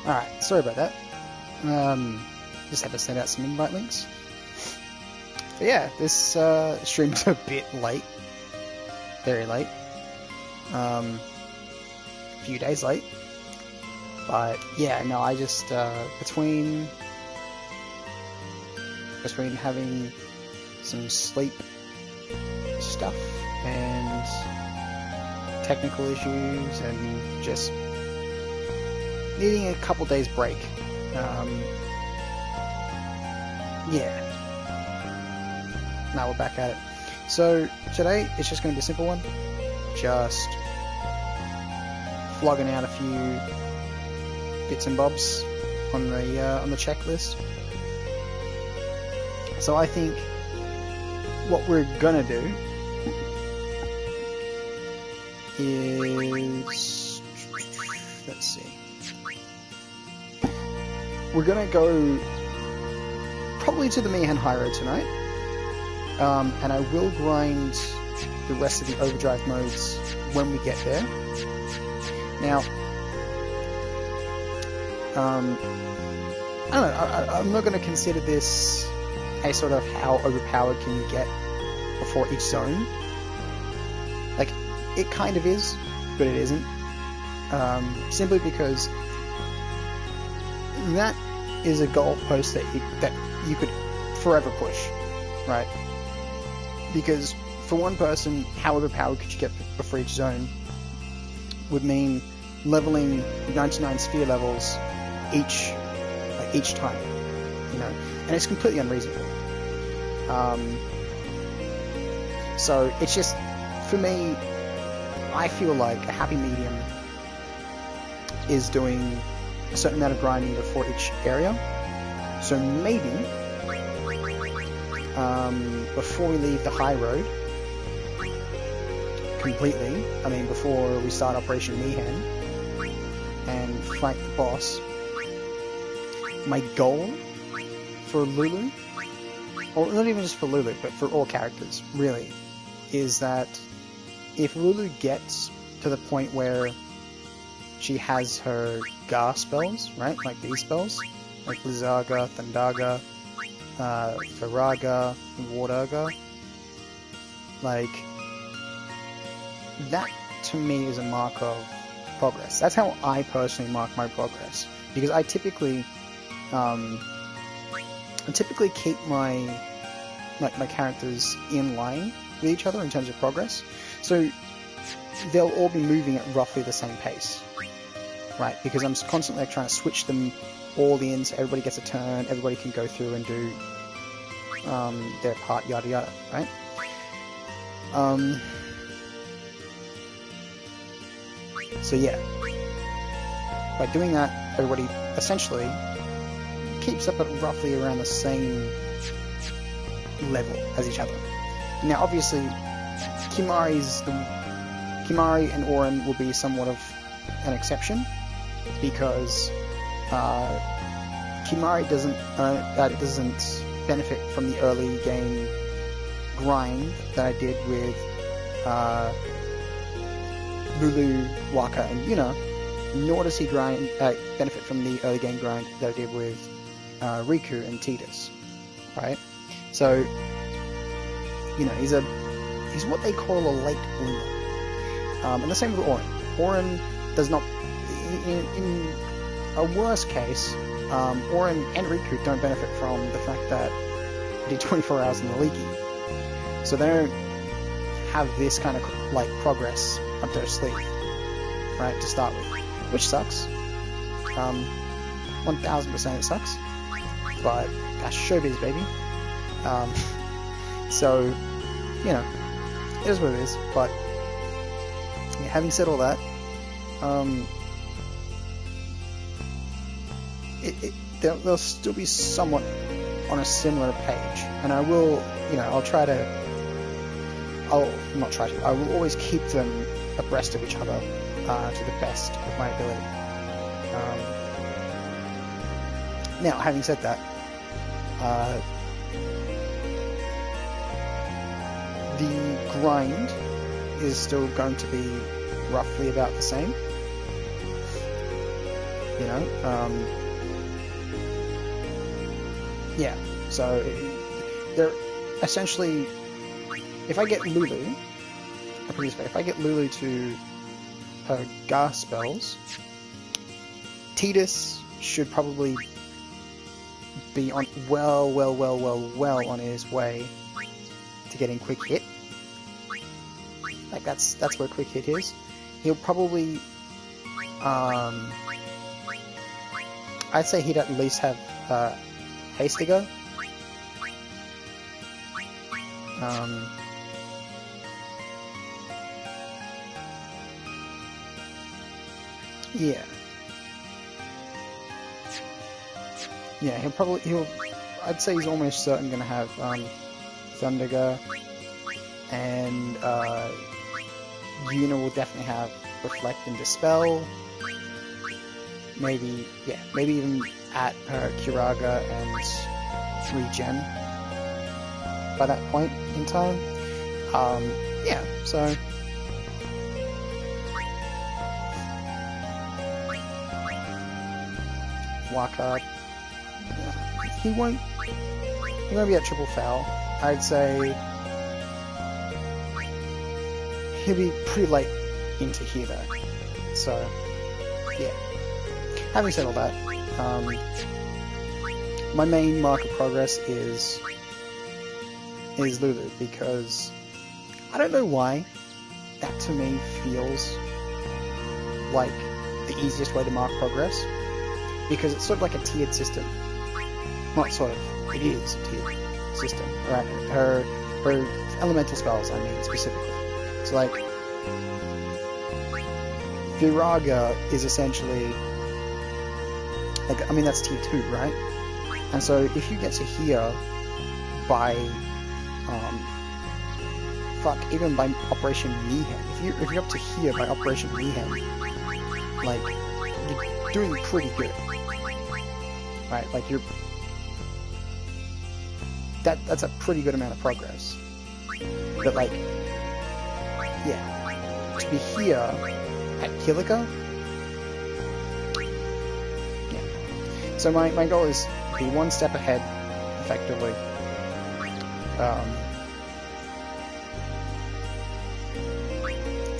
Alright, sorry about that. Just had to send out some invite links. But yeah, this stream's a bit late. Very late. A few days late. But yeah, no, I just, between having some sleep stuff and technical issues and just needing a couple days break. Yeah. Now we're back at it. So today it's just going to be a simple one. Just flogging out a few bits and bobs on the checklist. So I think what we're gonna do is, let's see, we're gonna go probably to the Mihan High Road tonight, and I will grind the rest of the overdrive modes when we get there. Now, I don't know, I'm not going to consider this a sort of how overpowered can you get before each zone. Like, it kind of is, but it isn't. Simply because that is a goalpost that you could forever push, right? Because for one person, how overpowered could you get before each zone would mean leveling 99 sphere levels each time, you know, and it's completely unreasonable. So it's just, for me, I feel like a happy medium is doing a certain amount of grinding before each area. So maybe before we leave the high road completely, I mean before we start Operation Mihan and fight the boss, my goal for Lulu, or not even just for Lulu, but for all characters, really, is that if Lulu gets to the point where she has her Gar spells, right, like these spells, like Blizzaga, Thundaga, Viraga, and Wardaga, like, that to me is a mark of progress. That's how I personally mark my progress, because I typically keep my my characters in line with each other in terms of progress. So they'll all be moving at roughly the same pace, right? Because I'm constantly like, trying to switch them all in so everybody gets a turn, everybody can go through and do their part, yada yada, right? So yeah, by doing that, everybody essentially keeps up at roughly around the same level as each other. Now obviously Kimari and Auron will be somewhat of an exception, because Kimari doesn't benefit from the early game grind that I did with Lulu, Waka, and Yuna, nor does he benefit from the early game grind that I did with Riku and Tidus, right? So, you know, he's what they call a late bloomer. And the same with Auron. Auron does not, in a worst case, Auron and Riku don't benefit from the fact that they did 24 hours in the Leaky. So they don't have this kind of like progress up their sleeve, right, to start with, which sucks. 1000% it sucks, but that's showbiz, baby. So, you know, it is what it is. But yeah, having said all that, they'll still be somewhat on a similar page, and I will, you know, I will always keep them abreast of each other to the best of my ability. Now, having said that, the grind is still going to be roughly about the same. You know, yeah. So they're essentially, if I get Lulu, if I get Lulu to her Gar spells, Tidus should probably be on well on his way to getting quick hit. Like that's where quick hit is. He'll probably, I'd say he'd at least have haste to go. Yeah. Yeah, I'd say he's almost certain gonna have Thunderga, and Yuna will definitely have Reflect and Dispel. Maybe even at her Kiraga and Regen by that point in time. Yeah, so Waka, he won't be at triple foul. I'd say he'll be pretty late into here though. So yeah. Having said all that, my main mark of progress is Lulu, because I don't know why that to me feels like the easiest way to mark progress, because it's sort of like a tiered system. Not sort of, it is a tiered system. Right? Her elemental spells, I mean, specifically. So like, Viraga is essentially, like, I mean, that's tier 2, right? And so if you get to here by, even by Operation Mayhem, if you're up to here by Operation Mayhem, like, you're doing pretty good, right? Like, that's a pretty good amount of progress. But like, yeah, to be here at Kilika, yeah. So my goal is to be one step ahead, effectively.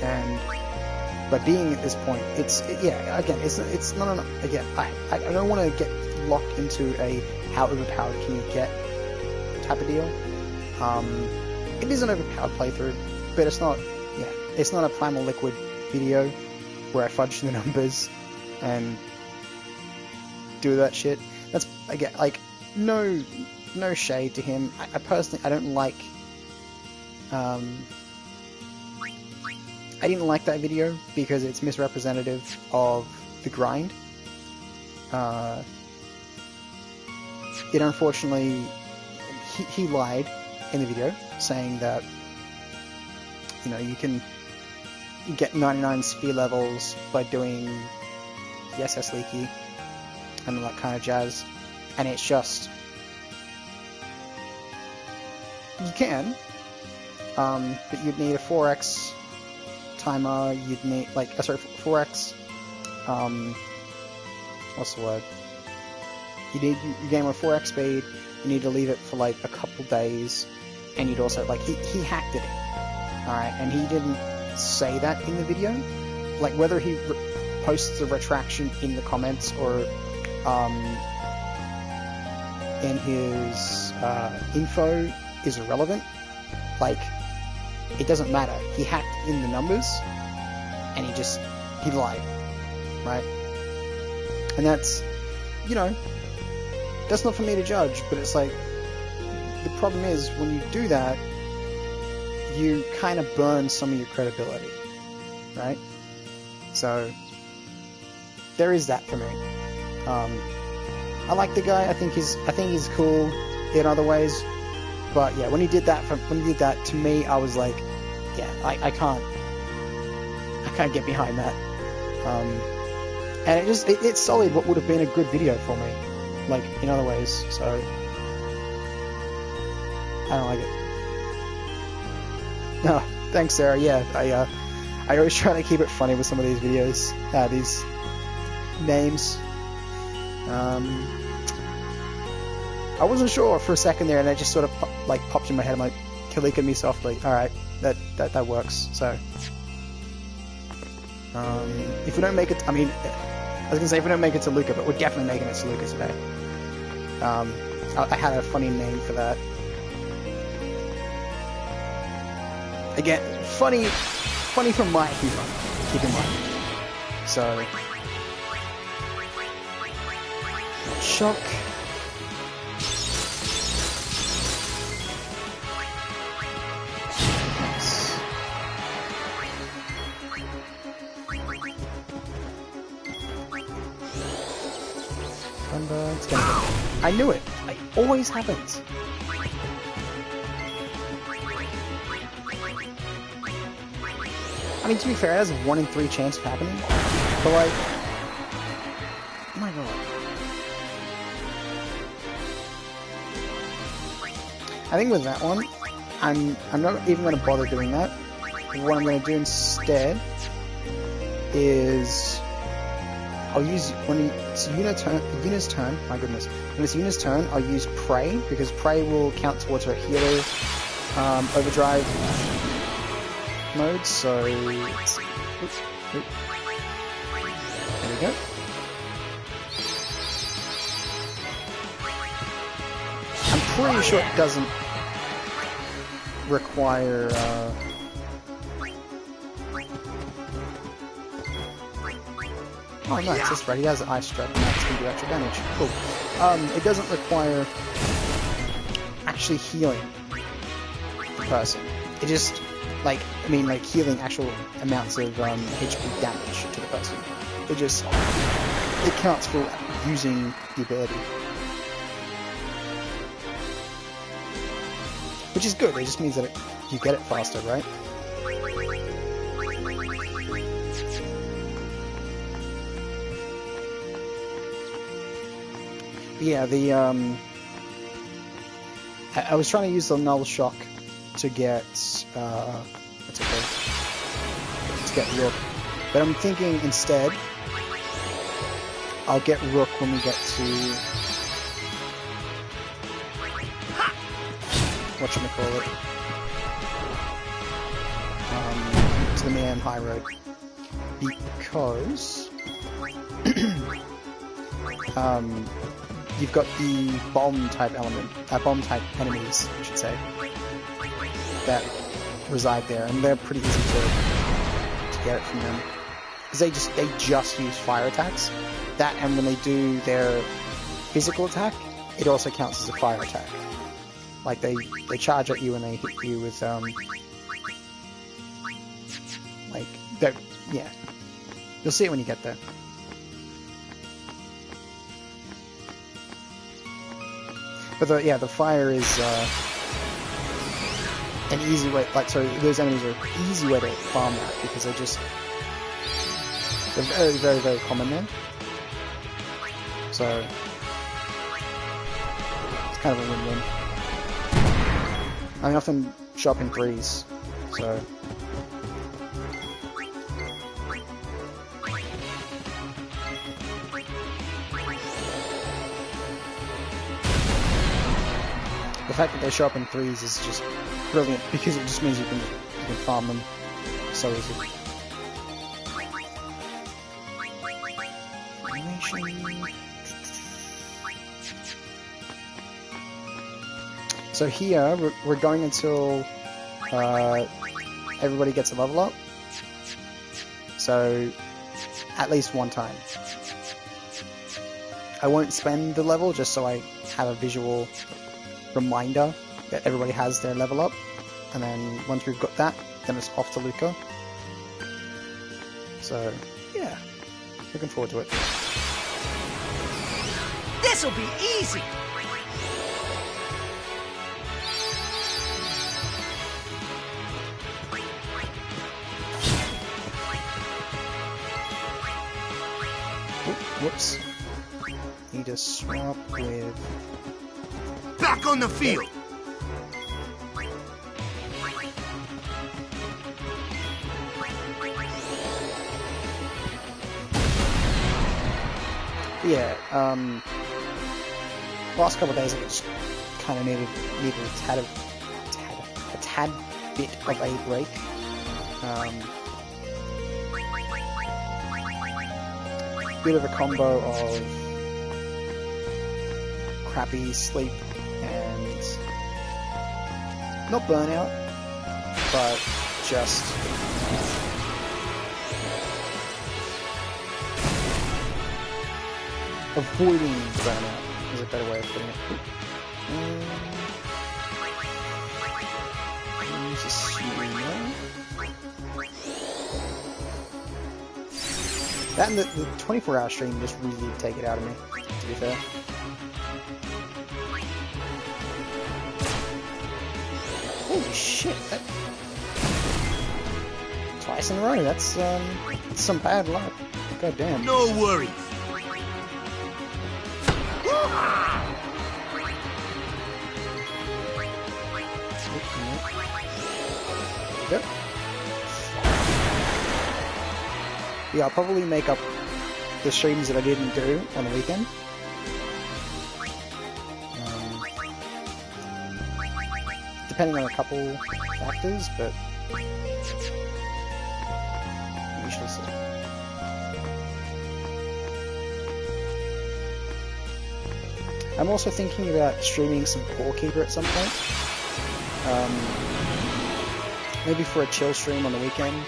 And by being at this point, it's not again, I don't want to get locked into a how overpowered can you get type of deal. It is an overpowered playthrough, but it's not, yeah, it's not a Primal Liquid video where I fudge the numbers and do that shit. That's, again, like, no shade to him. I personally, I don't like, I didn't like that video because it's misrepresentative of the grind. It unfortunately, he lied in the video, saying that, you know, you can get 99 speed levels by doing the SS Leaky and all that kind of jazz, and it's just, you can, but you'd need a 4x timer, you'd need, like, sorry, 4x, what's the word? You need your game on 4x speed, you need to leave it for like a couple days, and you'd also, like, he hacked it in, alright, and he didn't say that in the video, like, whether he posts the retraction in the comments or in his info is irrelevant. Like, it doesn't matter. He hacked in the numbers, and he lied, right? And that's, you know, that's not for me to judge, but it's like, the problem is, when you do that, you kind of burn some of your credibility, right? So, there is that for me. I like the guy. I think he's cool in other ways, but yeah, when he did that, to me, I was like, yeah, I can't get behind that. And it's solid what would have been a good video for me, like, in other ways. So I don't like it. No, thanks, Sarah. Yeah, I always try to keep it funny with some of these videos, these names. I wasn't sure for a second there, and it just sort of popped in my head. I'm like, Kilika me softly. All right, that works. So, if we don't make it, I mean, I was gonna say if we don't make it to Luca, but we're definitely making it to Luca today. I had a funny name for that. Again, funny from my humor. Keep in mind. So, shock. It's gonna go. I knew it. It always happens. I mean, to be fair, it has a 1 in 3 chance of happening. But like, oh my god. I think with that one, I'm not even going to bother doing that. What I'm going to do instead is I'll use, when it's Yuna's turn, my goodness, when it's Yuna's turn, I'll use Prey, because Prey will count towards her healer overdrive mode, so there we go. I'm pretty sure it doesn't require oh nice, that's right, he has an ice strike and that's going to do extra damage. Cool. It doesn't require actually healing the person. It just, like, I mean, like, healing actual amounts of HP damage to the person. It counts for using the ability. Which is good, it just means that you get it faster, right? Yeah, I was trying to use the Null Shock to get, what's it called? To get Rook. But I'm thinking instead, I'll get Rook when we get to, whatchamacallit, to the Mayhem High Road. Because, you've got the bomb type element, bomb type enemies, I should say, that reside there, and they're pretty easy to get it from them. Because they just use fire attacks. That, and when they do their physical attack, it also counts as a fire attack. Like they charge at you and they hit you with like that. Yeah, you'll see it when you get there. But the fire is an easy way. Like, so those enemies are an easy way to farm that because they're very, very, very common there. So it's kind of a win-win. I often show up in threes, so. The fact that they show up in threes is just brilliant because it just means you can farm them so easy. So here we're going until everybody gets a level up. So at least one time. I won't spend the level just so I have a visual reminder that everybody has their level up, and then once we've got that, then it's off to Luca. So yeah, looking forward to it. This'll be easy. Whoops. Need to swap with... Back on the field! Yeah, last couple of days I just kind of needed a tad bit of a break. Bit of a combo of crappy sleep and not burnout, but just avoiding burnout is a better way of putting it. Use a streamer. That and the 24-hour stream just really did take it out of me, to be fair. Holy shit, that... Twice in a row, that's some bad luck. God damn. No worries. Yep. Yeah, I'll probably make up the streams that I didn't do on the weekend. Depending on a couple factors, but usually so. I'm also thinking about streaming some Core Keeper at some point. Maybe for a chill stream on the weekend.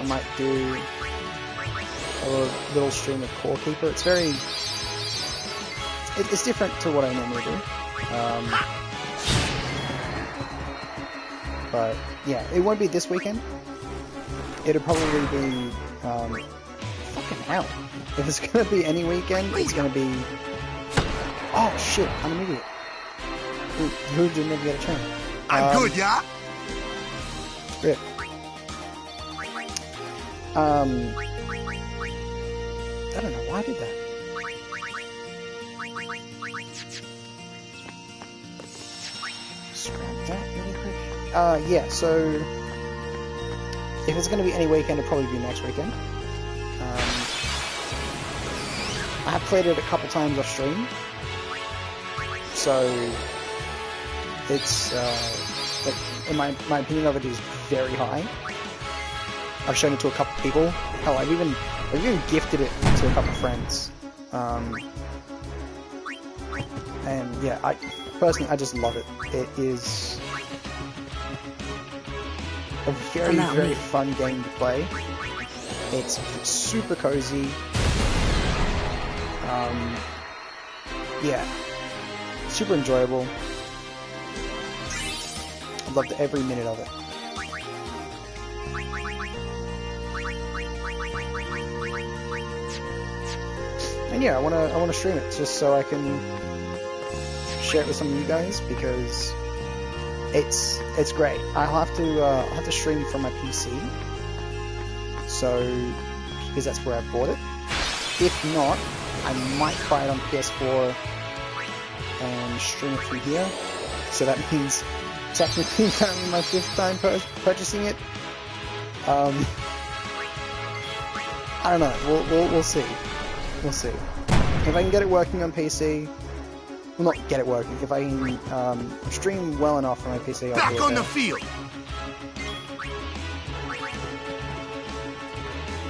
I might do a little stream of Core Keeper. It's very... It's different to what I normally do. But yeah, it won't be this weekend. It'll probably be... fucking hell. If it's going to be any weekend, it's going to be... Oh shit, I'm an idiot. Who didn't even get a turn? I'm good, yeah? Rip. I don't know why I did that. Scrap that really quick. Yeah, so if it's going to be any weekend, it'll probably be next weekend. I have played it a couple times off stream, so it's like, in my opinion of it is very high. I've shown it to a couple people. Hell, I've even gifted it to a couple friends. And yeah, I personally just love it. It is a very fun game to play. It's super cozy. Yeah, super enjoyable. I loved every minute of it. And yeah, I wanna stream it just so I can share it with some of you guys because it's great. I'll have to stream from my PC, so because that's where I bought it. If not, I might buy it on PS4 and stream it from here. So that means technically currently my 5th time purchasing it. I don't know. We'll see. We'll see. If I can get it working on PC, well, not get it working. If I can stream well enough on my PC, I'll Back do it on there. the field.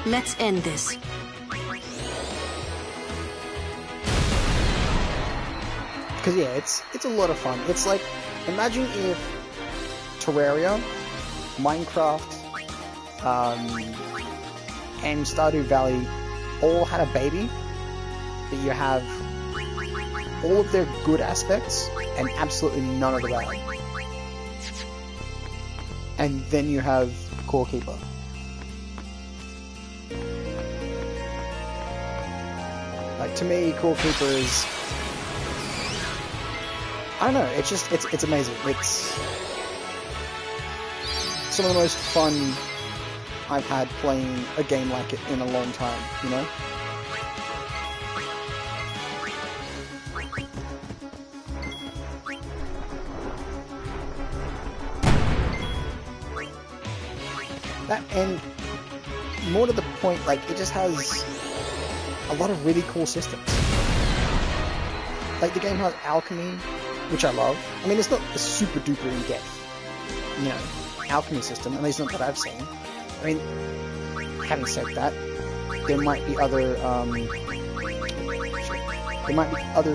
Let's end this. Because yeah, it's a lot of fun. It's like, imagine if Terraria, Minecraft, and Stardew Valley all had a baby, but you have all of their good aspects and absolutely none of the bad. And then you have Core Keeper. Like, to me, Core Keeper is, I don't know, it's just, it's amazing. It's some of the most fun I've had playing a game like it in a long time, you know? That, and more to the point, like, it just has a lot of really cool systems. Like, the game has alchemy, which I love. I mean, it's not a super duper in-depth, you know, alchemy system, at least not that I've seen. I mean, having said that, there might be other,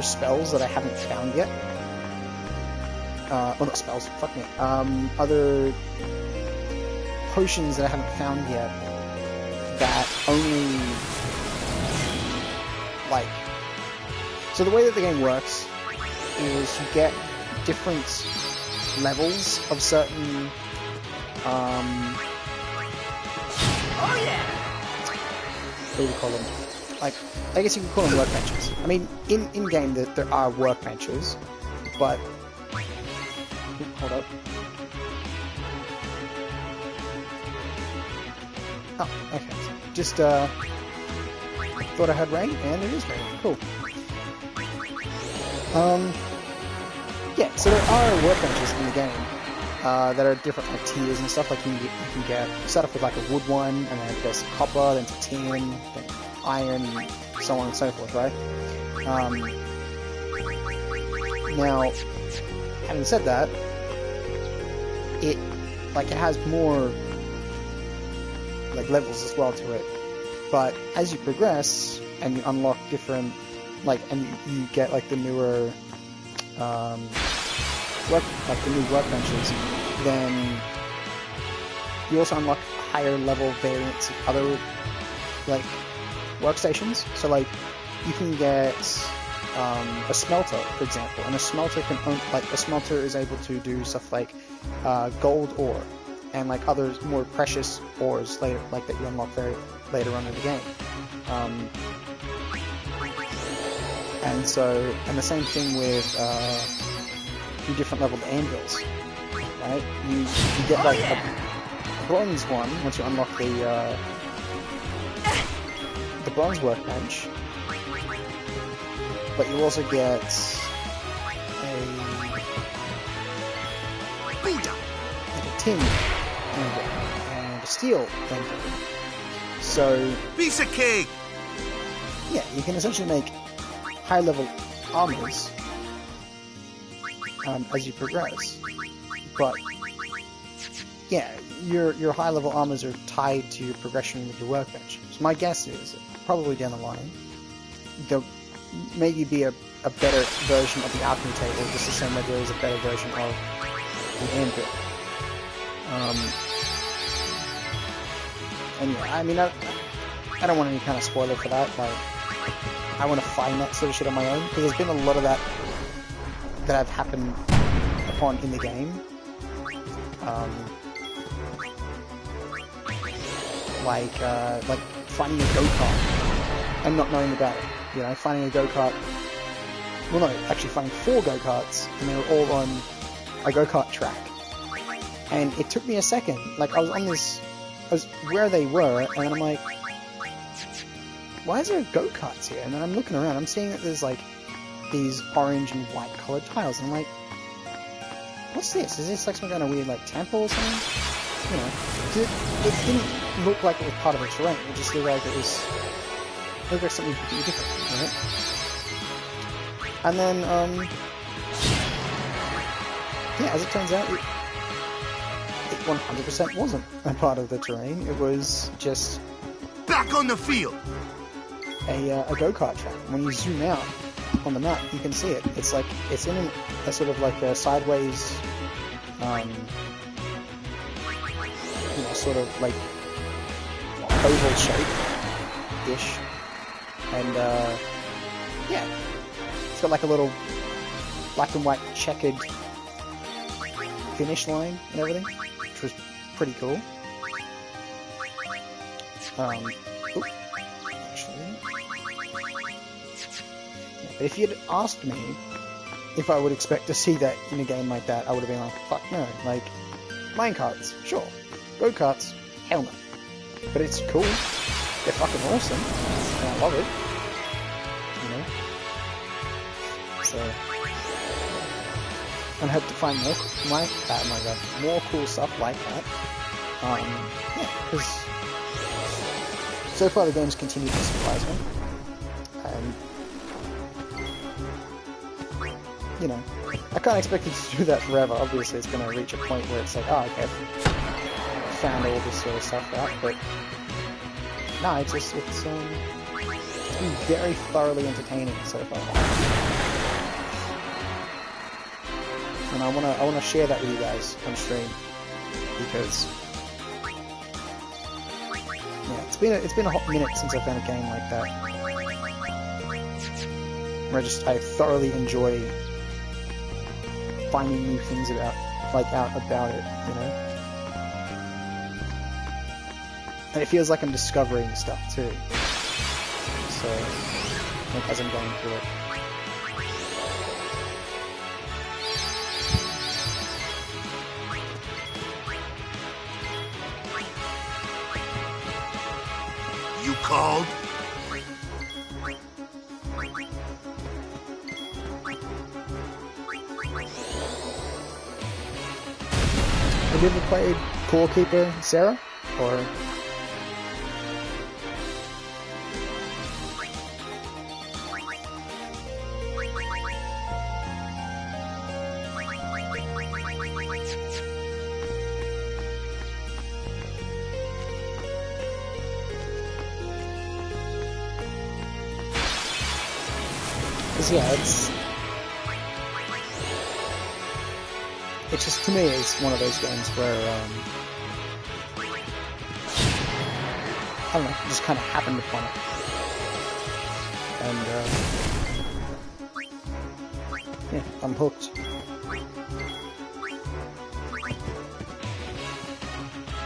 spells that I haven't found yet. Well, not spells, fuck me. Other potions that I haven't found yet that only, like... So the way that the game works is you get different levels of certain, Oh yeah! what do you call them? Like, I guess you can call them workbenches. I mean, in game there are workbenches, but... Hold up. Oh, okay. Just, thought I had rain, and it is raining. Cool. Yeah, so there are workbenches in the game that are different, like, tiers and stuff. Like, you can get, start off with, like, a wood one, and then there's copper, then to tin, then iron, so on and so forth, right? Now, having said that, it has more, like, levels as well to it. But as you progress, and you unlock different, like, and you get, like, the newer, the new workbenches, then you also unlock higher level variants of other, like, workstations. So, like, you can get a smelter, for example, and a smelter can a smelter is able to do stuff like gold ore and, like, other more precious ores later, like, that you unlock later on in the game. And so, and the same thing with your different leveled anvils, right? You get, like, a bronze one once you unlock the bronze workbench, but you also get a tin anvil and a steel anvil. So, Piece of cake! yeah, you can essentially make high-level armors as you progress. But yeah, your high-level armors are tied to your progression with your workbench. So my guess is, probably down the line, there'll maybe be a better version of the alchemy table, just the same way there is a better version of the anvil. And yeah, I mean, I don't want any kind of spoiler for that. Like, I want to find that sort of shit on my own, because there's been a lot of that I've happened upon in the game. Like finding a go-kart and not knowing about it. You know, finding a go-kart. Well, no, actually finding 4 go-karts, and they were all on a go-kart track. And it took me a second. Like, I was where they were, and then I'm like, why is there go-karts here? And then I'm looking around, I'm seeing that there's like these orange and white colored tiles, and I'm like, what's this? Is this like some kind of weird like temple or something? You know, it didn't look like it was part of the terrain. It just looked like it looked like something completely different, right? And then, yeah, as it turns out, it 100% wasn't a part of the terrain. It was just back on the field. A go-kart track. When you zoom out on the map, you can see it. It's like it's in a sort of like a sideways, you know, sort of like oval shape-ish, and yeah, it's got like a little black and white checkered finish line and everything, which was pretty cool. Actually, but if you'd asked me if I would expect to see that in a game like that, I would have been like, fuck no. Like, minecarts, sure. Go-karts, hell no. But it's cool. They're fucking awesome. And I love it. You know? So, and I hope to find more cool stuff like that. Yeah, because so far the game's continued to surprise me. And you know, I can't expect it to do that forever. Obviously, it's going to reach a point where it's like, oh, okay, I've found all this sort of stuff out. But no, it's been very thoroughly entertaining so far. And I wanna share that with you guys on stream, because yeah, it's been a hot minute since I found a game like that, where I thoroughly enjoy finding new things out about it, you know. And it feels like I'm discovering stuff too. So, like, as I'm going through it. You called? Have you ever played Core Keeper, Sarah? Or yeah, it's just, to me, it's one of those games where, I don't know, just kind of happened upon it. And, yeah, I'm hooked.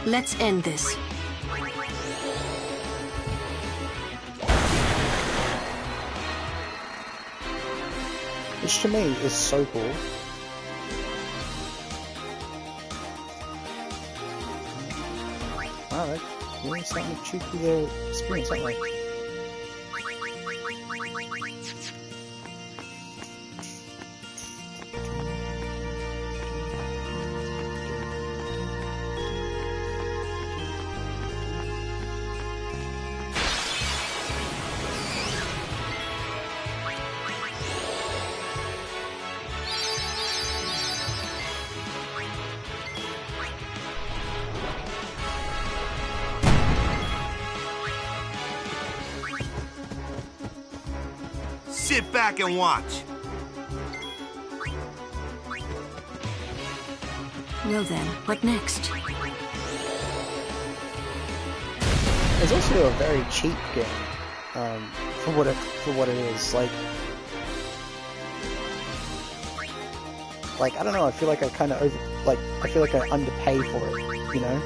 Let's end this. Which to me is so cool. Wow, they're really starting to chew through their experience, aren't they? Sit back and watch. Well then, what next? it's also a very cheap game for what it is. Like I don't know. I feel like I kind of I feel like I underpay for it. You know.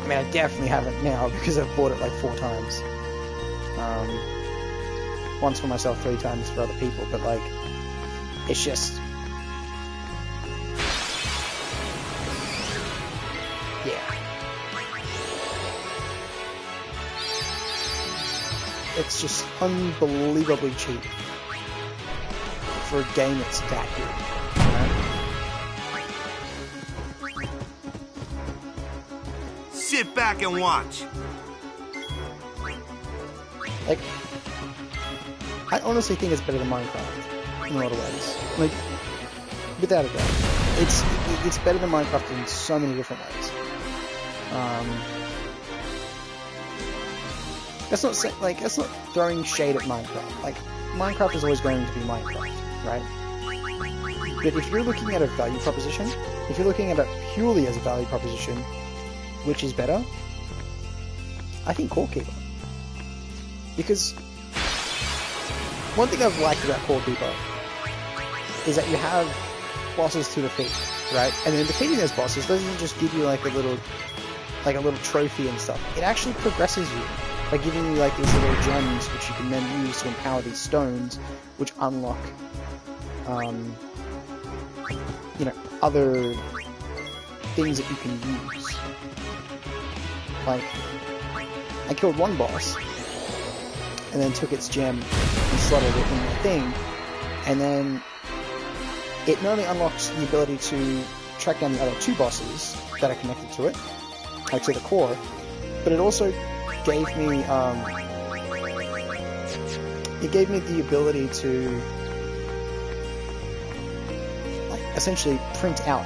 I mean, I definitely haven't now because I've bought it like 4 times. Once for myself, 3 times for other people. But like, it's just. Yeah. It's just unbelievably cheap for a game that's that good. You know? Sit back and watch. Like, I honestly think it's better than Minecraft in a lot of ways. Like, without a doubt, it's better than Minecraft in so many different ways. That's not throwing shade at Minecraft. Like, Minecraft is always going to be Minecraft, right? But if you're looking at a value proposition, if you're looking at it purely as a value proposition, which is better, I think Core Keeper. Because one thing I've liked about Core Keeper is that you have bosses to defeat, right? And then defeating those bosses doesn't just give you like a little trophy and stuff. It actually progresses you by giving you like these little gems which you can then use to empower these stones, which unlock, you know, other things that you can use. Like, I killed one boss, and then took its gem and slotted it in the thing, and then it not only unlocks the ability to track down the other 2 bosses that are connected to it, like to the core, but it also gave me, the ability to, like, essentially print out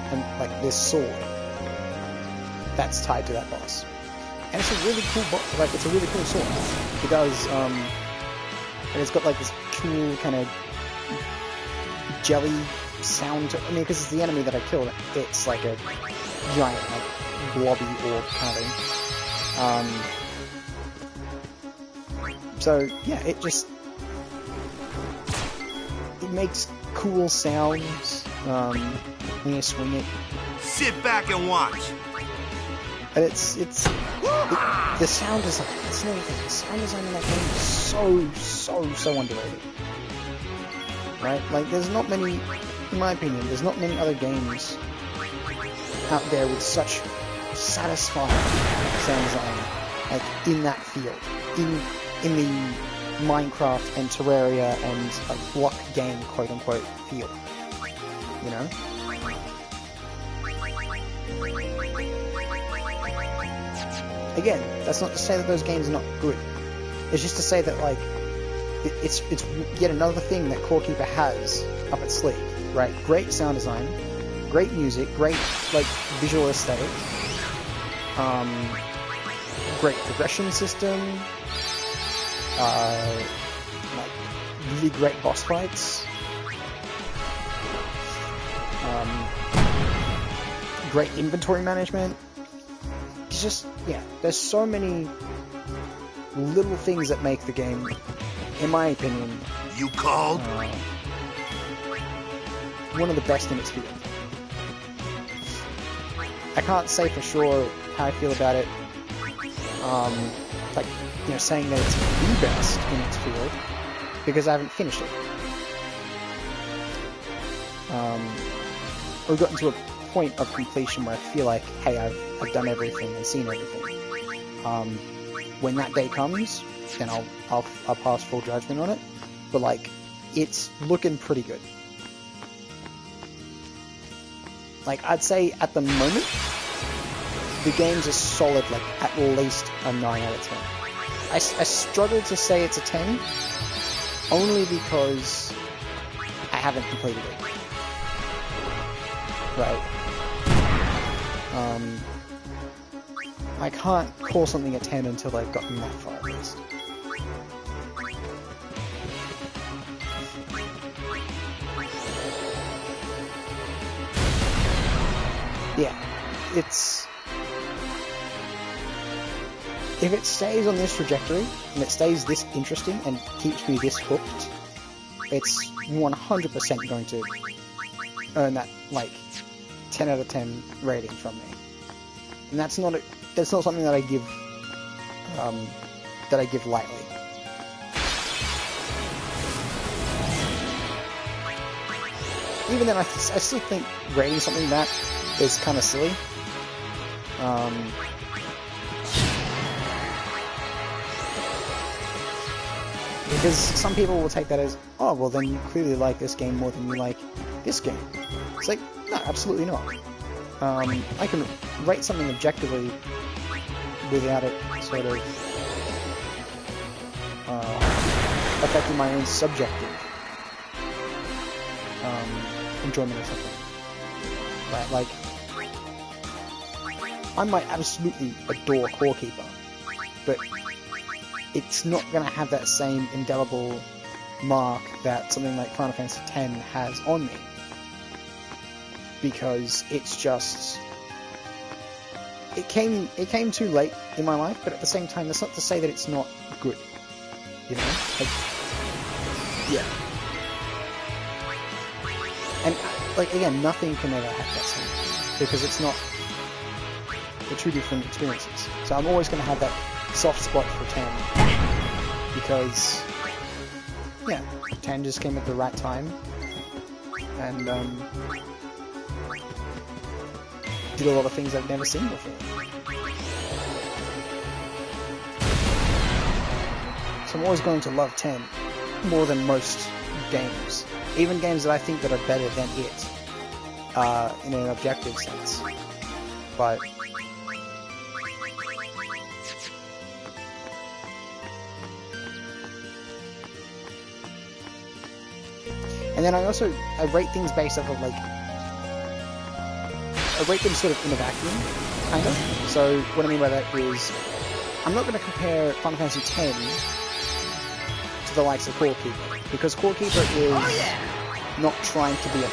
this sword that's tied to that boss. And it's a really cool it's a really cool sword. It does, and it's got like this cool kind of jelly sound to it. I mean, because it's the enemy that I killed, it's like a giant, like, blobby orb kind of thing. So, yeah, it makes cool sounds, when you swing it. Sit back and watch. And the sound design, that's another thing. The sound design in that game is so underrated. Right? Like, there's not many, in my opinion, there's not many other games out there with such satisfying sound design, like, in that field. In the Minecraft and Terraria and a block game, quote-unquote, field. You know? Again, that's not to say that those games are not good. It's just to say that, like, it's yet another thing that Core Keeper has up its sleeve, right? Great sound design, great music, great, like, visual aesthetic, great progression system, like, really great boss fights, great inventory management. It's just, yeah, there's so many little things that make the game, in my opinion, You called? one of the best in its field. I can't say for sure how I feel about it, like, you know, saying that it's the best in its field, because I haven't finished it. Or gotten to a point of completion where I feel like, hey, I've done everything and seen everything. When that day comes, then I'll pass full judgment on it. But, like, it's looking pretty good. Like, I'd say at the moment, the game's a solid, like, at least a 9 out of 10. I struggle to say it's a 10, only because I haven't completed it. Right. I can't call something a 10 until I've gotten that far, at least. Yeah, if it stays on this trajectory and it stays this interesting and keeps me this hooked, it's 100% going to earn that like 10 out of 10 rating from me. And that's not something that I give lightly. Even then, I still think rating something that is kind of silly. Because some people will take that as, oh, well then you clearly like this game more than you like this game. It's like, no, absolutely not. I can rate something objectively without it sort of affecting my own subjective enjoyment of something. Right, like, I might absolutely adore Core Keeper, but it's not going to have that same indelible mark that something like Final Fantasy X has on me. Because it's just... It came too late in my life, but at the same time, that's not to say that it's not good. You know? Like, yeah. And, like, again, nothing can ever have that same, because it's not... They're two different experiences. So I'm always going to have that soft spot for 10, because, yeah, 10 just came at the right time, and, did a lot of things I've never seen before. So I'm always going to love 10 more than most games. Even games that I think that are better than it, in an objective sense. But... And then I rate things based off of, like, I rate them sort of in a vacuum, kind of. So what I mean by that is, I'm not going to compare Final Fantasy X to the likes of Core Keeper, because Core Keeper is not trying to be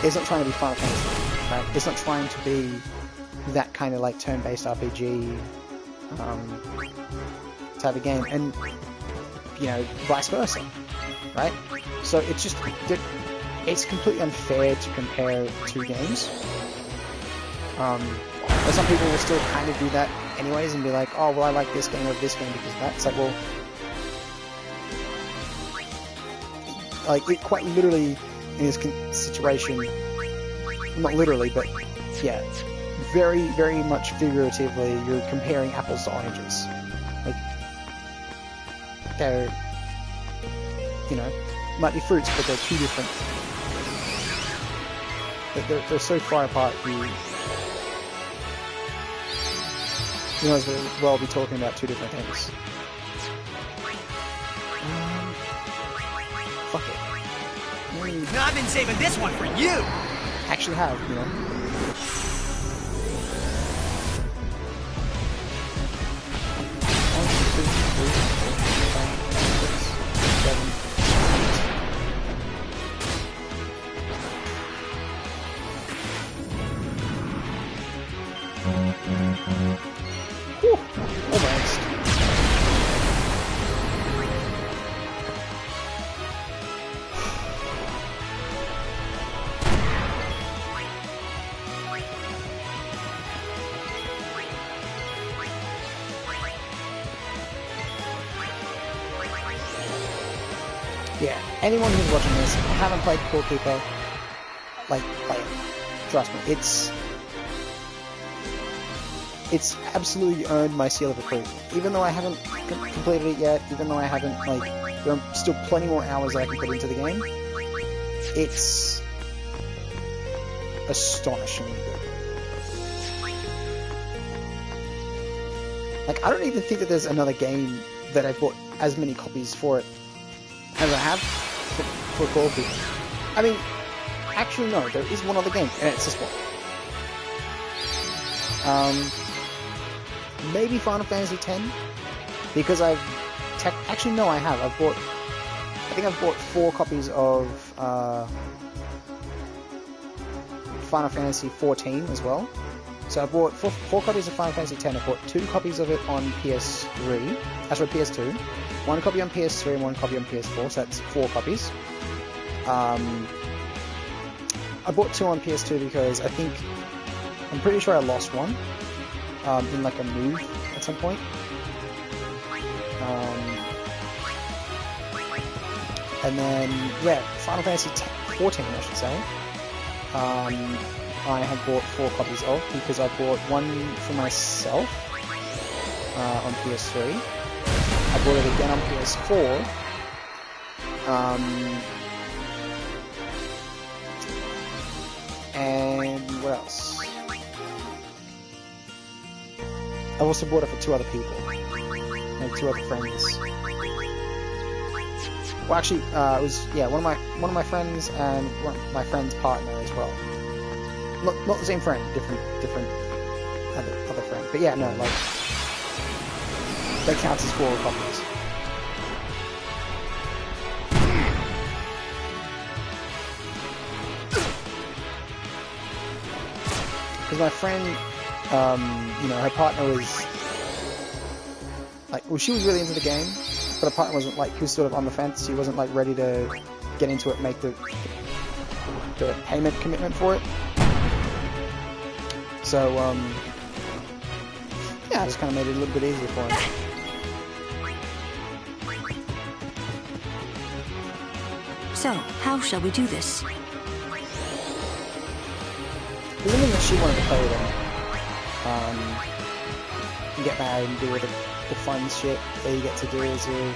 it's not trying to be Final Fantasy, right? It's not trying to be that kind of like turn-based RPG type of game, and you know, vice versa, right? So it's just it's completely unfair to compare two games. But some people will still kind of do that anyways and be like, oh, well, I like this game over this game because of that. It's like, well, like, it quite literally, in this situation, not literally, but, yeah, very, very much figuratively, you're comparing apples to oranges. Like, they're, you know, might be fruits, but they're two different. They're so far apart, you might as well be talking about two different things. Fuck it. No, I've been saving this one for you! Actually have, you know. Yeah, anyone who's watching this, haven't played Core Keeper, like, play it. Trust me, it's absolutely earned my seal of approval. Even though I haven't completed it yet, even though I haven't, like, there are still plenty more hours that I can put into the game, it's astonishingly good. Like, I don't even think that there's another game that I've bought as many copies for it as I have for Call of Duty. I mean, actually no, there is one other game, and it's this one. Maybe Final Fantasy X, because actually no, I have. I think I've bought 4 copies of Final Fantasy XIV as well, So I bought four copies of Final Fantasy X. I bought 2 copies of it on PS3. Sorry, PS2. 1 copy on PS3 and 1 copy on PS4. So that's 4 copies. I bought 2 on PS2 because I'm pretty sure I lost one in like a move at some point. And then, yeah, Final Fantasy 14, I should say. I have bought 4 copies of, because I bought one for myself on PS3. I bought it again on PS4. And what else? I also bought it for 2 other people, like 2 other friends. Well, actually, it was one of my friends and one of my friend's partner as well. Not the same friend, different other friend. But yeah, no, like that counts as 4 copies. Because my friend, her partner was like, well, she was really into the game, but her partner wasn't, like, he was sort of on the fence. He wasn't like ready to get into it and make the payment commitment for it. So, yeah, I just kind of made it a little bit easier for him. So, how shall we do this? It was that she wanted to play them. And get married and do all the fun shit that you get to do as a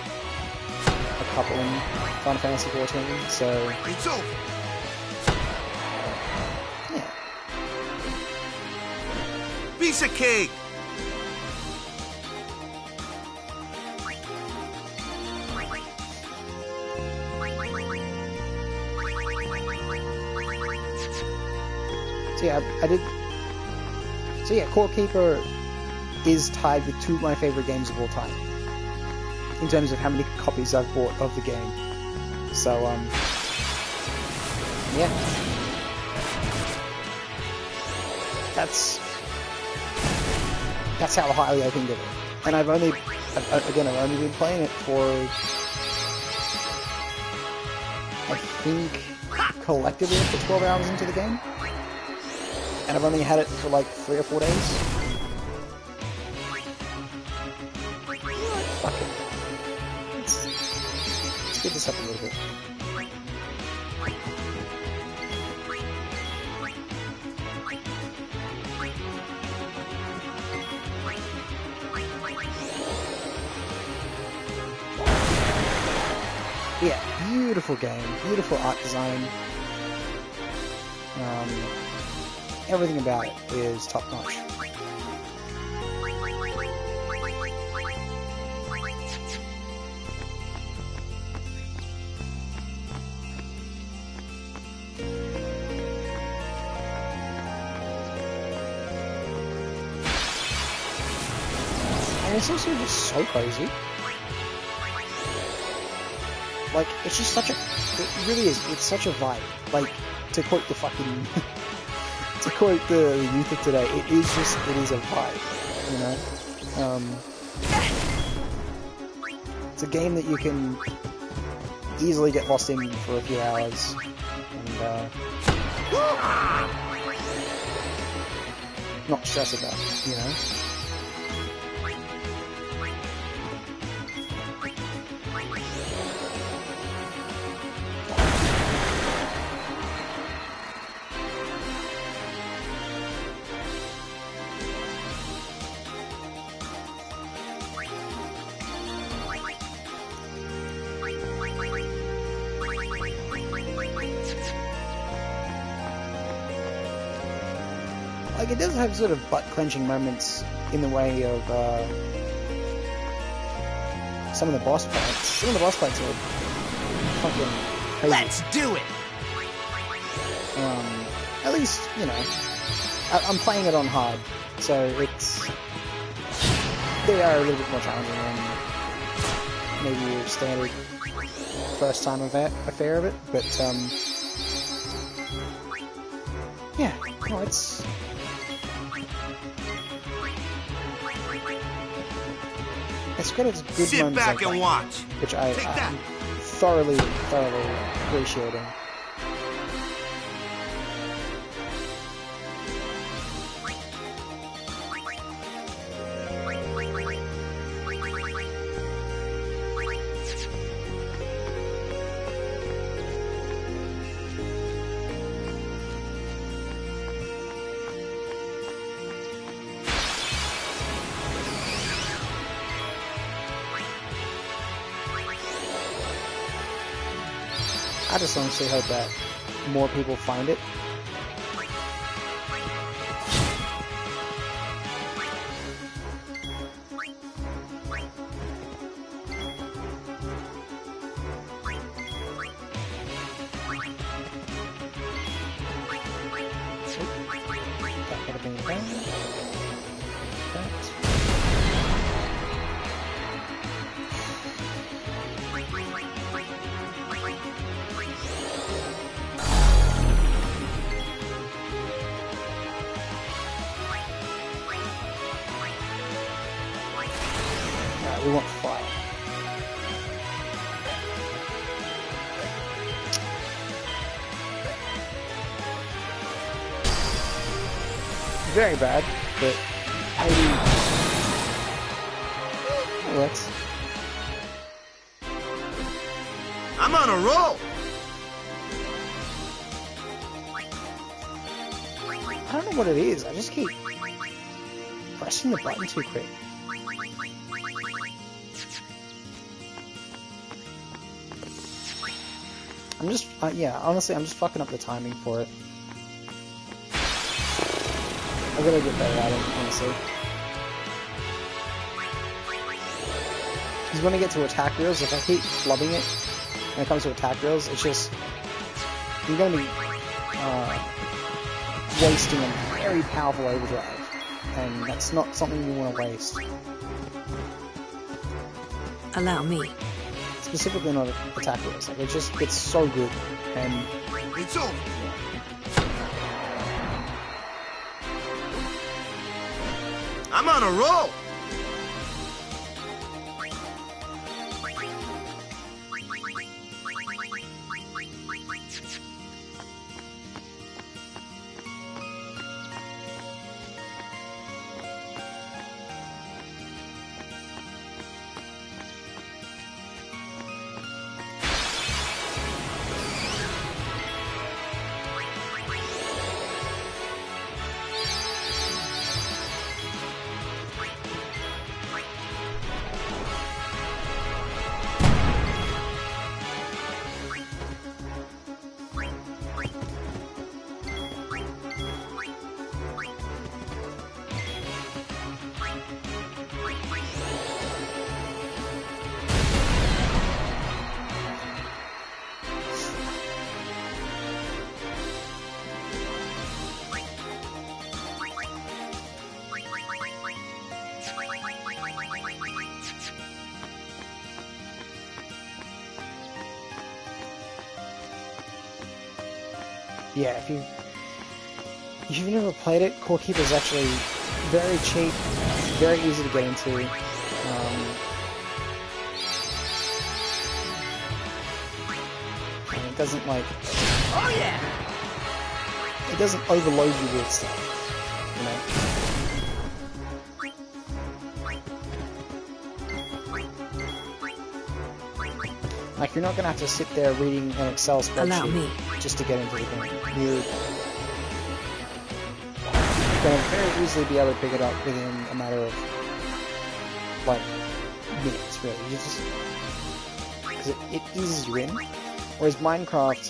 couple in Final Fantasy 14, so... It's over! Yeah. Piece of cake! So yeah, I did... So yeah, Core Keeper is tied with 2 of my favorite games of all time, in terms of how many copies I've bought of the game. So, yeah. That's how highly I think of it. And I've only been playing it for, I think, collectively for 12 hours into the game. And I've only had it for like 3 or 4 days. Fuck it. Let's speed this up a little bit. Yeah, beautiful game, beautiful art design. Everything about it is top notch. And it's also just so cozy. Like, it's just such a... It really is. It's such a vibe. Like, to quote the fucking... to quote the youth of today, it is a vibe, you know? It's a game that you can easily get lost in for a few hours, and, not stress about it, you know? Like, it does have sort of butt-clenching moments in the way of some of the boss fights. Some of the boss fights are fucking crazy. Let's do it! At least, you know, I'm playing it on hard, so they are a little bit more challenging than maybe your standard first time affair of it, but yeah, no, it's got its good Sit moments back like and that, watch. which I Take that. am thoroughly appreciating. I just honestly hope that more people find it. That could have been done. We want fire. Very bad, but maybe it works. I'm on a roll. I don't know what it is. I just keep pressing the button too quick. I'm just, yeah, honestly, I'm just fucking up the timing for it. I've got to get better at it, honestly. Because when I get to attack reels, if I keep flubbing it when it comes to attack reels, it's just, you're going to be wasting a very powerful overdrive. And that's not something you want to waste. Allow me. Specifically not attack reels, like it just gets so good, and It's over. I'm on a roll. yeah, if you've never played it, Core Keeper is actually very cheap, very easy to get into. And it doesn't like, Oh yeah! it doesn't overload you with stuff, you know. Like, you're not gonna have to sit there reading an Excel Allow me. spreadsheet just to get into the game. You're gonna very easily be able to pick it up within a matter of, like, minutes, really. You just, because it eases you in. Whereas Minecraft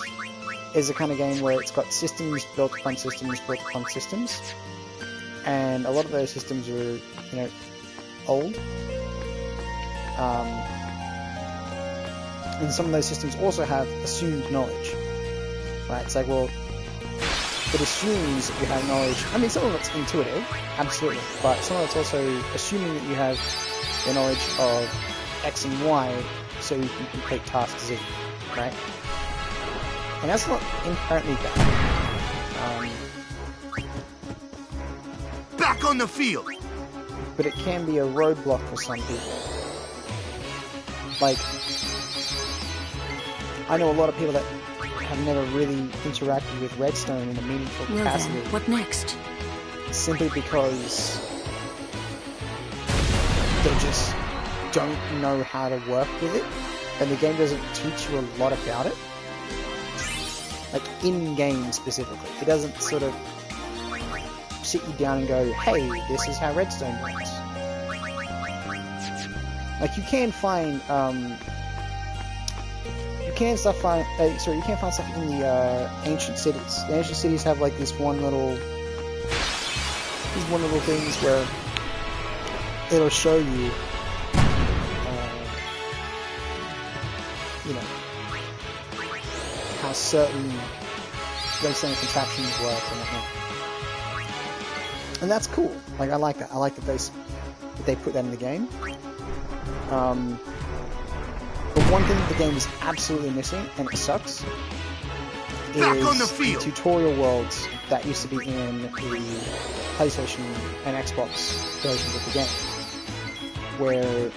is the kind of game where it's got systems built upon systems built upon systems, and a lot of those systems are, you know, old. And some of those systems also have assumed knowledge, right? It's like, well, it assumes that you have knowledge. I mean, some of it's intuitive, absolutely, but some of it's also assuming that you have the knowledge of X and Y so you can complete task Z, right? And that's not inherently bad. Back on the field. But it can be a roadblock for some people. Like, I know a lot of people that have never really interacted with Redstone in a meaningful Well capacity. then, what next? Simply because they just don't know how to work with it, and the game doesn't teach you a lot about it. Like, in-game specifically. It doesn't sort of sit you down and go, hey, this is how Redstone works. Like, you can find, you can find stuff in the, ancient cities. The ancient cities have, like, these one little things where it'll show you, you know, how certain redstone contraptions work and whatnot. And that's cool. Like, I like that. I like that they put that in the game. But one thing that the game is absolutely missing, and it sucks, is the tutorial worlds that used to be in the PlayStation and Xbox versions of the game. Where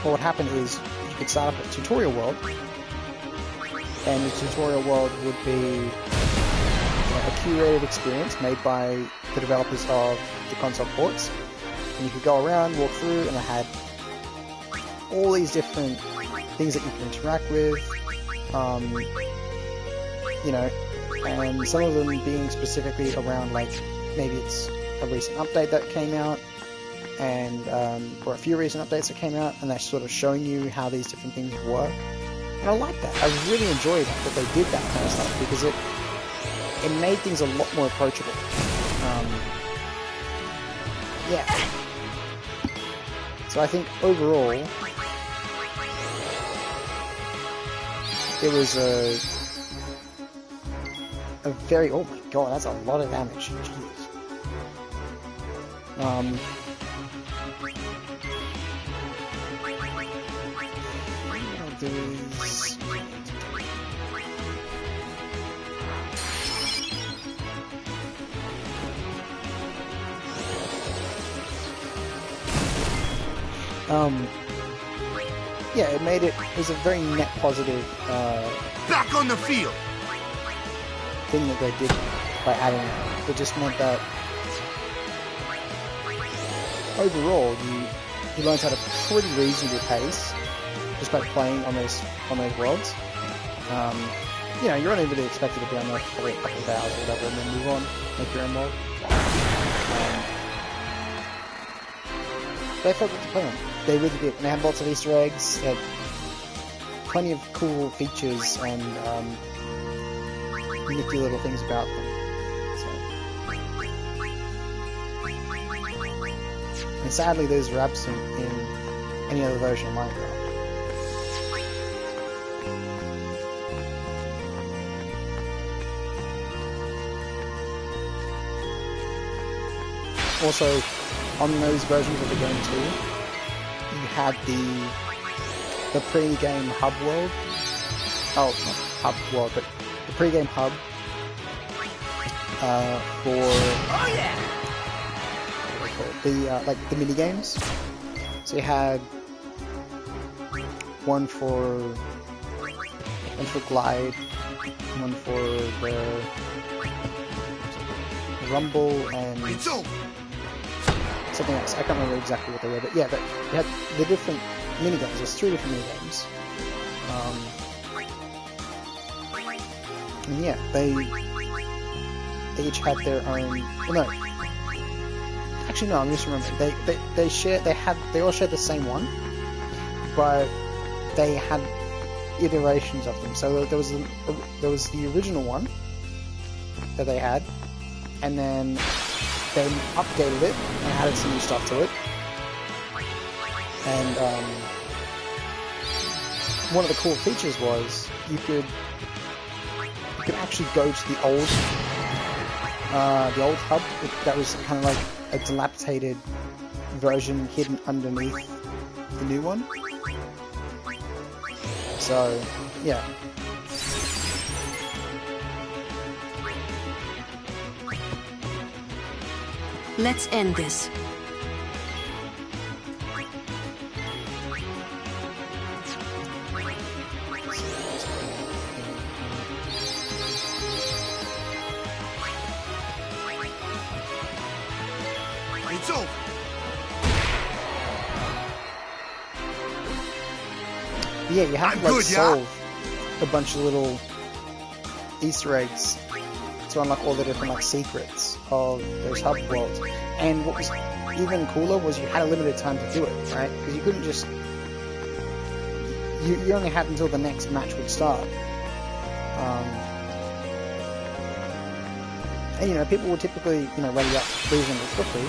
what would happen is you could start up a tutorial world, and the tutorial world would be a curated experience made by the developers of the console ports, and you could go around, walk through, and it had all these different things that you can interact with, you know, and some of them being specifically around, like, maybe it's a recent update that came out, and or a few recent updates that came out, and they're sort of showing you how these different things work. And I like that. I really enjoyed that they did that kind of stuff, because it made things a lot more approachable. Yeah. So I think overall, it was a very, oh my god, that's a lot of damage. Jeez. Yeah, it was a very net positive, Back on the field! thing that they did by adding it. It just meant that overall, you learned at a pretty reasonable pace just by playing on those worlds. You know, you're only really expected to be on there for probably a couple of hours or whatever, and then move on, make your own world. They felt good to play on. They really did, and they had lots of Easter eggs. They had plenty of cool features and nifty little things about them. So. And sadly, those are absent in any other version of Minecraft. Also, on those versions of the game too, you had the pre-game hub world. Oh, not hub world, but the pre-game hub for like the mini games. So you had one for Glide, one for the Rumble, and something else. I can't remember exactly what they were, but yeah, but you had the different minigames. There's 3 different minigames. And yeah, they each had their own. Well, no, actually no, I'm just remembering. They all shared the same one, but they had iterations of them. So there was the original one that they had, and then they updated it and added some new stuff to it. And one of the cool features was you could actually go to the old hub that was kind of like a dilapidated version hidden underneath the new one. So yeah. Let's end this. Yeah, you have to like solve a bunch of little Easter eggs to unlock all the different like secrets of those hub worlds. And what was even cooler was you had a limited time to do it, right? Because you couldn't just... You only had until the next match would start. And you know, people would typically, you know, ready up reasonably quickly.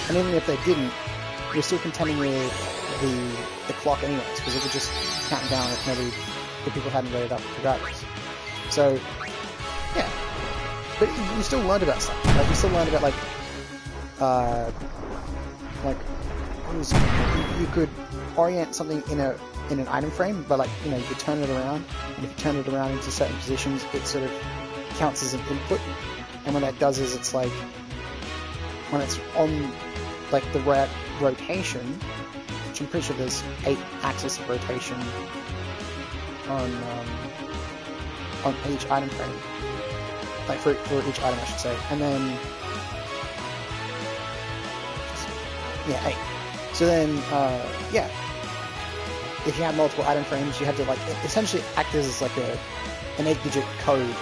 And even if they didn't, you're still contending with the clock anyways, because it would just count down if people hadn't read it up regardless. So, yeah. But you still learned about stuff. Like, you still learned about, like, what was it? You could orient something in an item frame, but, like, you know, you could turn it around, and if you turn it around into certain positions, it sort of counts as an input. And what that does is it's like, when it's on, like, the right rotation, which I'm pretty sure there's 8 axes of rotation on each item frame. Like, for each item, I should say. And then... yeah, 8. So then, yeah. If you have multiple item frames, you have to, like, essentially act as, like, an 8-digit code.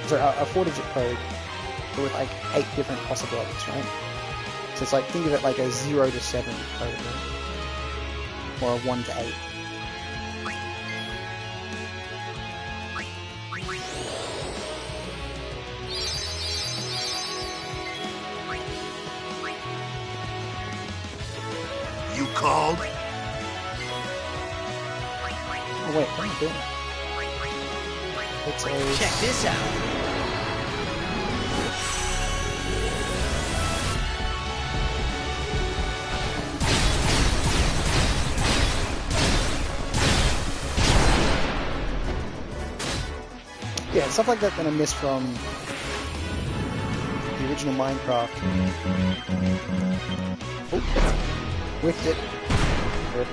Sorry, a 4-digit code, but with, like, 8 different possibilities, right? So it's like, think of it like a 0 to 7 code, right? Or a 1 to 8. You called? Oh wait, what am I doing? It's a... Check this out. Yeah, stuff like that I missed from the original Minecraft. Oh, whiffed it. Good.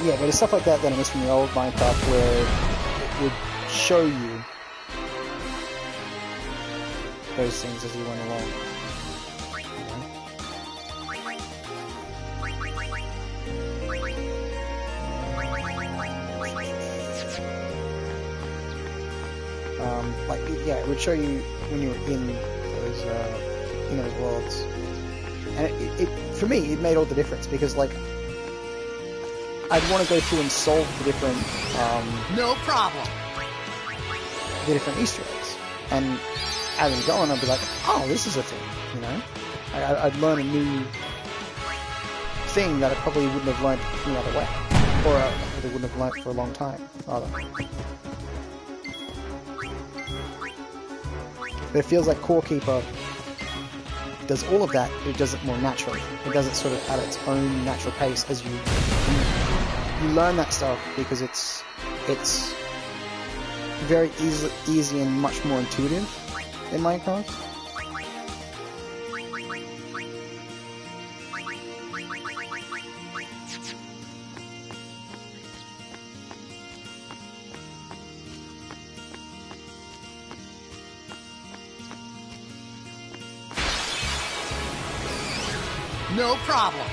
Yeah, but it's stuff like that I missed from the old Minecraft where it would show you those things as you went along. Like, yeah, it would show you when you were in those worlds, and it for me it made all the difference, because like I'd want to go through and solve the different no problem. the different Easter eggs, and as I'm going, I'd be like, oh, this is a thing, you know. I'd learn a new thing that I probably wouldn't have learned any other way, or I probably wouldn't have learned for a long time, rather. But it feels like Core Keeper does all of that, it does it more naturally. It does it sort of at its own natural pace as you learn that stuff, because it's very easy and much more intuitive in Minecraft. No problem.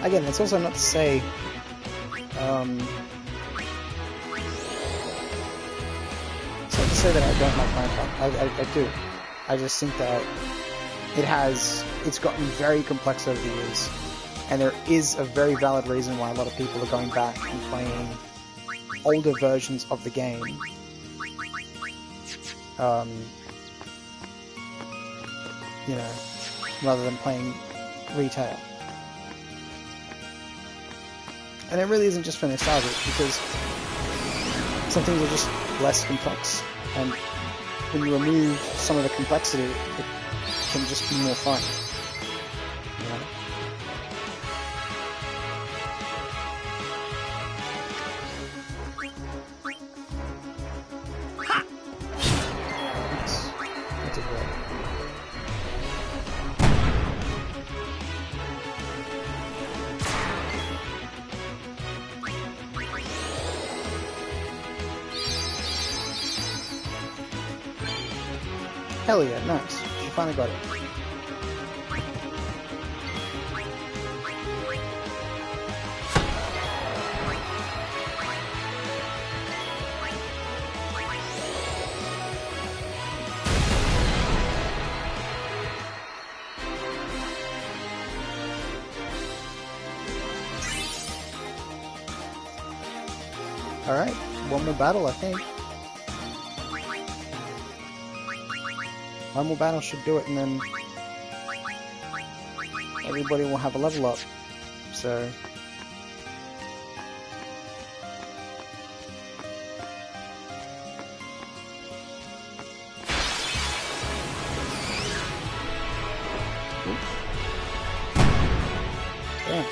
Again, it's also not to say that I don't like Minecraft. I do. I just think that it's gotten very complex over the years, and there is a very valid reason why a lot of people are going back and playing older versions of the game. You know, rather than playing retail. And it really isn't just for nostalgia, because some things are just less complex. And when you remove some of the complexity, it can just be more fun. You know? Hell yeah, nice. You finally got it. Alright, one more battle, I think. One more battle should do it, and then everybody will have a level up. So... yeah.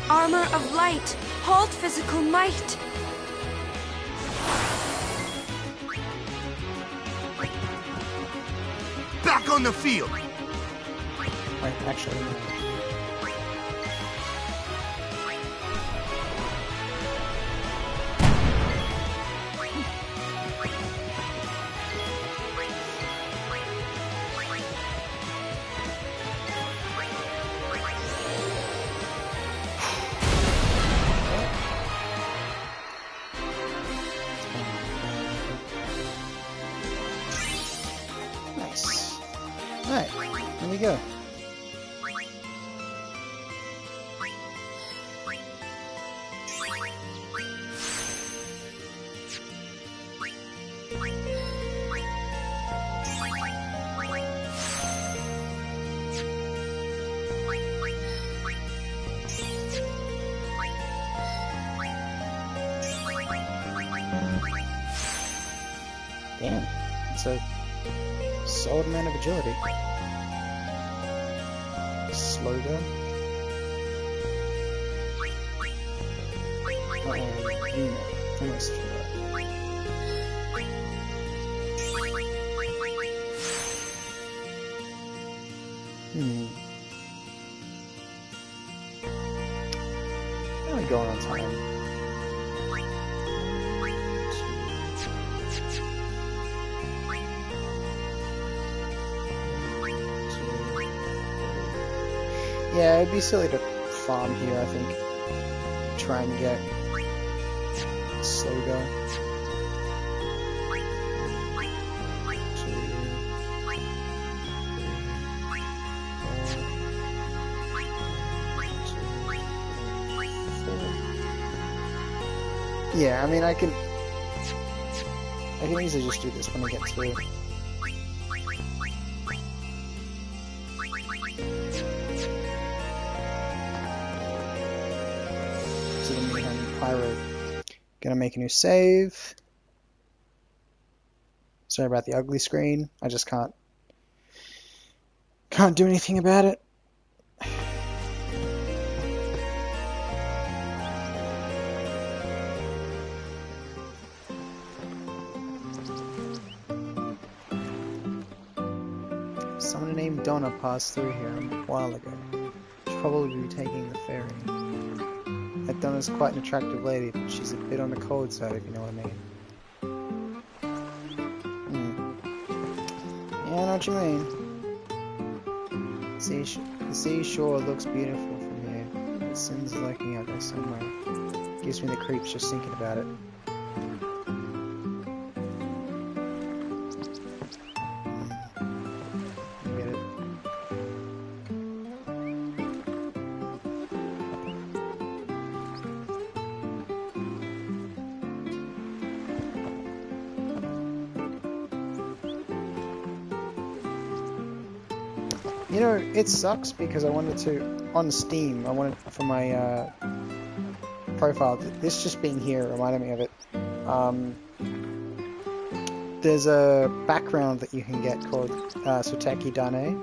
Armor of light, halt physical might. Back on the field. Wait, actually, no. Nice. Alright, here we go. Damn, it's a solid amount of agility. Slow down. Almost forgot. How are we going on time? Yeah, it'd be silly to farm here, I think. Try and get slow go. Yeah, I mean, I can easily just do this when I get through. To the Mayhem Pyro. Gonna make a new save. Sorry about the ugly screen. I just can't do anything about it. Someone named Donna passed through here a while ago. She'll probably be taking the ferry. That Donna's quite an attractive lady, but she's a bit on the cold side, if you know what I mean. Yeah, I know what you mean. The seashore looks beautiful from here. It seems lurking out there somewhere. Gives me the creeps just thinking about it. Get it? You know, it sucks because I wanted to, on Steam, I wanted for my profile, this just being here reminded me of it. There's a background that you can get called Suteki Dane,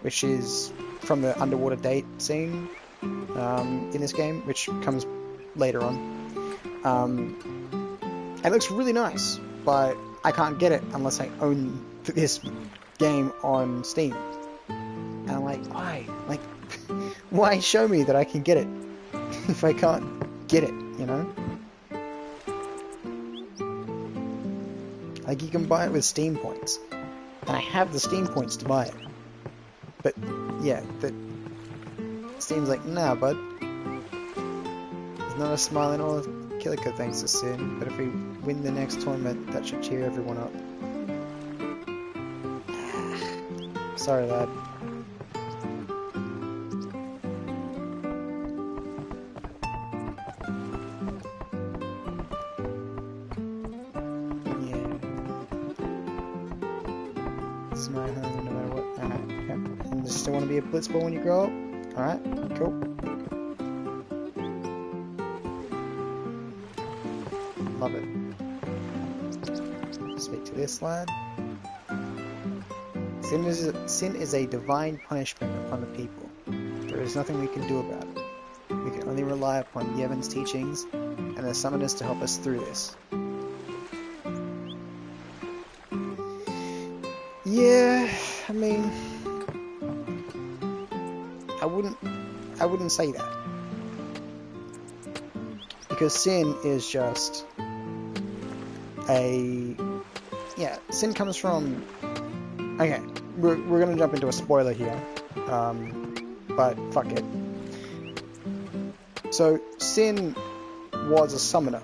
which is from the underwater date scene in this game, which comes later on. It looks really nice, but I can't get it unless I own this game on Steam. And I'm like, why? Like, why show me that I can get it if I can't get it, you know? Like, you can buy it with Steam points. And I have the Steam points to buy it. But, yeah, but Steam's like, nah, bud. There's not a smile in all of Kilika thanks to Sin, but if we win the next tournament, that should cheer everyone up. Sorry, lad. My home no matter what. Alright, okay. And you still want to be a blitzball when you grow up? Alright, cool. Love it. Speak to this lad. Sin is a divine punishment upon the people. There is nothing we can do about it. We can only rely upon Yevon's teachings and the summoners to help us through this. Yeah, I mean, I wouldn't say that, because Sin is just Sin comes from, okay, we're gonna jump into a spoiler here, but fuck it. So, Sin was a summoner,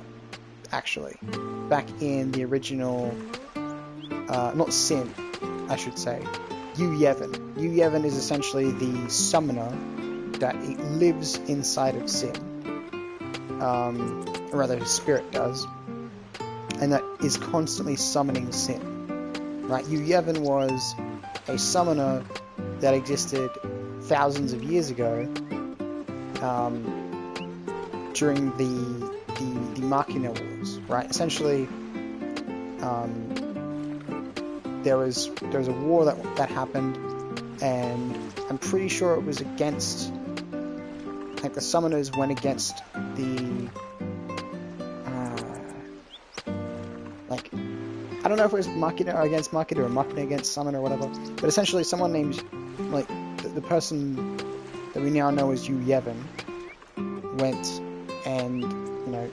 actually, back in the original, not Sin, I should say, Yevon. Yevon is essentially the summoner that lives inside of Sin. Or rather, his spirit does. And that is constantly summoning Sin. Right? Yevon was a summoner that existed thousands of years ago during the Machina Wars. Right? Essentially, there was a war that happened, and I'm pretty sure it was against, like, the summoners went against the like, I don't know if it was Machina against Machina or Machina against Summon or whatever, but essentially someone named, like, the person that we now know as Yevon went and, you know,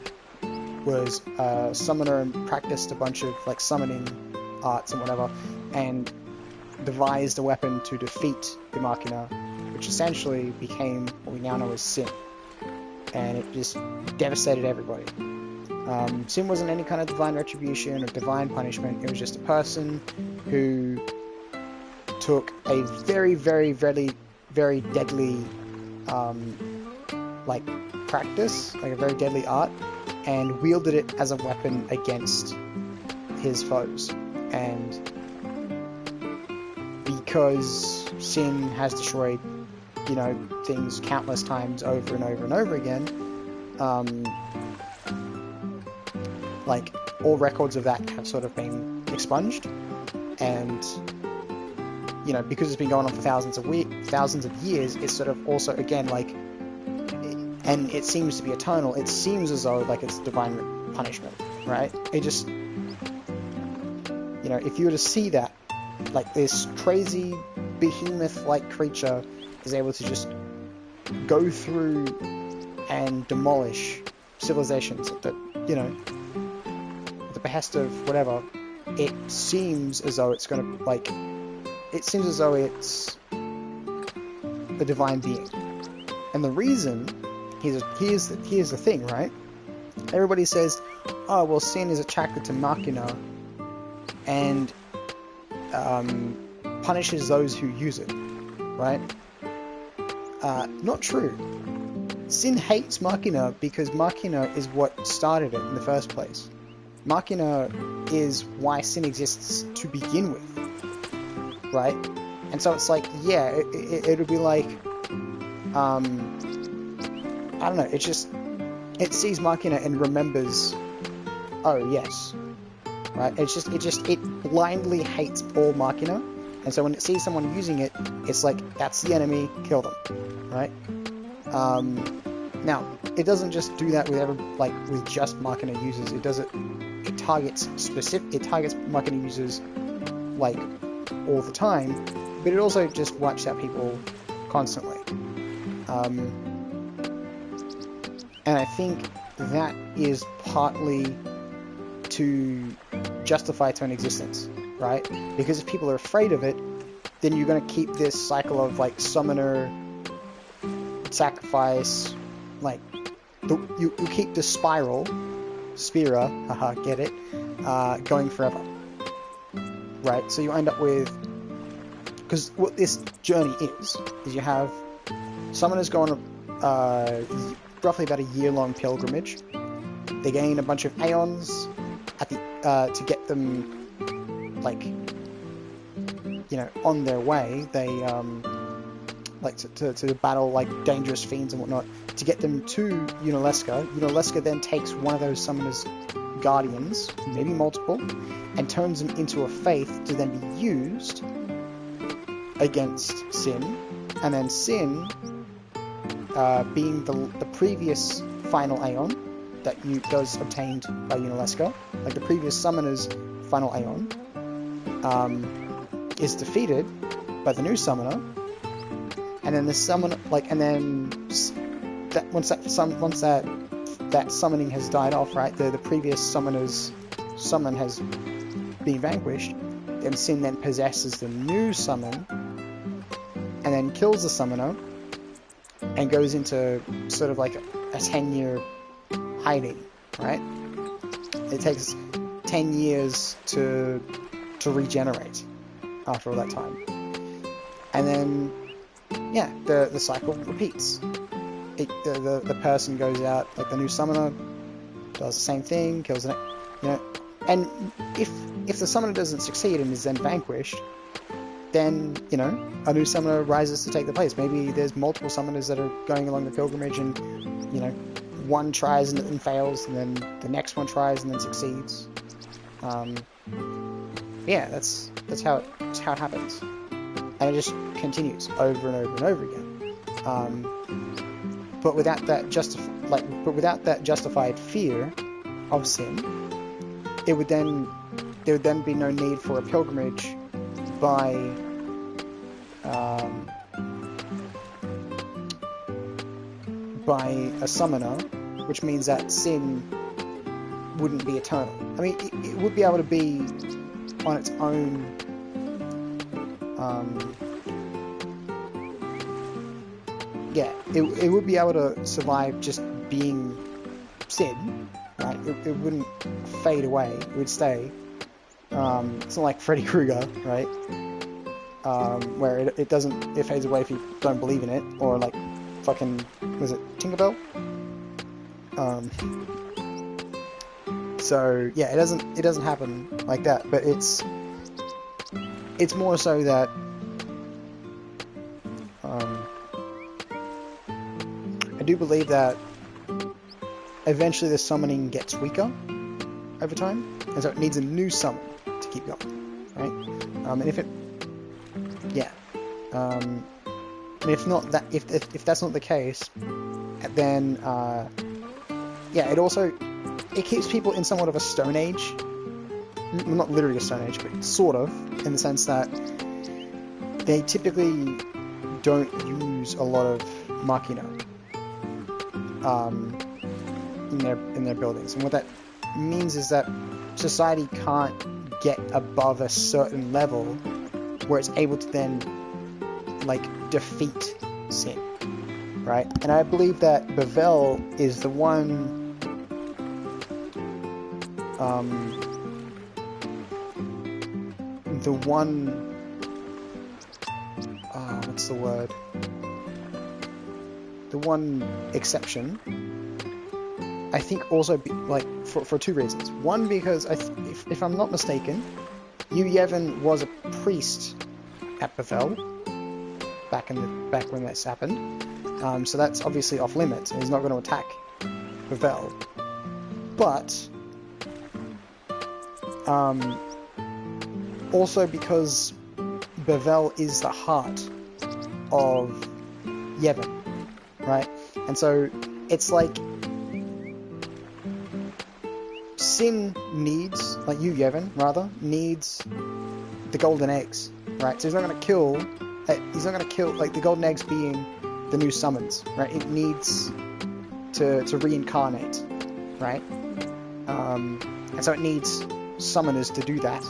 was a summoner and practiced a bunch of, like, summoning arts and whatever, and devised a weapon to defeat the Machina, which essentially became what we now know as Sin. And it just devastated everybody. Sin wasn't any kind of divine retribution or divine punishment. It was just a person who took a very, very, very, very deadly, like, practice, like a very deadly art, and wielded it as a weapon against his foes. And because Sin has destroyed, you know, things countless times over and over and over again, like, all records of that have sort of been expunged, and, you know, because it's been going on for thousands of years, it's sort of also, again, like, and it seems to be eternal, it seems as though, like, it's divine punishment, right? It just, you know, if you were to see that, like, this crazy behemoth-like creature is able to just go through and demolish civilizations that, you know, at the behest of whatever, it seems as though it's gonna, like, it seems as though it's a divine being. And the reason, here's the thing, right? Everybody says, oh, well, Sin is attracted to Machina and punishes those who use it, right? Not true. Sin hates Machina because Machina is what started it in the first place. Machina is why Sin exists to begin with, right? And so it's like, yeah, it would be like, I don't know, it sees Machina and remembers, oh yes, right? It blindly hates all Machina, and so when it sees someone using it, it's like, that's the enemy, kill them, right? Now, it doesn't just do that with with just Machina users. It does it. It targets Machina users like all the time, but it also just wipes out people constantly. And I think that is partly to justify its own existence, right? Because if people are afraid of it, then you're going to keep this cycle of like summoner, sacrifice, like you keep the spira, haha, get it, going forever, right? So you end up with, because what this journey is you have summoners go on roughly about a year-long pilgrimage. They gain a bunch of aeons at the to get them on their way. They to battle like dangerous fiends and whatnot to get them to Unalesca. Unalesca then takes one of those summoners' guardians, maybe multiple, and turns them into a faith to then be used against Sin, and then Sin, being the previous final Aeon that was obtained by Unalesca, like the previous summoner's final Aeon, is defeated by the new summoner, and then the summoner, once that summoning has died off, right? The previous summoner's summon has been vanquished. Then Sin then possesses the new summon, and then kills the summoner, and goes into sort of like a 10-year hiding, right? It takes 10 years to regenerate after all that time, and then the cycle repeats. The person goes out, like the new summoner does the same thing, kills the and if the summoner doesn't succeed and is then vanquished, then a new summoner rises to take the place. Maybe there's multiple summoners that are going along the pilgrimage, and one tries and fails, and then the next one tries and then succeeds. That's how it happens, and it just continues over and over and over again. But without that justified fear of Sin, there would then be no need for a pilgrimage by a summoner, which means that Sin wouldn't be eternal. I mean, it would be able to be on its own. It would be able to survive just being Sin, right? It wouldn't fade away. It would stay. It's not like Freddy Krueger, right? Where it fades away if you don't believe in it, or like fucking, was it Tinkerbell? So yeah, it doesn't happen like that, but it's more so that I do believe that eventually the summoning gets weaker over time, and so it needs a new summon to keep going, right? And if it, and if not that, if that's not the case, then it keeps people in somewhat of a Stone Age. Not literally a Stone Age, but sort of, in the sense that they typically don't use a lot of Machina in their buildings, and what that means is that society can't get above a certain level where it's able to then defeat Sin, right? And I believe that Bevel is the one what's the word? The one exception. I think also for two reasons. One, because if I'm not mistaken, Yu Yevon was a priest at Bevel back when this happened. So that's obviously off limits, and he's not going to attack Bevel. But also because Bevel is the heart of Yevon, right? And so it's like Sin needs, like you, Yevon, rather, needs the golden eggs, right? So he's not going to kill, like, the golden eggs being the new summons, right? It needs to reincarnate, right? And so it needs summoners to do that,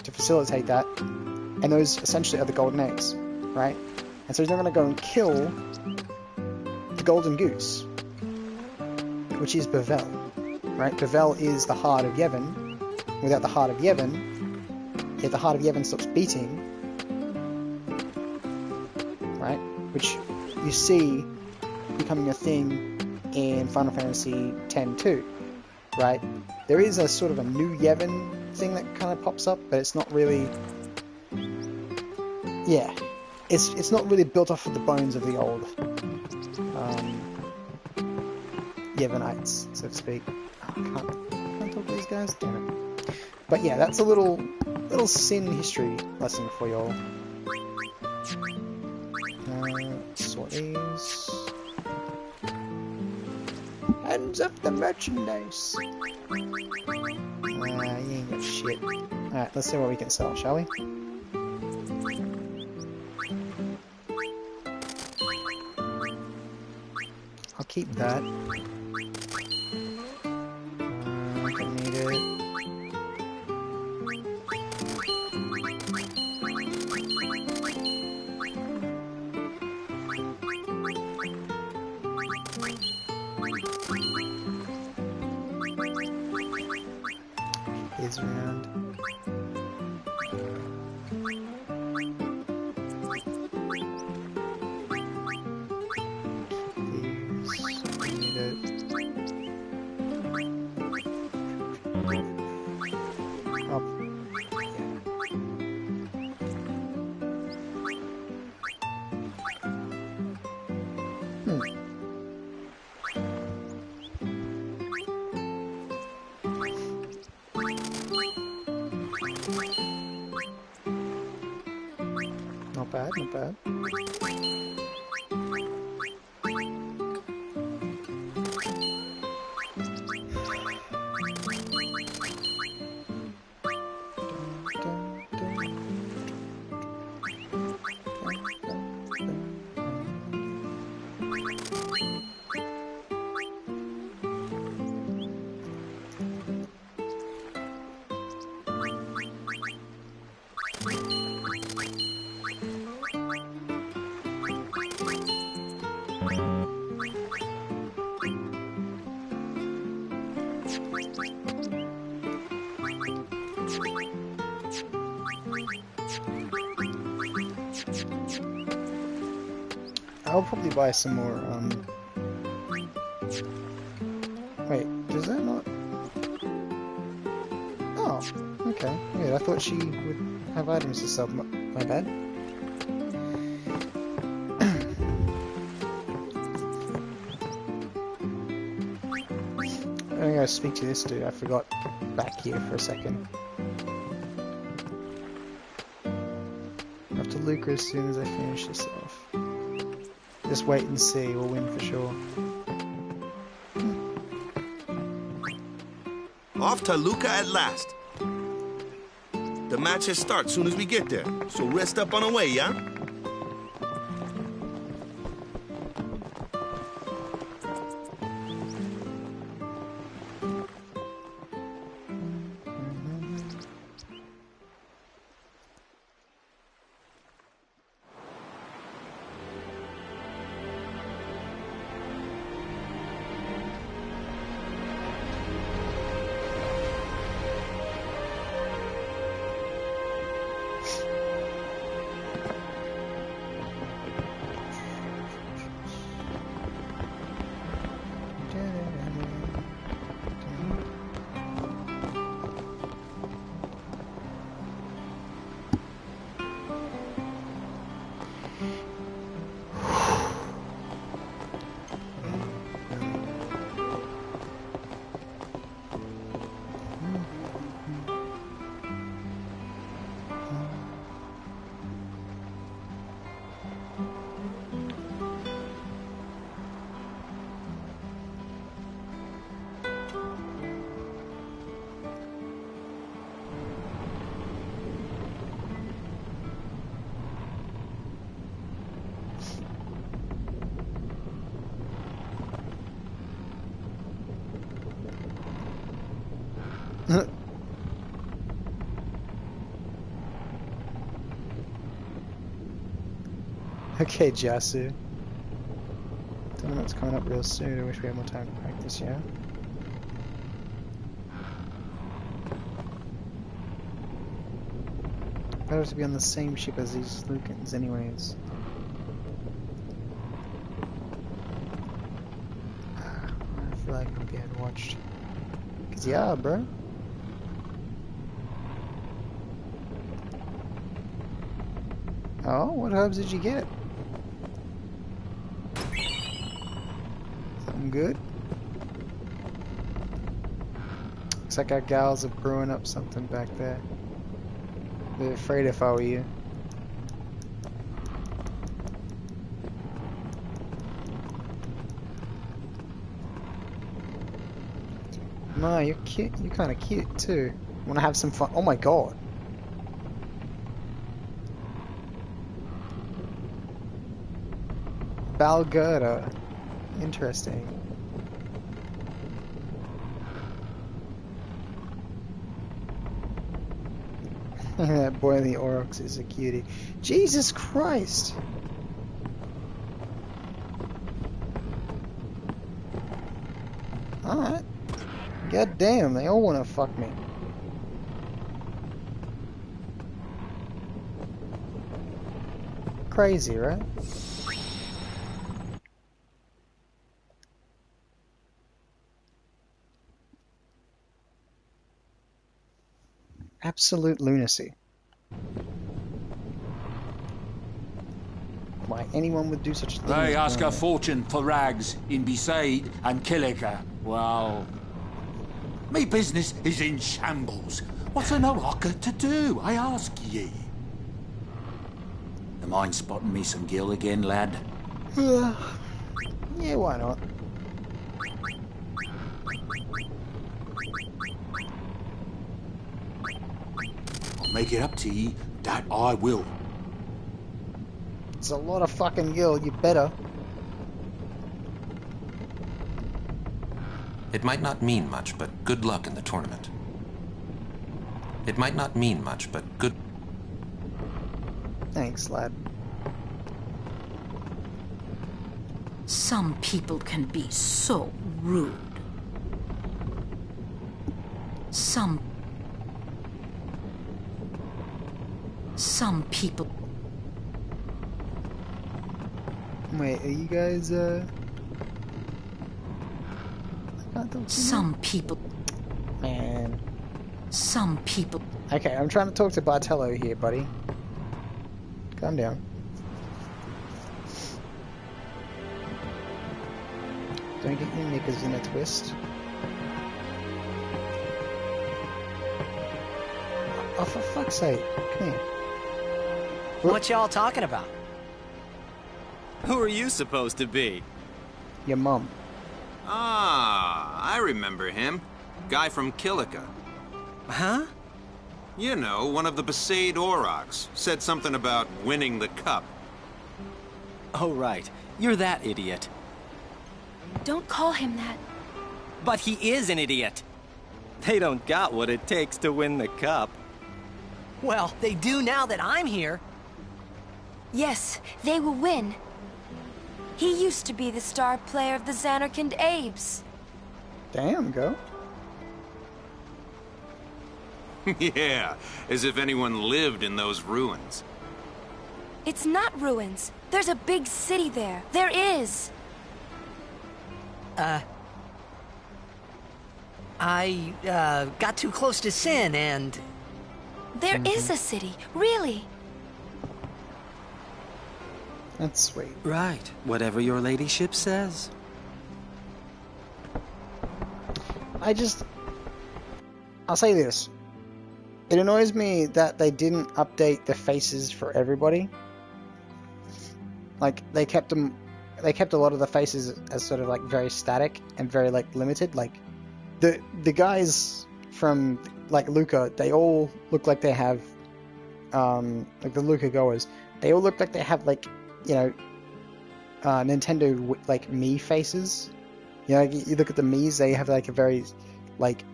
to facilitate that, and those essentially are the golden eggs, right? And so he's not going to go and kill the golden goose, which is Bevel, right? Bevel is the heart of Yevon. Without the heart of Yevon, if the heart of Yevon stops beating, right? Which you see becoming a thing in Final Fantasy X-2, right? There is a sort of a new Yevon thing that kind of pops up, but it's not really... Yeah. It's not really built off of the bones of the old Yevonites, so to speak. Oh, can't talk to these guys? Damn it. But yeah, that's a little Sin history lesson for y'all. Sort these. Hands up the merchandise. You ain't got shit. Alright, let's see what we can sell, shall we? I'll keep that. Don't need it. Is around. Not bad, not bad. I'll probably buy some more, Wait, does that not... Oh, okay. Yeah, I thought she would have items to sell. My bad. I'm gonna go speak to this dude. I forgot back here for a second. I have to lucre as soon as I finish this off. Just wait and see, we'll win for sure. Off to Luca at last. The matches start soon as we get there, so rest up on the way, yeah? Okay, Jasu. Tournament's coming up real soon. I wish we had more time to practice, yeah? Better to be on the same ship as these Lukans anyways. I feel like I'm getting watched. Cause yeah, bro. Oh, what herbs did you get? Something good? Looks like our gals are brewing up something back there. I'd be afraid if I were you. No, you're cute. You're kind of cute too. Want to have some fun? Oh my god. Balgurta. Interesting. That boy in the Aurochs is a cutie. Jesus Christ! Alright. God damn, they all want to fuck me. Crazy, right? Absolute lunacy. Why anyone would do such a thing? They ask a fortune for rags in Besaid and Kilika. Well, me business is in shambles. What's an Oraka to do, I ask ye? The mind spotting me some gill again, lad? Yeah, why not? I'll make it up to ye, that I will. It's a lot of fucking gil, you better. It might not mean much, but good luck in the tournament. It might not mean much, but good... Thanks, lad. Some people can be so rude. Some people... Wait, are you guys, Some people... Man. Some people... Okay, I'm trying to talk to Bartello here, buddy. Calm down. Don't get your knickers in a twist. Oh, for fuck's sake. Come here. What y'all talking about? Who are you supposed to be? Your mum. Ah, I remember him. Guy from Kilika. Huh? You know, one of the Besaid Aurochs. Said something about winning the cup. Oh, right. You're that idiot. Don't call him that. But he is an idiot. They don't got what it takes to win the cup. Well, they do now that I'm here. Yes, they will win. He used to be the star player of the Xanarkand Abes. Damn, go. Yeah, as if anyone lived in those ruins. It's not ruins. There's a big city there. There is. I got too close to Sin and... There is a city, really. That's sweet. Right, whatever your ladyship says. I'll say this. It annoys me that they didn't update the faces for everybody. Like, they kept a lot of the faces as sort of like very static and very like limited. Like, the guys from like Luca, they all look like they have, like the Luca goers, they all look like they have like, you know, Nintendo like Mii faces. You know, like, you look at the Miis, they have like a very, like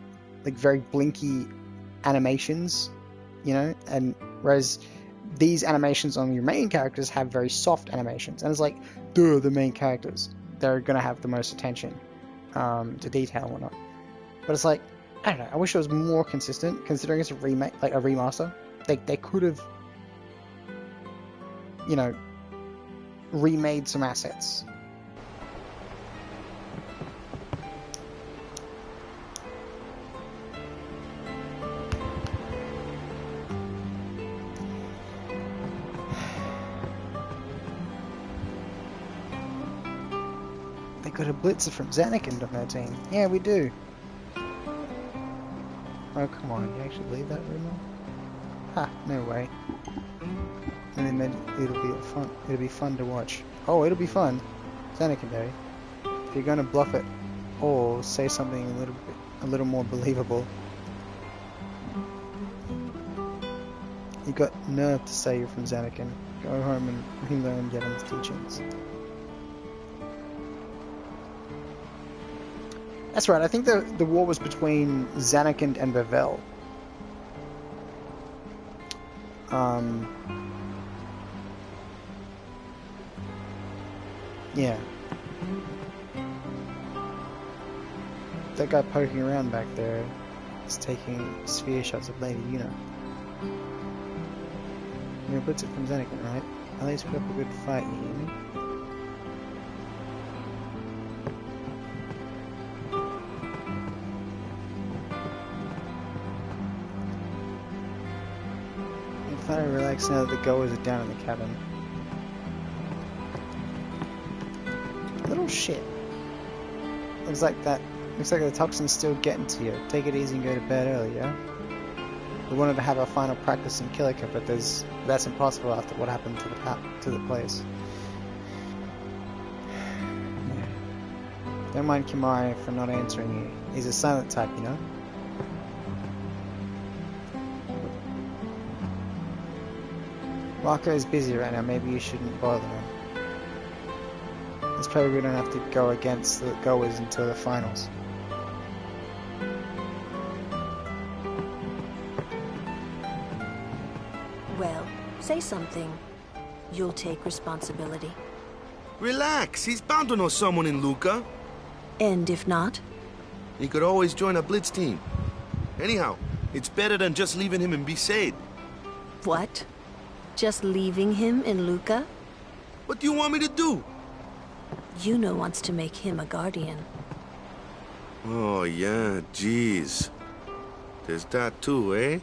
like very blinky animations, you know, and whereas these animations on your main characters have very soft animations, and it's like, duh, the main characters, they're gonna have the most attention to detail and whatnot. But it's like, I don't know, I wish it was more consistent, considering it's a remake, like a remaster. They could have, you know, remade some assets. They got a Blitzer from Xanakin on their team. Yeah, we do. Oh, come on, you actually believe that rumor? Ha, no way. And they meant it'll be fun to watch. Oh, it'll be fun. Xanakin Day. If you're gonna bluff it or say something a little more believable. You got nerve to say you're from Xanakin. Go home and relearn Yevon's teachings. That's right, I think the war was between Xanakin and Bavel. Yeah. That guy poking around back there is taking sphere shots of Lady Yuna. You're a Blitzer from Xanakin, right? At least put up a good fight, you hear me? I'm finally relaxed now that the goers are down in the cabin. Little shit. Looks like the toxin's still getting to you. Take it easy and go to bed early, yeah? We wanted to have our final practice in Kilika, but that's impossible after what happened to the place. Yeah. Don't mind Kimari for not answering you. He's a silent type, you know? Marco is busy right now, maybe you shouldn't bother him. It's probably we don't have to go against the goers until the finals. Well, say something. You'll take responsibility. Relax, he's bound to know someone in Luca. And if not? He could always join a Blitz team. Anyhow, it's better than just leaving him in Besaid. What? Just leaving him in Luca? What do you want me to do? Yuna wants to make him a guardian. Oh, yeah, jeez. There's that too, eh?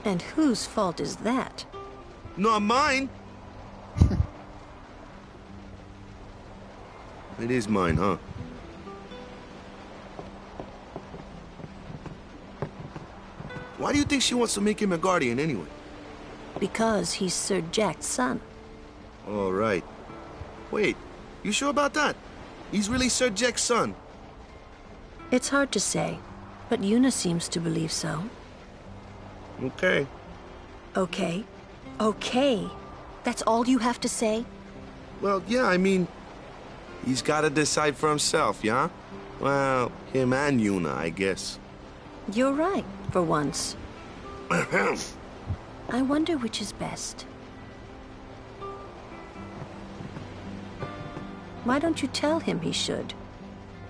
And whose fault is that? Not mine. It is mine, huh? Why do you think she wants to make him a guardian anyway? Because he's Sir Jack's son. All right. Wait, you sure about that? He's really Sir Jack's son? It's hard to say, but Yuna seems to believe so. Okay. Okay? Okay? That's all you have to say? Well, yeah, I mean, he's got to decide for himself, yeah? Well, him and Yuna, I guess. You're right, for once. I wonder which is best. Why don't you tell him he should?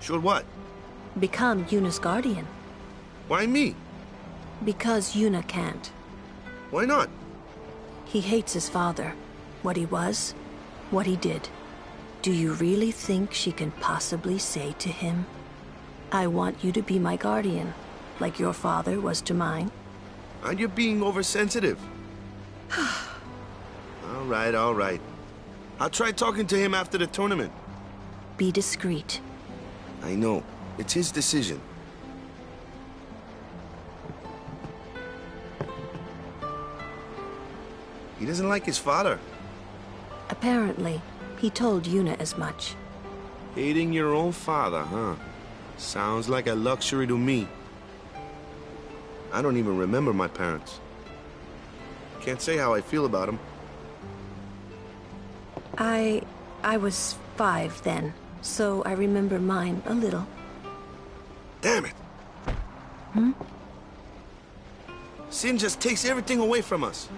Should what? Become Yuna's guardian. Why me? Because Yuna can't. Why not? He hates his father. What he was, what he did. Do you really think she can possibly say to him, I want you to be my guardian, like your father was to mine? And you're being oversensitive. All right, all right. I'll try talking to him after the tournament. Be discreet. I know. It's his decision. He doesn't like his father. Apparently, he told Yuna as much. Hating your own father, huh? Sounds like a luxury to me. I don't even remember my parents. Can't say how I feel about them. I was 5 then, so I remember mine a little. Damn it! Sin just takes everything away from us.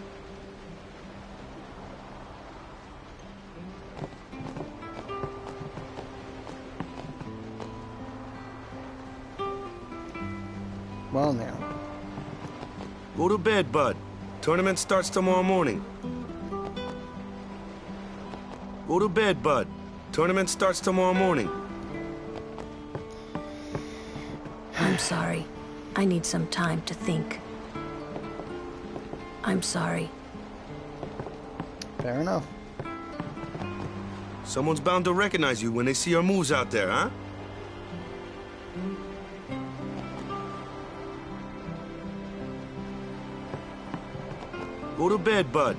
Well now. Go to bed, bud. Tournament starts tomorrow morning. Go to bed, bud. Tournament starts tomorrow morning. I'm sorry. I need some time to think. I'm sorry. Fair enough. Someone's bound to recognize you when they see your moves out there, huh? Go to bed, bud.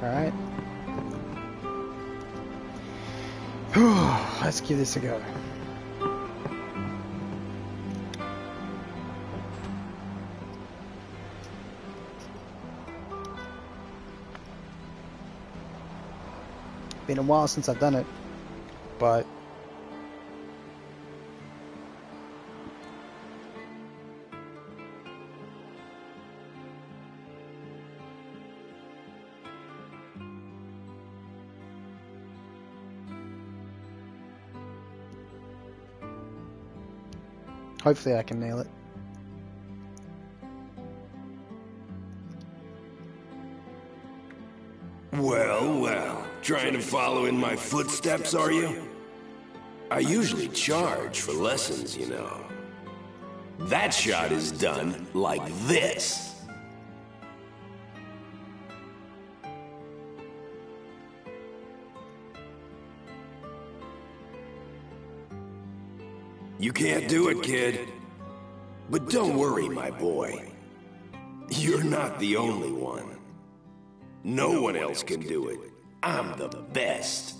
Alright. Let's give this a go. Been a while since I've done it, but hopefully I can nail it. Well, well. Trying to follow in my footsteps, are you? I usually charge for lessons, you know. That shot is done like this. You can't do it, kid. But don't worry, my boy. You're not the only one. No one else can do it. I'm the best.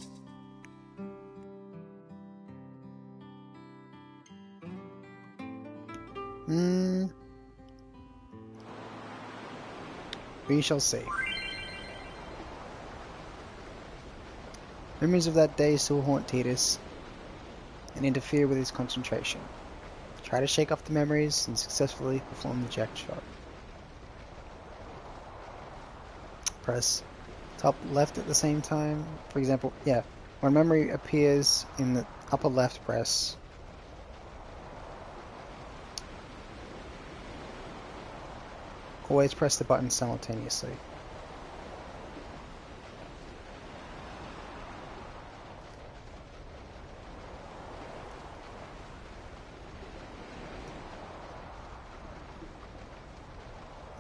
We shall see. Memories of that day still haunt Titus and interfere with his concentration. Try to shake off the memories and successfully perform the jack shot. Press top left at the same time. For example, yeah, when memory appears in the upper left, press always press the button simultaneously.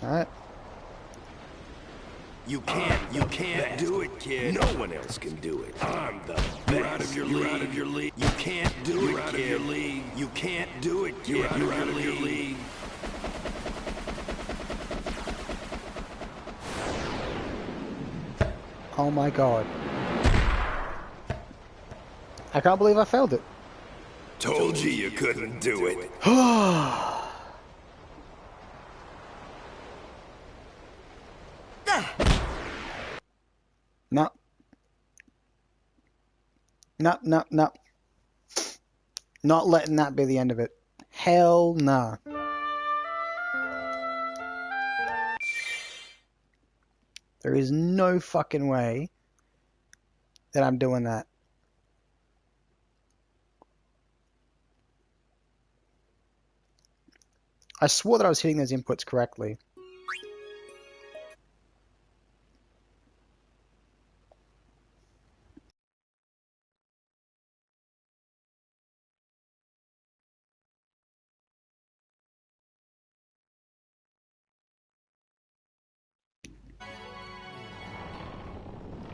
Alright. You can't do it, kid. No one else can do it. I'm the best. You're out of your league. You're out of your league. You can't do it, kid. You're out of your league. You can't do it, kid. You're out of your league. Oh my god. I can't believe I failed it. Told you couldn't do it. No. No, no, no. Not letting that be the end of it. Hell nah. There is no fucking way that I'm doing that. I swore that I was hitting those inputs correctly.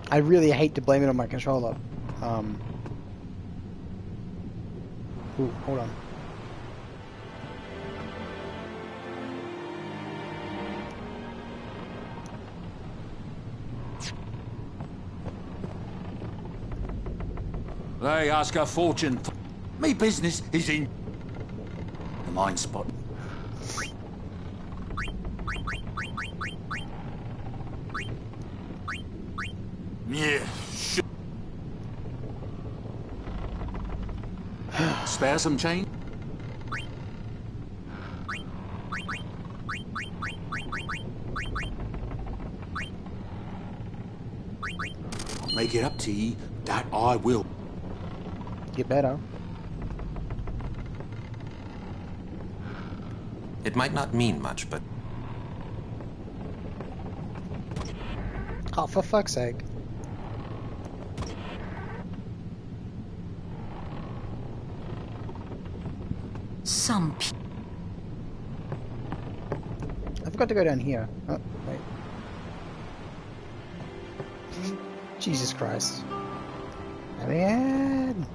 I really hate to blame it on my controller. Ooh, hold on. They ask a fortune. Me business is in the mind spot. Yeah, shit. Spare some change? Make it up to ye, that I will. You better. It might not mean much, but Oh, for fuck's sake. Some people. I forgot to go down here. Oh, wait. Jesus Christ. Man.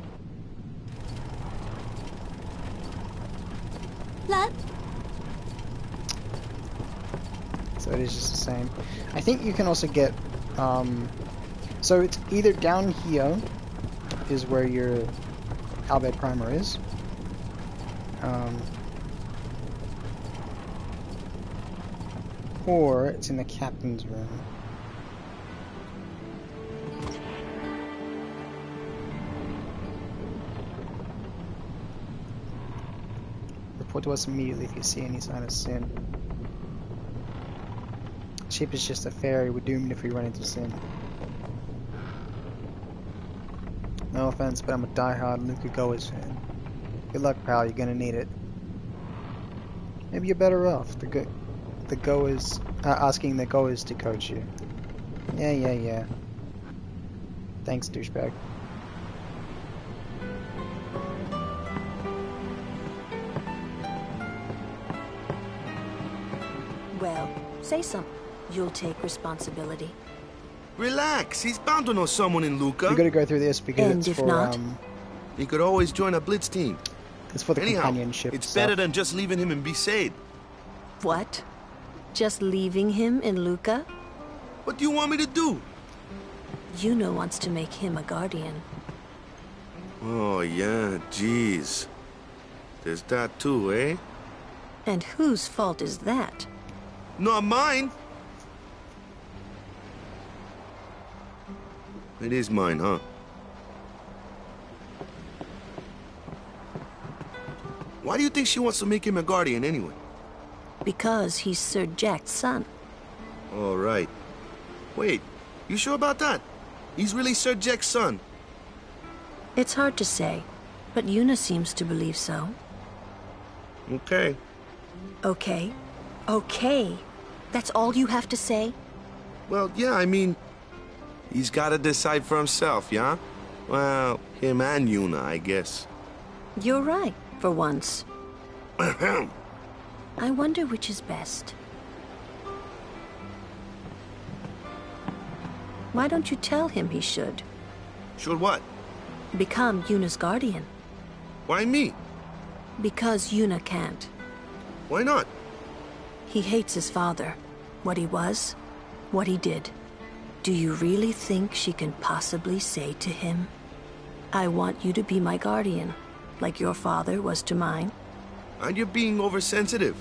Let. So it is just the same. I think you can also get, so it's either down here is where your Albert Primer is. Or it's in the captain's room. Report to us immediately if you see any sign of sin. Ship is just a fairy. We're doomed if we run into sin. No offense, but I'm a die-hard Luca Goers fan. Good luck, pal. You're gonna need it. Maybe you're better off. The Goers asking the Goers to coach you. Yeah. Thanks, douchebag. Well, say something. You'll take responsibility. Relax. He's bound to know someone in Luca. You gotta go through this because And it's if for not? He could always join a Blitz team. It's for the Anyhow, companionship it's stuff. better than just leaving him in Besaid. What? Just leaving him in Luca? What do you want me to do? Yuna wants to make him a guardian. Oh, yeah, jeez. There's that too, eh? And whose fault is that? Not mine. It is mine, huh? Why do you think she wants to make him a guardian anyway? Because he's Sir Jack's son. All right. Wait, you sure about that? He's really Sir Jack's son. It's hard to say, but Yuna seems to believe so. Okay. Okay. Okay. That's all you have to say? Well, yeah, I mean, he's got to decide for himself, yeah? Well, him and Yuna, I guess. You're right, for once. I wonder which is best. Why don't you tell him he should? Should what? Become Yuna's guardian. Why me? Because Yuna can't. Why not? He hates his father. What he was, what he did. Do you really think she can possibly say to him, I want you to be my guardian, like your father was to mine? And you're being oversensitive.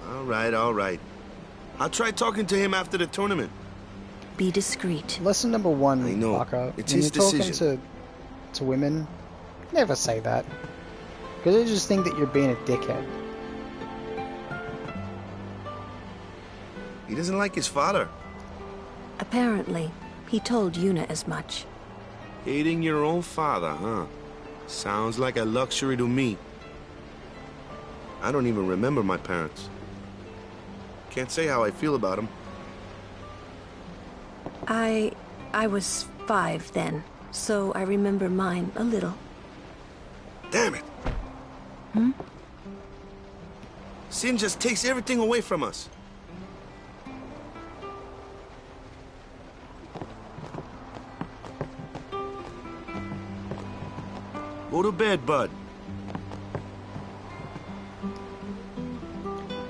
All right. I'll try talking to him after the tournament. Be discreet. Lesson number one, I know. Baka. It's when his you're talking decision. to women, never say that. Because they just think that you're being a dickhead. He doesn't like his father. Apparently, he told Yuna as much. Hating your own father, huh? Sounds like a luxury to me. I don't even remember my parents. Can't say how I feel about them. I was 5 then, so I remember mine a little. Damn it! Sin just takes everything away from us. Go to bed, bud.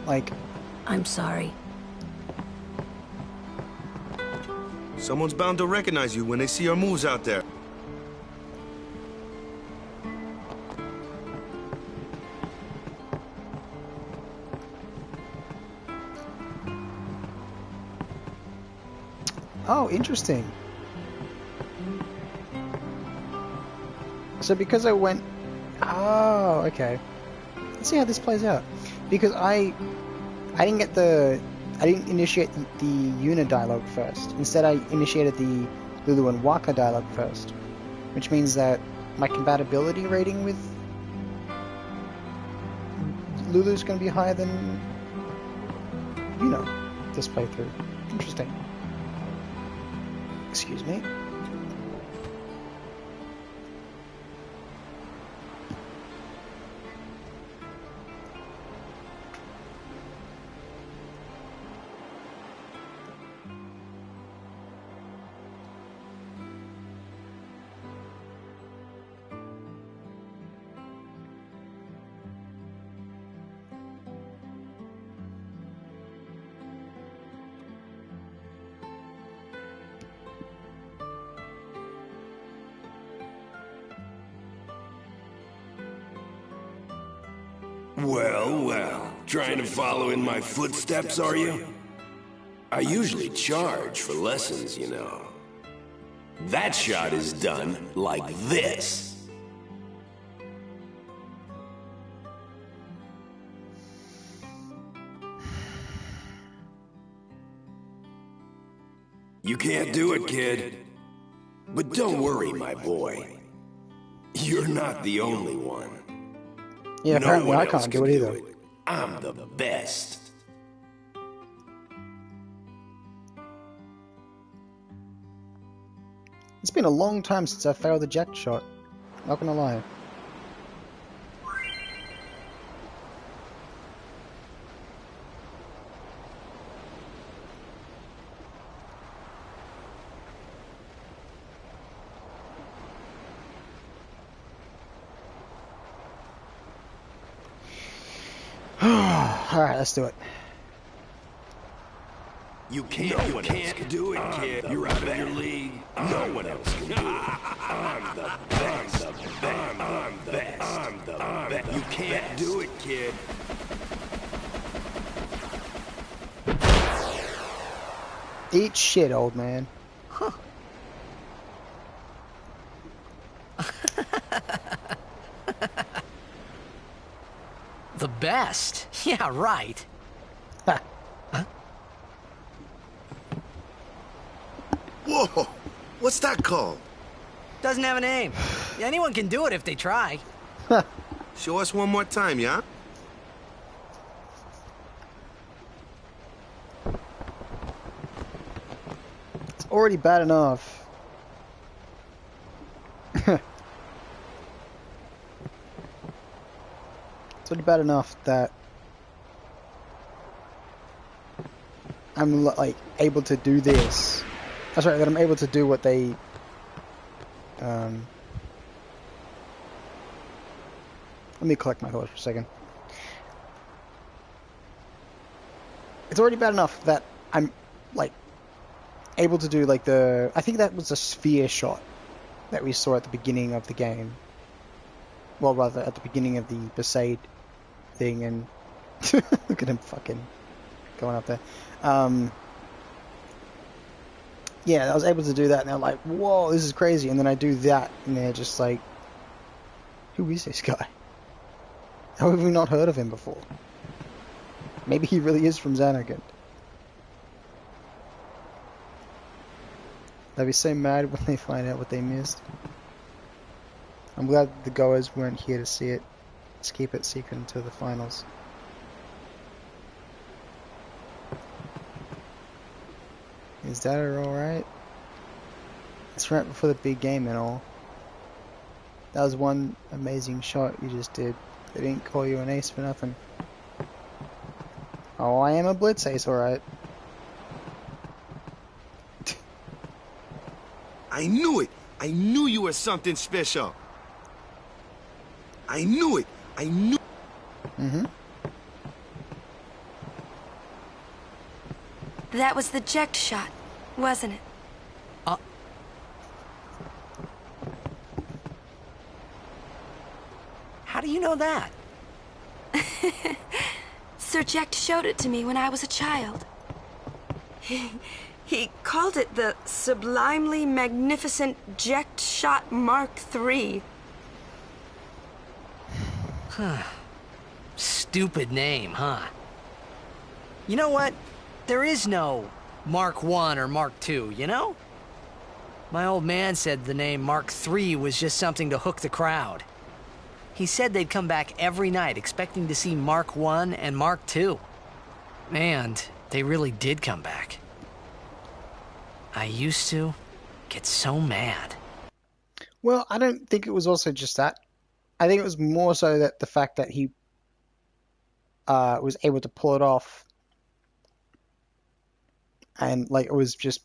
Like, I'm sorry. Someone's bound to recognize you when they see our moves out there. oh, interesting. So because I went... Oh, okay. Let's see how this plays out. Because I didn't get the... I didn't initiate the Yuna dialogue first. Instead, I initiated the Lulu and Waka dialogue first. Which means that my compatibility rating with Lulu's going to be higher than Yuna this playthrough. Interesting. Excuse me. Well, well. Trying to follow in my footsteps, are you? I usually charge for lessons, you know. That shot is done like this. You can't do it, kid. But don't worry, my boy. You're not the only one. Yeah, apparently No I one else can't do can it either. I'm the best. It's been a long time since I failed the jet shot. Not gonna lie. Alright, let's do it. You can't do it, kid. You're out of your league. No one else can do it. I'm the best. I'm the best. You can't do it, kid. Eat shit, old man. Huh. The best? Yeah, right. Ha. Huh? Whoa! What's that called? Doesn't have a name. Anyone can do it if they try. Show us one more time, yeah? It's already bad enough. It's already bad enough that I'm like able to do this. That's right, that I'm able to do what they let me collect my thoughts for a second. It's already bad enough that I'm like able to do like the, I think that was a sphere shot that we saw at the beginning of the game. Well, rather at the beginning of the Besaid thing, and look at him fucking going up there. Yeah, I was able to do that, and they're like, whoa, this is crazy. And then I do that, and they're just like, who is this guy? How have we not heard of him before? Maybe he really is from Xanarkand. They'll be so mad when they find out what they missed. I'm glad the goers weren't here to see it. Let's keep it secret until the finals. Is that alright? It's right before the big game and all. That was one amazing shot you just did. They didn't call you an ace for nothing. Oh, I am a Blitz ace, alright. I knew it! I knew you were something special! I knew it! I knew... Mm-hmm. That was the eject shot, wasn't it? How do you know that? Sir Jekt showed it to me when I was a child. He called it the Sublimely Magnificent Jekt Shot Mark III. Stupid name, huh? You know what? There is no Mark 1 or Mark 2, you know? My old man said the name Mark 3 was just something to hook the crowd. He said they'd come back every night expecting to see Mark 1 and Mark 2. And they really did come back. I used to get so mad. Well, I don't think it was also just that. I think it was more so that the fact that he was able to pull it off, and like it was just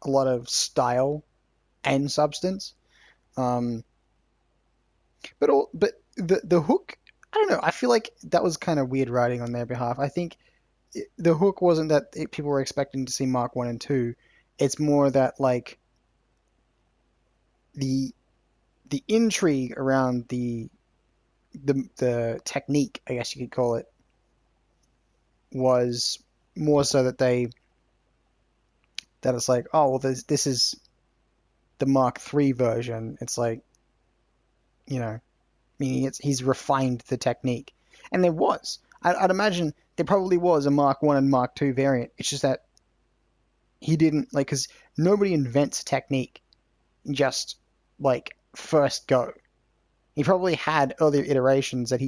a lot of style and substance. But the hook, I don't know. I feel like that was kind of weird writing on their behalf. I think the hook wasn't that people were expecting to see Mark 1 and 2. It's more that like the intrigue around the technique, I guess you could call it, was more so that it's like, oh well, this is the Mark III version. It's like, you know, meaning he's refined the technique, and there was. I'd imagine there probably was a Mark 1 and Mark II variant. It's just that he didn't, like, because nobody invents technique just like first go. He probably had earlier iterations that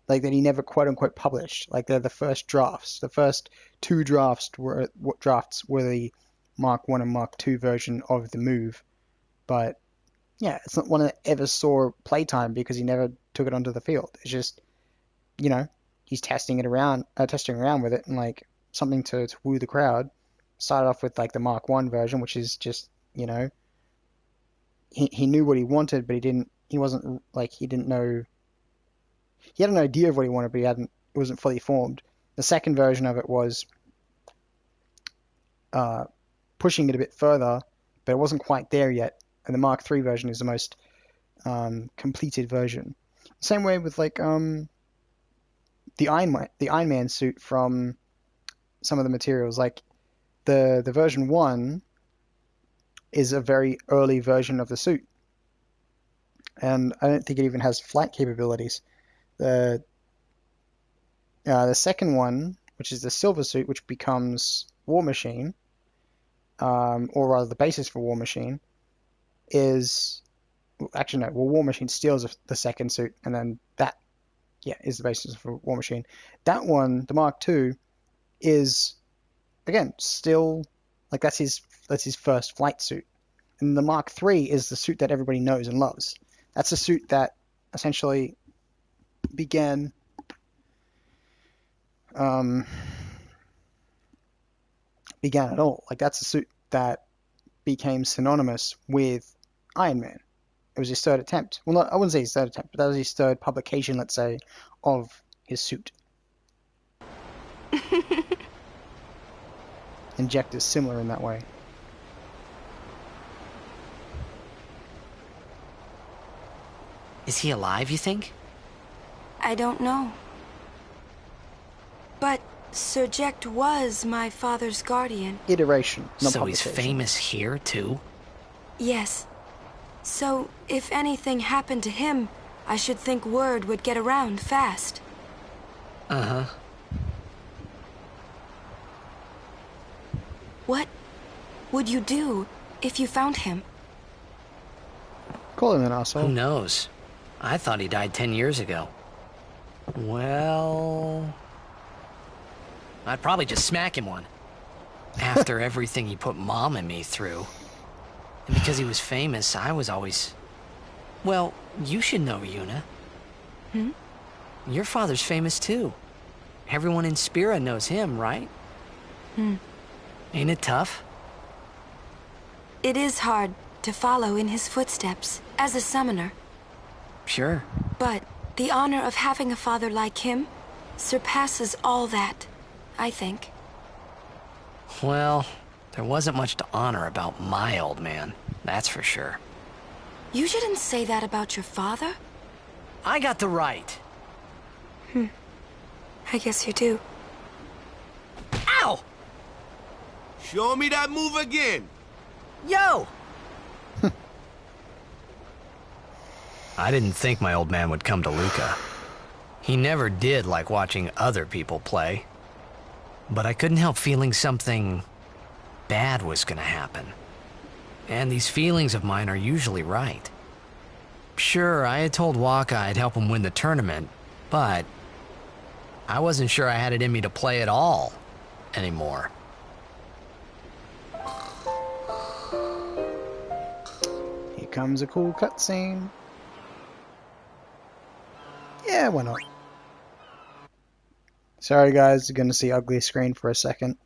that he never quote unquote published. Like they're the first drafts. The first two drafts were the Mark 1 and Mark II version of the move. But yeah, it's not one that ever saw playtime because he never took it onto the field. It's just, you know, he's testing around with it, and like something to woo the crowd. Started off with like the Mark 1 version, which is just, you know, he knew what he wanted, but he didn't know. He had an idea of what he wanted, but it wasn't fully formed. The second version of it was pushing it a bit further, but it wasn't quite there yet. And the Mark III version is the most completed version. Same way with like the Iron Man suit from some of the materials. Like the version 1 is a very early version of the suit, and I don't think it even has flight capabilities. The second one, which is the silver suit, which becomes War Machine, or rather the basis for War Machine, is actually no. Well, War Machine steals the second suit, and then that, is the basis for War Machine. That one, the Mark II, is again still like that's his first flight suit, and the Mark III is the suit that everybody knows and loves. That's a suit that essentially began it all. Like that's a suit that became synonymous with Iron Man. It was his third attempt. Well, I wouldn't say his third attempt, but that was his third publication, let's say, of his suit. Inject is similar in that way. Is he alive, you think? I don't know. But Surject was my father's guardian. Iteration, not so publication. He's famous here, too? Yes. So, if anything happened to him, I should think word would get around fast. Uh-huh. What would you do if you found him? Call him an asshole. Who knows? I thought he died 10 years ago. Well, I'd probably just smack him one. After everything he put Mom and me through. And because he was famous, I was always... Well, you should know, Yuna. Hmm? Your father's famous too. Everyone in Spira knows him, right? Hmm. Ain't it tough? It is hard to follow in his footsteps as a summoner. Sure. But the honor of having a father like him surpasses all that, I think. Well, there wasn't much to honor about my old man, that's for sure. You shouldn't say that about your father. I got the right. I guess you do. Ow! Show me that move again. Yo! I didn't think my old man would come to Luca. He never did like watching other people play. But I couldn't help feeling something bad was gonna happen. And these feelings of mine are usually right. Sure, I had told Waka I'd help him win the tournament, but I wasn't sure I had it in me to play at all anymore. Here comes a cool cutscene. Yeah, why not? Sorry guys, you're gonna see ugly screen for a second.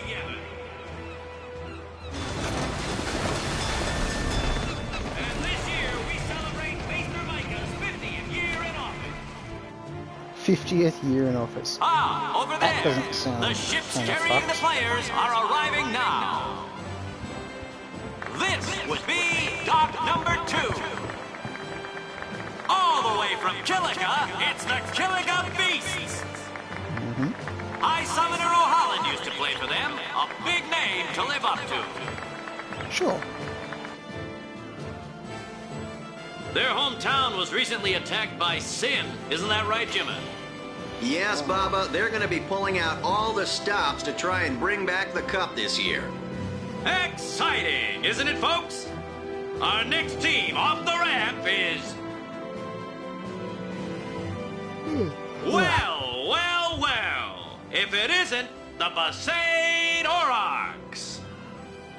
Yemen. 50th year in office. Ah, over That there. doesn't sound The ships kinda carrying the fucked. players are arriving now. This would be dock number 2. All the way from Kilika, it's the Kilika Beasts. High Summoner O'Holland used to play for them. A big name to live up to. Sure. Their hometown was recently attacked by Sin. Isn't that right, Jimmy? Yes, Baba, they're going to be pulling out all the stops to try and bring back the cup this year. Exciting, isn't it, folks? Our next team off the ramp is... Well, well, well. If it isn't, the Besaid Aurochs.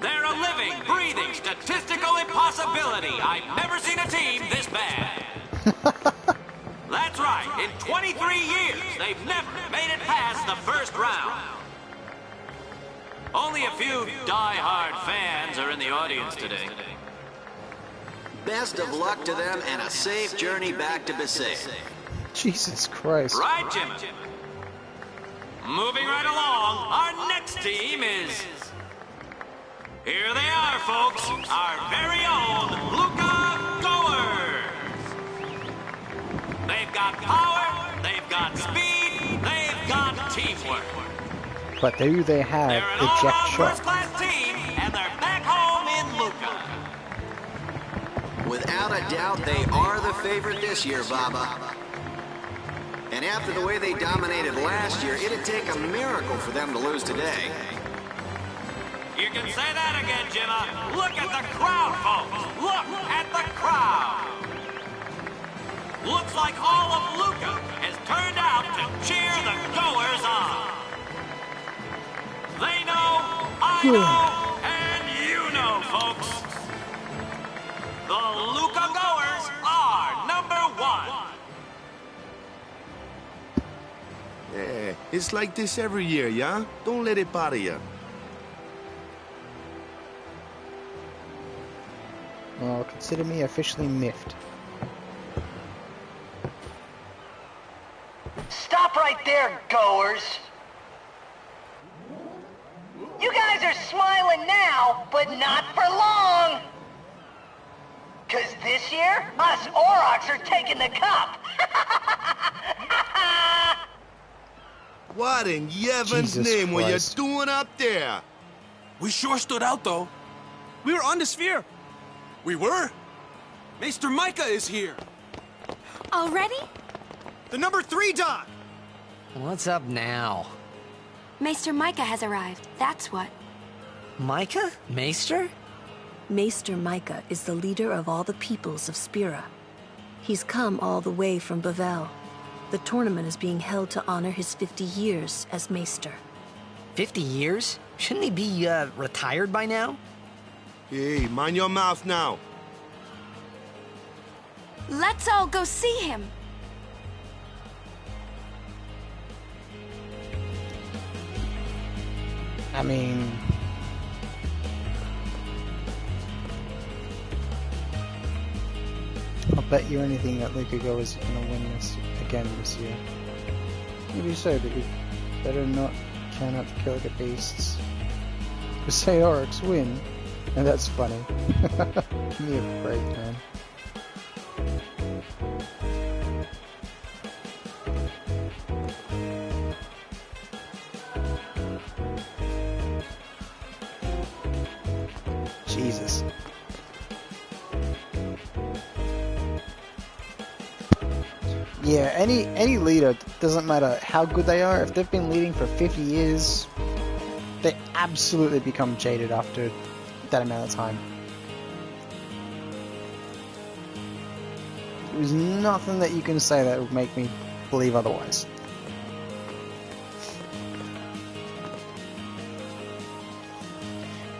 They're a living, breathing, statistical impossibility. I've never seen a team this bad. That's right. In 23 years, they've never made it past the first round. Only a few die-hard fans are in the audience today. Best of luck to them and a safe journey back to Besaid. Jesus Christ. Right, Jim? Moving right along, our next team is... Here they are, folks. Our very own Luca Goers. They've got power, they've got speed, they've got teamwork. But do they have They're an eject all-round shot? first-class team, and they're back home in Luca. Without a doubt, they are the favorite this year, Baba. And after the way they dominated last year, it'd take a miracle for them to lose today. You can say that again, Jimma. Look at the crowd, folks. Look at the crowd. Looks like all of Luca has turned out to cheer the goers on. They know, I know, and you know, folks. The Luca goers are number 1. Yeah, it's like this every year, yeah? Don't let it bother you. Well, consider me officially miffed. Stop right there, goers! You guys are smiling now, but not for long! 'Cause this year, us Aurochs are taking the cup! What in Yevon's Jesus name were you Christ. doing up there? We sure stood out, though. We were on the sphere. We were? Maester Micah is here. Already? The number 3 dock. What's up now? Maester Micah has arrived, that's what. Micah? Maester? Maester Micah is the leader of all the peoples of Spira. He's come all the way from Bavel. The tournament is being held to honor his 50 years as Maester. 50 years? Shouldn't he be, retired by now? Hey, mind your mouth now. Let's all go see him. I mean... I'll bet you anything that Lukugo is going to win this again this year. Maybe so, but you better not count out the Kilika beasts. Say Oryx win, and that's funny. Give me a break, man. Jesus. Yeah, any leader, doesn't matter how good they are, if they've been leading for 50 years, they absolutely become jaded after that amount of time. There's nothing that you can say that would make me believe otherwise.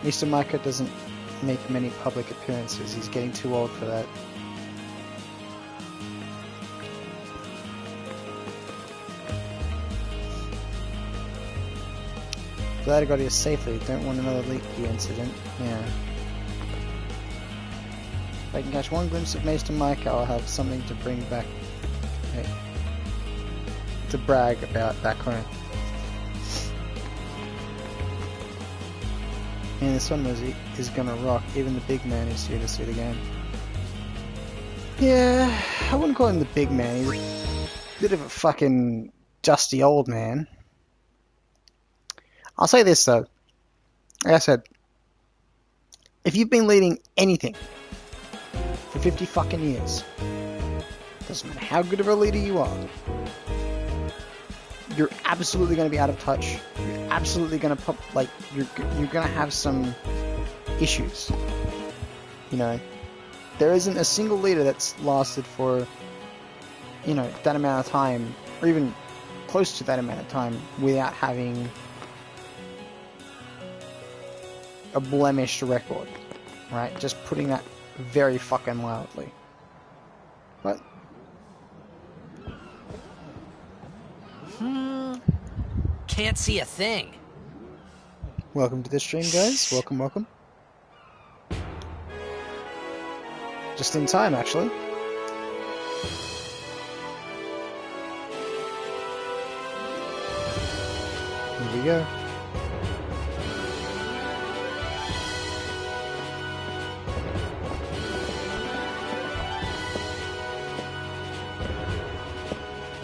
Mr. Micah doesn't make many public appearances, he's getting too old for that. Glad I got here safely, don't want another leak gear incident. Yeah. If I can catch one glimpse of Maester Micah, I'll have something to bring back, to brag about back home. And this one is gonna rock, even the big man is here to see the game. Yeah, I wouldn't call him the big man, he's a bit of a fucking dusty old man. I'll say this though, like I said, if you've been leading anything for 50 fucking years, doesn't matter how good of a leader you are, you're absolutely going to be out of touch, you're absolutely going to pop, like, you're going to have some issues, you know. There isn't a single leader that's lasted for, you know, that amount of time, or even close to that amount of time, without having a blemished record, right? Just putting that very fucking loudly. But can't see a thing. welcome to the stream, guys. Welcome, welcome. Just in time, actually. Here we go.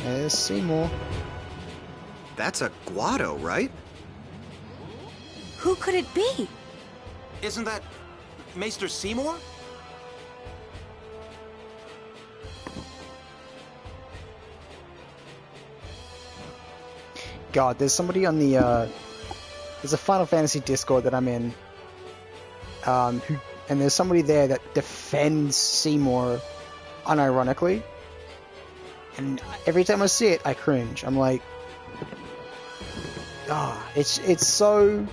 There's Seymour. That's a Guado, right? Who could it be? Isn't that Maester Seymour? God, there's somebody on the there's a Final Fantasy Discord that I'm in, and there's somebody there that defends Seymour unironically, and every time I see it, I cringe. I'm like, it's so.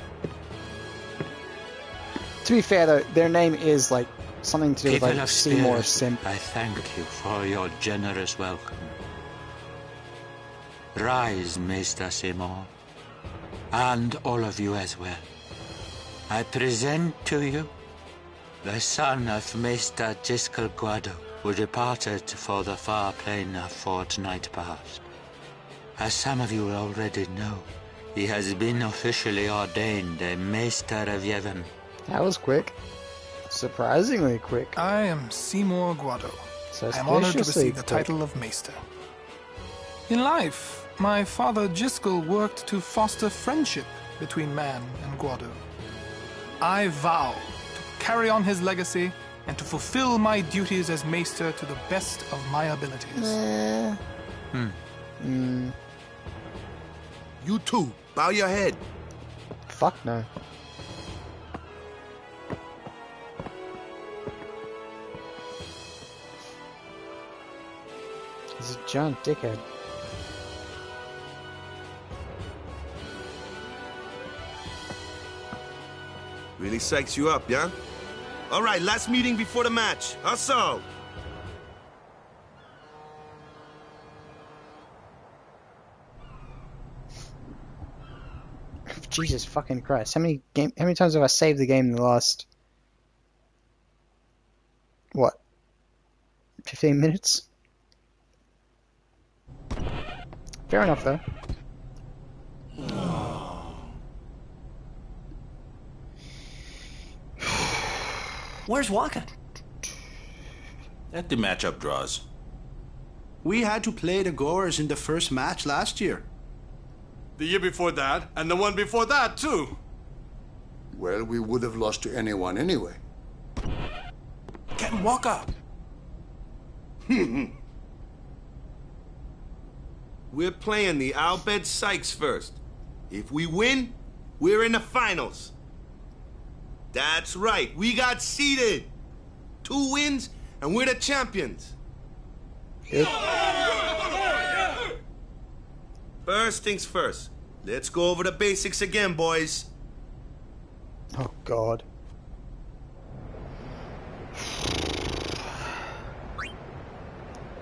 To be fair though, their name is like something to do with like Seymour Simp. I thank you for your generous welcome. Rise, Maester Seymour, and all of you as well. I present to you the son of Maester Jiskel Guado, who departed for the far plain a fortnight past. As some of you already know, he has been officially ordained a Maester of Yevon. That was quick. Surprisingly quick. I am Seymour Guado. I am honored to receive the title of Maester. In life, my father Jiskel worked to foster friendship between man and Guado. I vow to carry on his legacy and to fulfill my duties as Maester to the best of my abilities. You too. Bow your head. Fuck no. He's a giant dickhead. Really psychs you up, yeah? All right, last meeting before the match. Also. Jesus fucking Christ! How many times have I saved the game in the last, what, 15 minutes. Fair enough, though. Where's Waka? Let the matchup draws. We had to play the Gorers in the first match last year. The year before that, and the one before that, too. Well, we would have lost to anyone anyway. Get Waka. We're playing the Albed Sykes first. If we win, we're in the finals. That's right, we got seeded. 2 wins, and we're the champions. Yep. First things first. Let's go over the basics again, boys. Oh, God.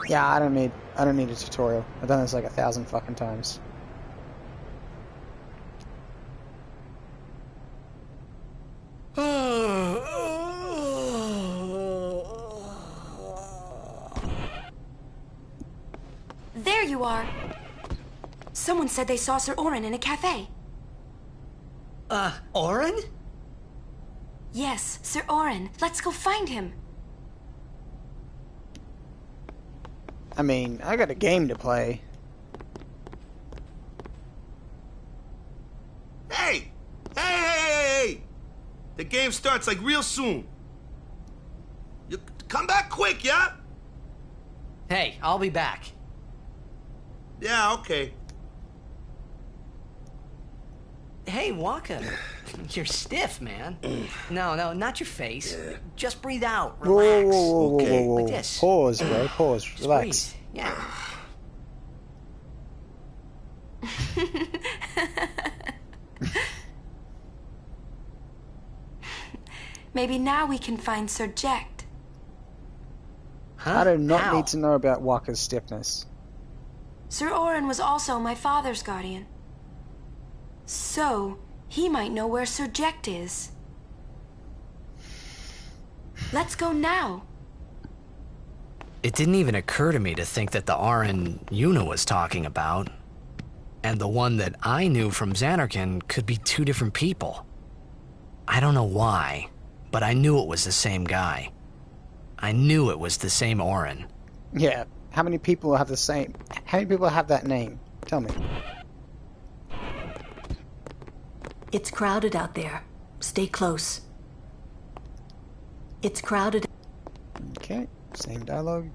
Yeah, I don't need a tutorial. I've done this like 1,000 fucking times. There you are. Someone said they saw Sir Orin in a cafe. Orin? Yes, Sir Orin. Let's go find him. I mean, I got a game to play. Hey! Hey! The game starts like real soon. You come back quick, yeah? Hey, I'll be back. Yeah, okay. Hey, Waka. You're stiff, man. No, not your face. Just breathe out. Relax. Whoa. Like this. Pause, bro. Pause. Relax. Breathe. Yeah. Maybe now we can find Sir Jekt. I do not need to know about Waka's stiffness. Sir Orin was also my father's guardian. So, he might know where Sir Jekt is. Let's go now. It didn't even occur to me to think that the Orin Yuna was talking about and the one that I knew from Xanarkand could be 2 different people. I don't know why, but I knew it was the same guy. I knew it was the same Orin. Yeah, how many people have the same... How many people have that name? Tell me. It's crowded out there. Stay close. It's crowded. Okay, same dialogue.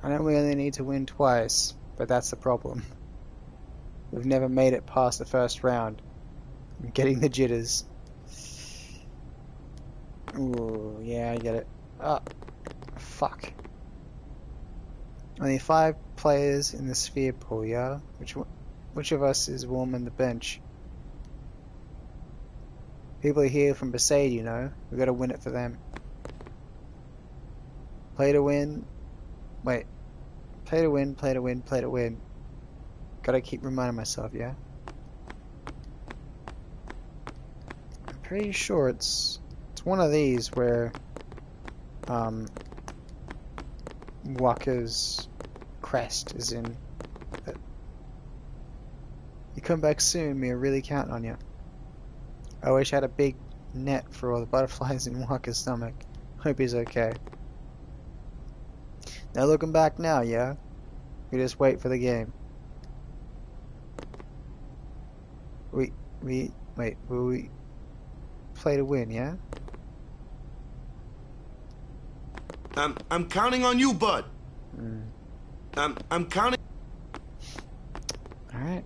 I know we only need to win twice, but that's the problem. We've never made it past the first round. I'm getting the jitters. Ooh, yeah, I get it. Oh, fuck. Only 5 players in the sphere pool, yeah? Which of us is warm on the bench? People are here from Besaid, you know. We gotta win it for them. Play to win. Wait. Play to win, play to win, play to win. Gotta keep reminding myself, yeah? I'm pretty sure it's one of these where Waka's crest is in. You come back soon, we're really counting on you. I wish I had a big net for all the butterflies in Waka's stomach. Hope he's okay. Now looking back now, yeah? We just wait for the game. Wait, will we play to win, yeah? I'm counting on you, bud. I'm counting. Alright.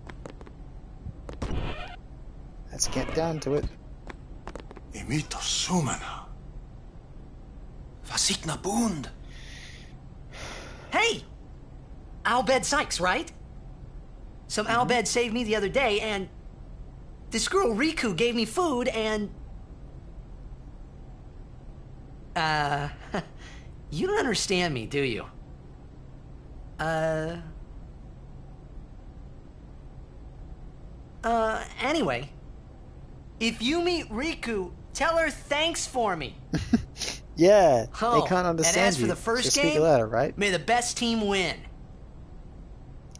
Let's get down to it. Imito Sumana. Vasikna Bund. Hey! Albed Sykes, right? Some Albed saved me the other day, and this girl Riku gave me food, and... you don't understand me, do you? Anyway, if you meet Riku, tell her thanks for me. Yeah, Oh, they can't understand and as for you. the first so game, speak louder, right? may the best team win.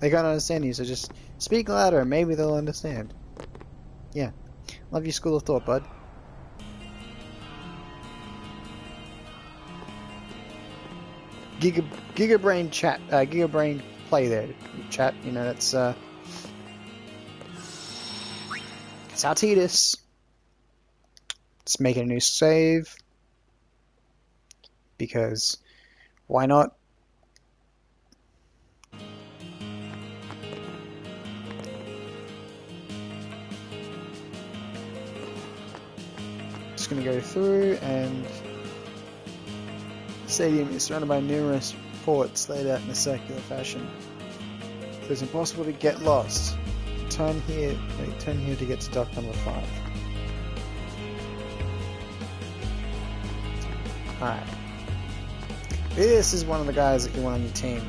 They can't understand you, so just speak louder and maybe they'll understand. Yeah. Love your school of thought, bud. Gigabrain chat, Gigabrain play there, chat. You know, that's Titus. Let's make a new save. Because, why not? Just gonna go through, and the stadium is surrounded by numerous ports laid out in a circular fashion. So it's impossible to get lost. Turn here to get to dock number 5. Alright. This is one of the guys that you want on your team.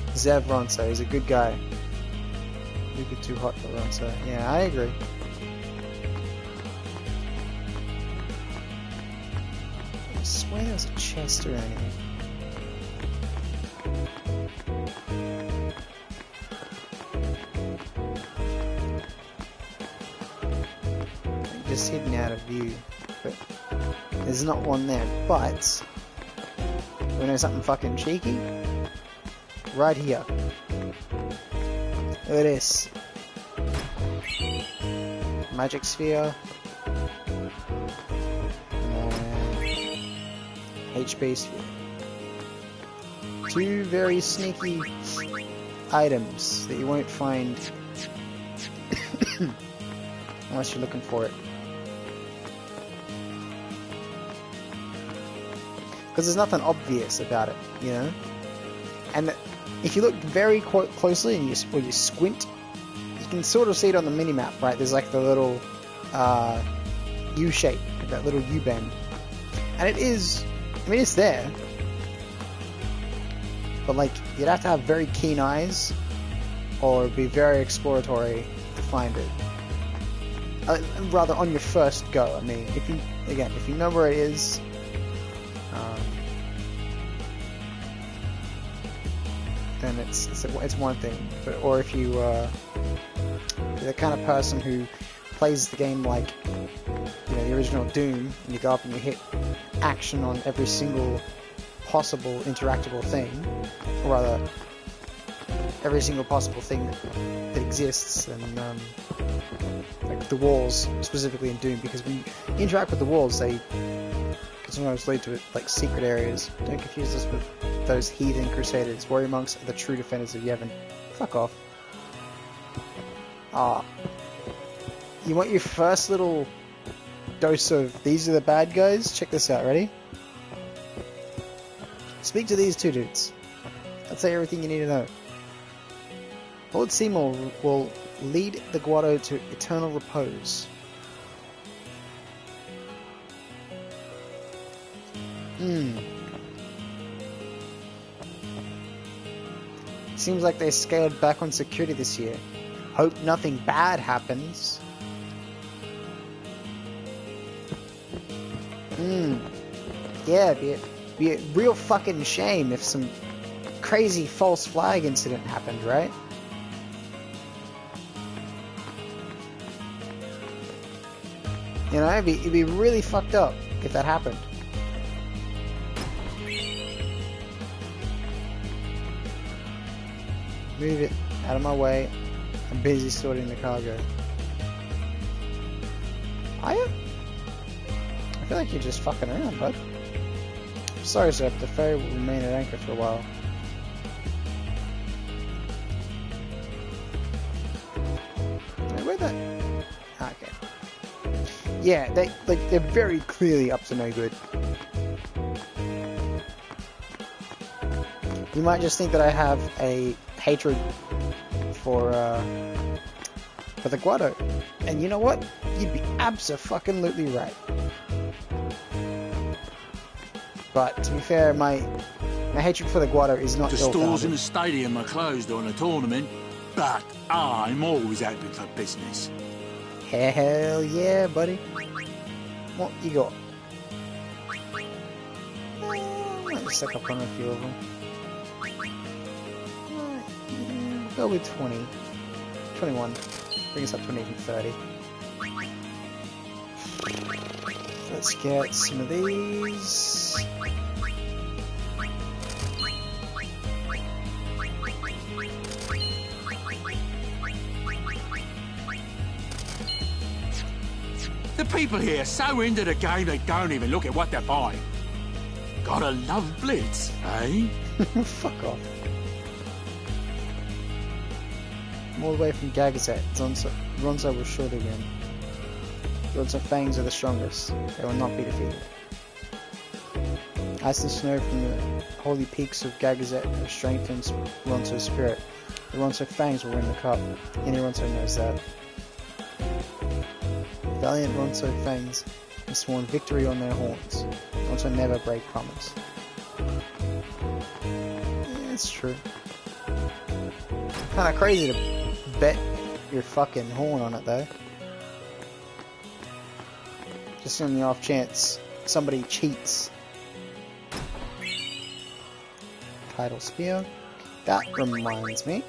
Zev Ronso, he's a good guy. You'd be too hot for Ronso. Yeah, I agree. I swear there was a chest around here. Just hidden out of view, but there's not one there. But we know something fucking cheeky? Right here. Look at this. Magic sphere. HP sphere. 2 very sneaky items that you won't find unless you're looking for it. Because there's nothing obvious about it, you know? And if you look very closely and you squint, you can sort of see it on the minimap, right? There's like the little U shape, that little U bend. And it is, I mean, it's there. But like, you'd have to have very keen eyes or be very exploratory to find it. Rather on your first go. I mean, if you know where it is, then it's one thing. But, or if you're the kind of person who plays the game like, you know, the original Doom, and you go up and you hit action on every single possible interactable thing, or rather, every single possible thing that exists, and like the walls, specifically in Doom, because when you interact with the walls, they can sometimes lead to like secret areas. Don't confuse this with those heathen crusaders. Warrior monks are the true defenders of Yevon. Fuck off. You want your first little dose of these are the bad guys? Check this out, ready? Speak to these 2 dudes. I'll tell you everything you need to know. Lord Seymour will lead the Guado to eternal repose. Seems like they scaled back on security this year. Hope nothing bad happens. Yeah, be a real fucking shame if some crazy false flag incident happened, right? You know, it'd be really fucked up if that happened. Move it out of my way. I'm busy sorting the cargo. Are you? I feel like you're just fucking around, bud. Sorry, sir, but the ferry will remain at anchor for a while. Wait, where'd that? Okay. Yeah, they're very clearly up to no good. You might just think that I have a hatred for the Guado, and you know what? You'd be abso-fucking-lutely right. But to be fair, my hatred for the Guado is not ill-founded. The stores in the stadium are closed on a tournament, but I'm always open for business. Hell yeah, buddy. What you got? Let's suck up on a few of them. Go with 20. 21. Bring us up to an even 30. Let's get some of these. The people here are so into the game they don't even look at what they're buying. Gotta love Blitz, eh? Fuck off. I'm all the way from Gagazet. Ronzo was short again. Ronzo fangs are the strongest. They will not be defeated. Ice and snow from the holy peaks of Gagazet have strengthened Ronzo's spirit. The Ronzo fangs will win the cup. Any Ronzo knows that. Valiant Ronzo fangs have sworn victory on their horns. Ronzo never break promise. Yeah, it's true. Kinda crazy to bet your fucking horn on it though. Just on the off chance somebody cheats. Tidal Spear. That reminds me.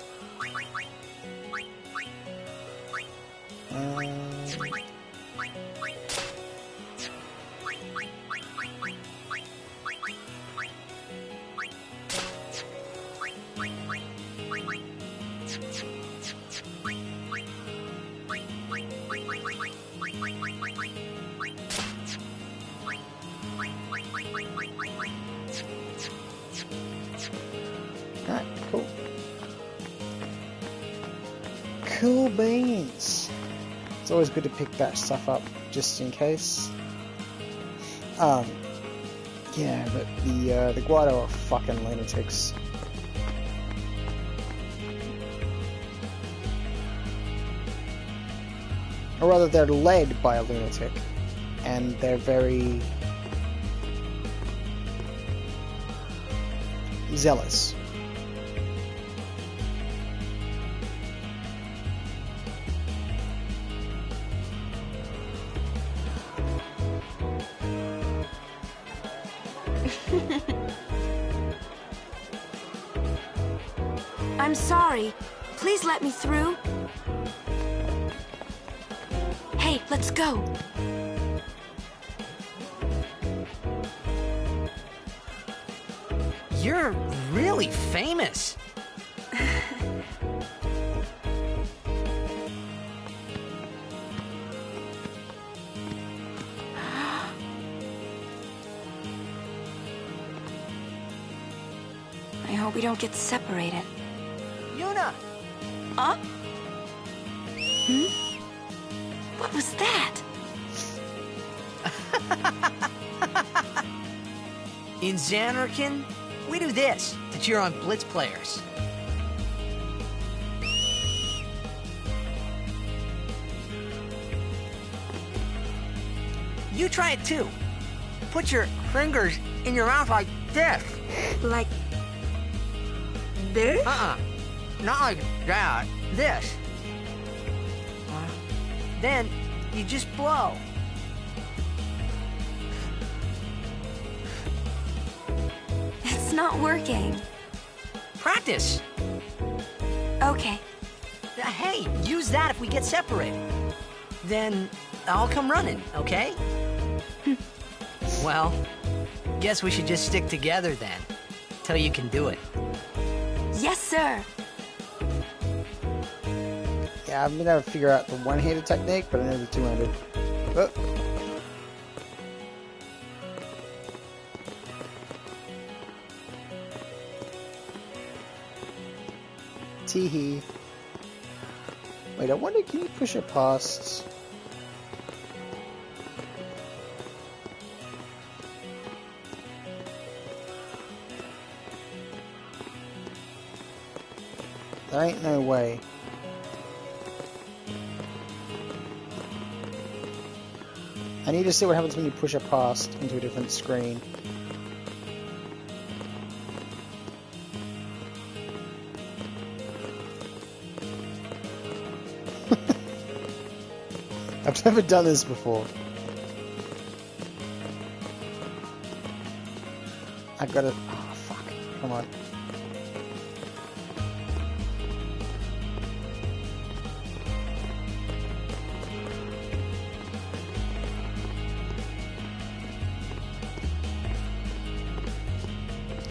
Alright, cool. Cool beans. It's always good to pick that stuff up just in case. Yeah, but the Guado are fucking lunatics. Or rather, they're led by a lunatic, and they're very zealous. I'm sorry. Please let me through. Hey, let's go. You're really famous. I hope we don't get separated. Yuna! Huh? Hmm? What was that? In Zanarkand, we do this to cheer on Blitz players. You try it too. Put your fingers in your mouth like this. Like this? Not like that. This. Then you just blow. It's not working. Practice. Okay. Hey, use that if we get separated. Then I'll come running, okay? Well, guess we should just stick together then, till you can do it. Yes, sir. Yeah, I've been able to figure out the one-handed technique, but I know the two-handed. Oh. Teehee. Wait, I wonder, can you push it past? There ain't no way. I need to see what happens when you push it past into a different screen. I've never done this before. I gotta... Oh, fuck. Come on.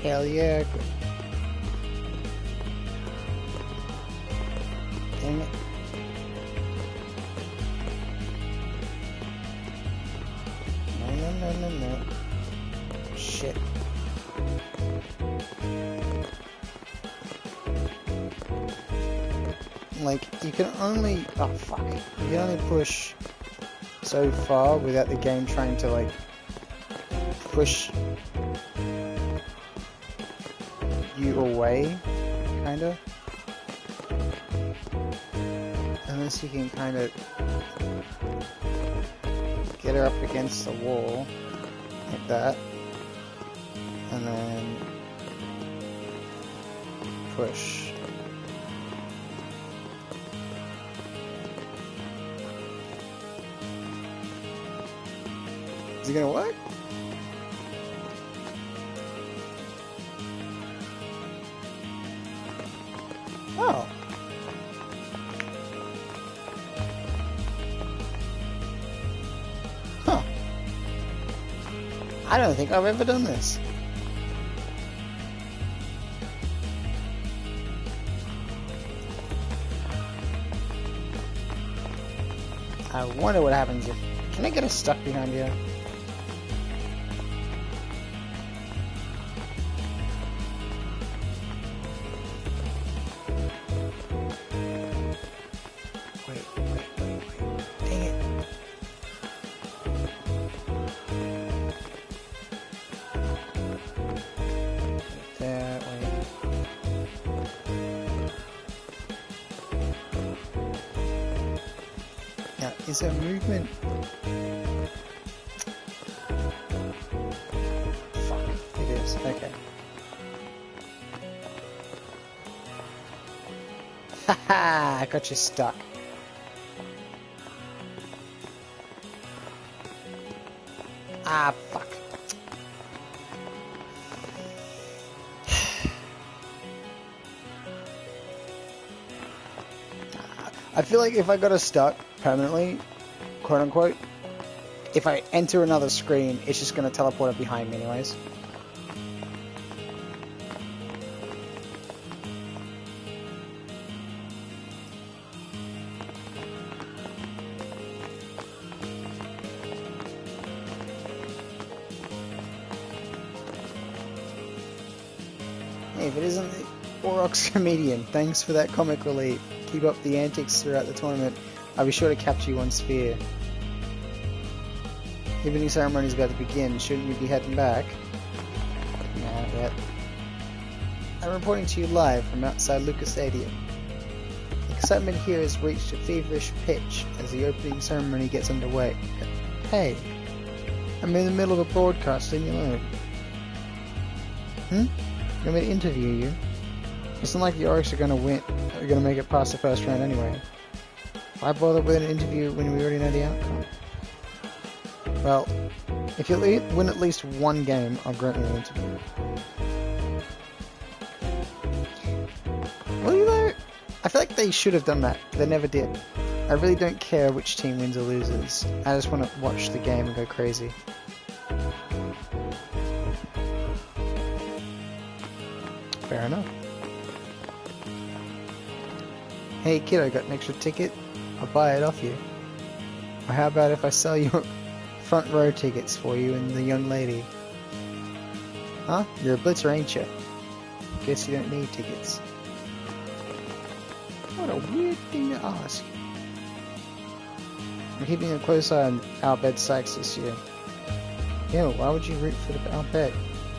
Hell yeah. Dang it. No. Shit. Like, you can only... Oh, fuck. You can only push so far without the game trying to, like, push you away, kinda. Unless you can kind of get her up against the wall, like that, and then push. Is it gonna work? Oh. Huh. I don't think I've ever done this. I wonder what happens if... Can I get us stuck behind here? Is there movement? Fuck, it is. Okay. Haha, I got you stuck. Ah, fuck. I feel like if I got us stuck permanently, quote unquote, if I enter another screen, it's just going to teleport it behind me anyways. Hey, if it isn't the Aurochs comedian, thanks for that comic relief. Keep up the antics throughout the tournament. I'll be sure to capture you on Sphere. Evening ceremony is about to begin. Shouldn't you be heading back? Nah, yet. I'm reporting to you live from outside Lucas Stadium. Excitement here has reached a feverish pitch as the opening ceremony gets underway. Hey, I'm in the middle of a broadcast, leave me alone. You want me to interview you? It's not like the Aurochs are gonna win, are gonna make it past the first round anyway. Why bother with an interview when we already know the outcome? Well, if you win at least one game, I'll grant you an interview. Well, you know, I feel like they should have done that, but they never did. I really don't care which team wins or loses. I just want to watch the game and go crazy. Fair enough. Hey kid, I got an extra ticket. I'll buy it off you. Or how about if I sell you front row tickets for you and the young lady? Huh? You're a blitzer, ain't you? Guess you don't need tickets. What a weird thing to ask. I'm keeping a close eye on Al Bhed Sykes this year. Ew, why would you root for the Al Bhed?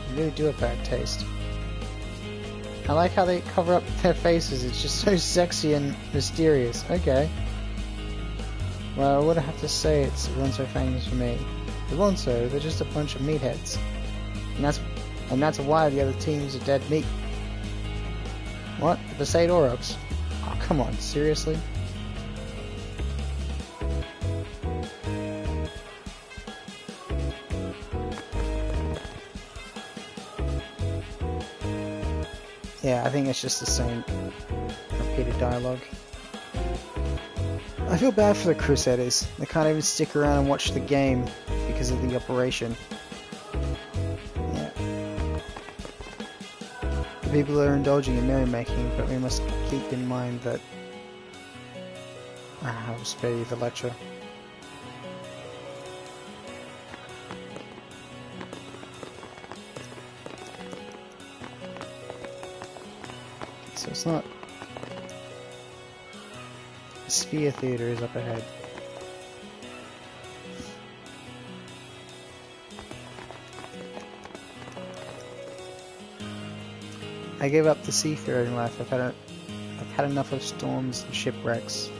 You really do have bad taste. I like how they cover up their faces, it's just so sexy and mysterious. Okay. Well, I would have to say it's Alonso famous for me. Alonso, they're just a bunch of meatheads. And that's why the other teams are dead meat. What? The Besaid Aurochs? Oh, come on, seriously? Yeah, I think it's just the same repeated dialogue. I feel bad for the Crusaders. They can't even stick around and watch the game because of the operation. Yeah. The people are indulging in merrymaking, but we must keep in mind that... I'll spare you the lecture. So it's not... Sphere Theatre is up ahead. I gave up the seafaring life. I've had enough of storms and shipwrecks.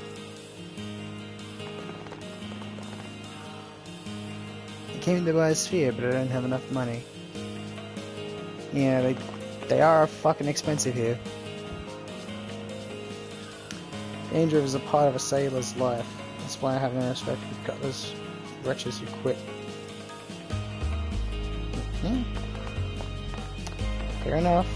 I came to buy a sphere, but I don't have enough money. Yeah, they are fucking expensive here. Danger is a part of a sailor's life. That's why I have no respect for those wretches who quit. Yeah. Fair enough.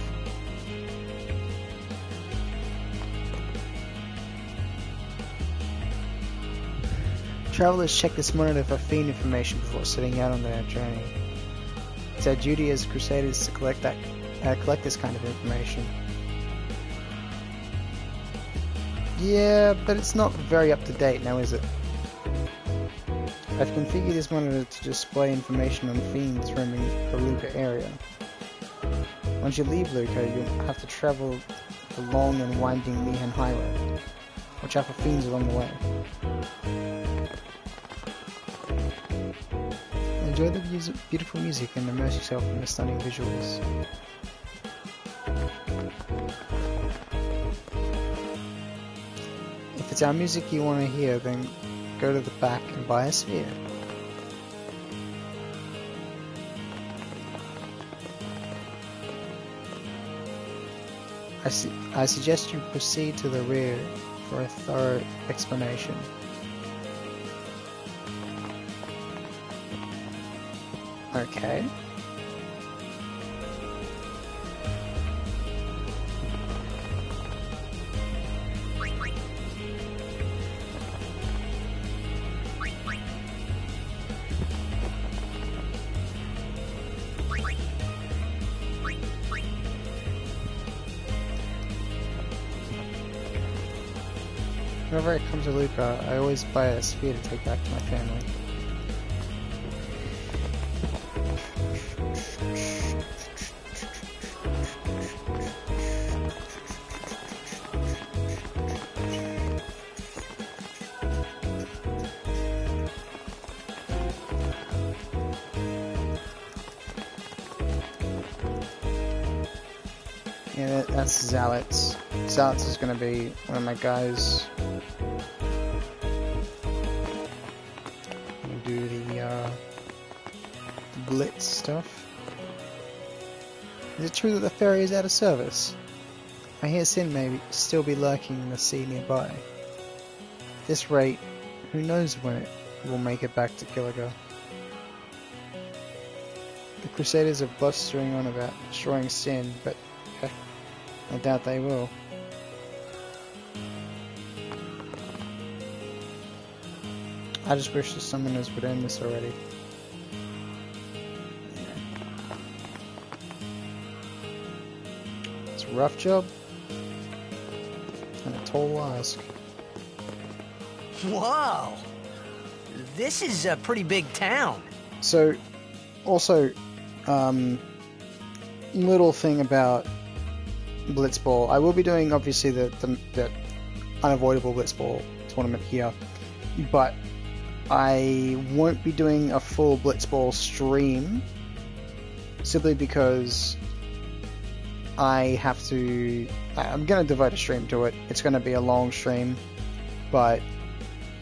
Travelers check this monitor for fiend information before setting out on their journey. It's our duty as Crusaders to collect this kind of information. Yeah, but it's not very up to date now, is it? I've configured this monitor to display information on fiends roaming the Luca area. Once you leave Luca, you'll have to travel the long and winding Mihan Highway. Watch out for fiends along the way. Enjoy the beautiful music and immerse yourself in the stunning visuals. If it's our music you want to hear, then go to the back and buy a sphere. I suggest you proceed to the rear for a thorough explanation. Okay. Whenever I come to Luca, I always buy a sphere to take back to my family. Yeah, that's Zealots. Zealots is going to be one of my guys. I'm going to do the Blitz stuff. Is it true that the ferry is out of service? I hear Sin may still be lurking in the sea nearby. At this rate, who knows when it will make it back to Kilika. The Crusaders are blustering on about destroying Sin, but I doubt they will. I just wish the summoners would end this already. It's a rough job and a tall ask. Whoa! This is a pretty big town. So, also, little thing about Blitzball. I will be doing obviously the unavoidable Blitzball tournament here, but I won't be doing a full Blitzball stream simply because I'm going to devote a stream to it. It's going to be a long stream, but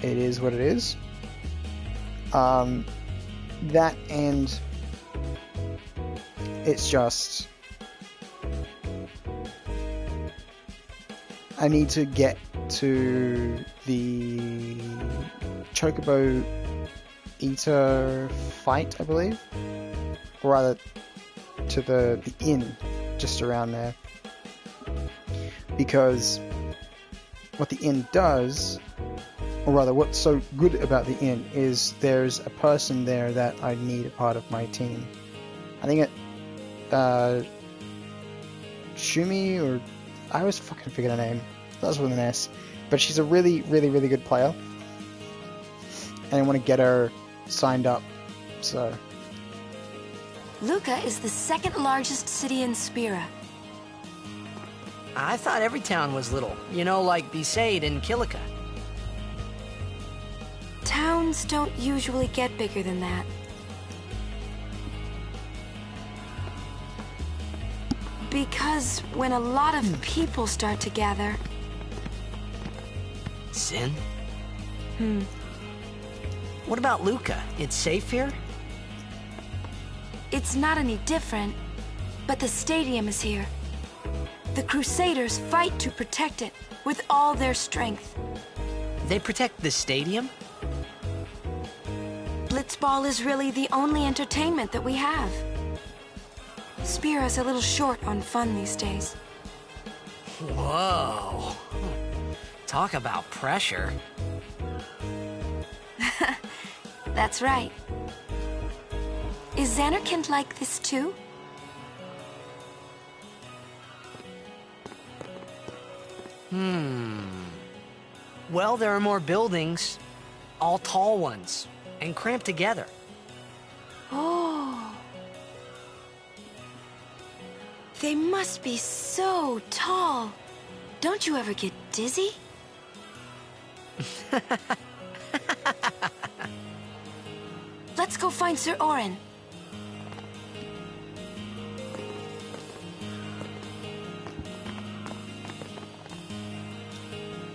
it is what it is. That and it's just I need to get to the Chocobo Eater fight, I believe, or rather to the inn just around there. because what the inn does, or rather what's so good about the inn, is there's a person there that I need a part of my team. I think it Shumi, or I always fucking forget her name. That's with an S. But she's a really, really, really good player. And I want to get her signed up, so... Luca is the second largest city in Spira. I thought every town was little. You know, like Besaid and Kilika. Towns don't usually get bigger than that. Because when a lot of people start to gather... Sin? What about Luca? It's safe here? It's not any different, but the stadium is here. The Crusaders fight to protect it with all their strength. They protect the stadium? Blitzball is really the only entertainment that we have. Spira's a little short on fun these days. Whoa. Talk about pressure. That's right. Is Xanarkand like this too? Well, there are more buildings. All tall ones. And cramped together. Oh. They must be so tall. Don't you ever get dizzy? Let's go find Sir Orin.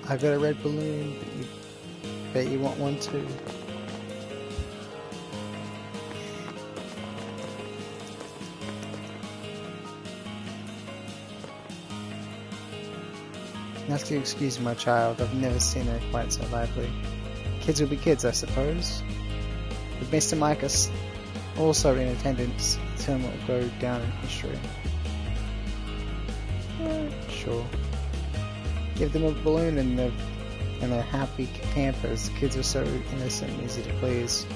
I've got a red balloon, but you bet you want one too. You have to excuse my child, I've never seen her quite so lively. Kids will be kids, I suppose. With Mr. Micus also in attendance, the tournament will go down in history. Sure. Give them a balloon and they're happy campers. Kids are so innocent and easy to please.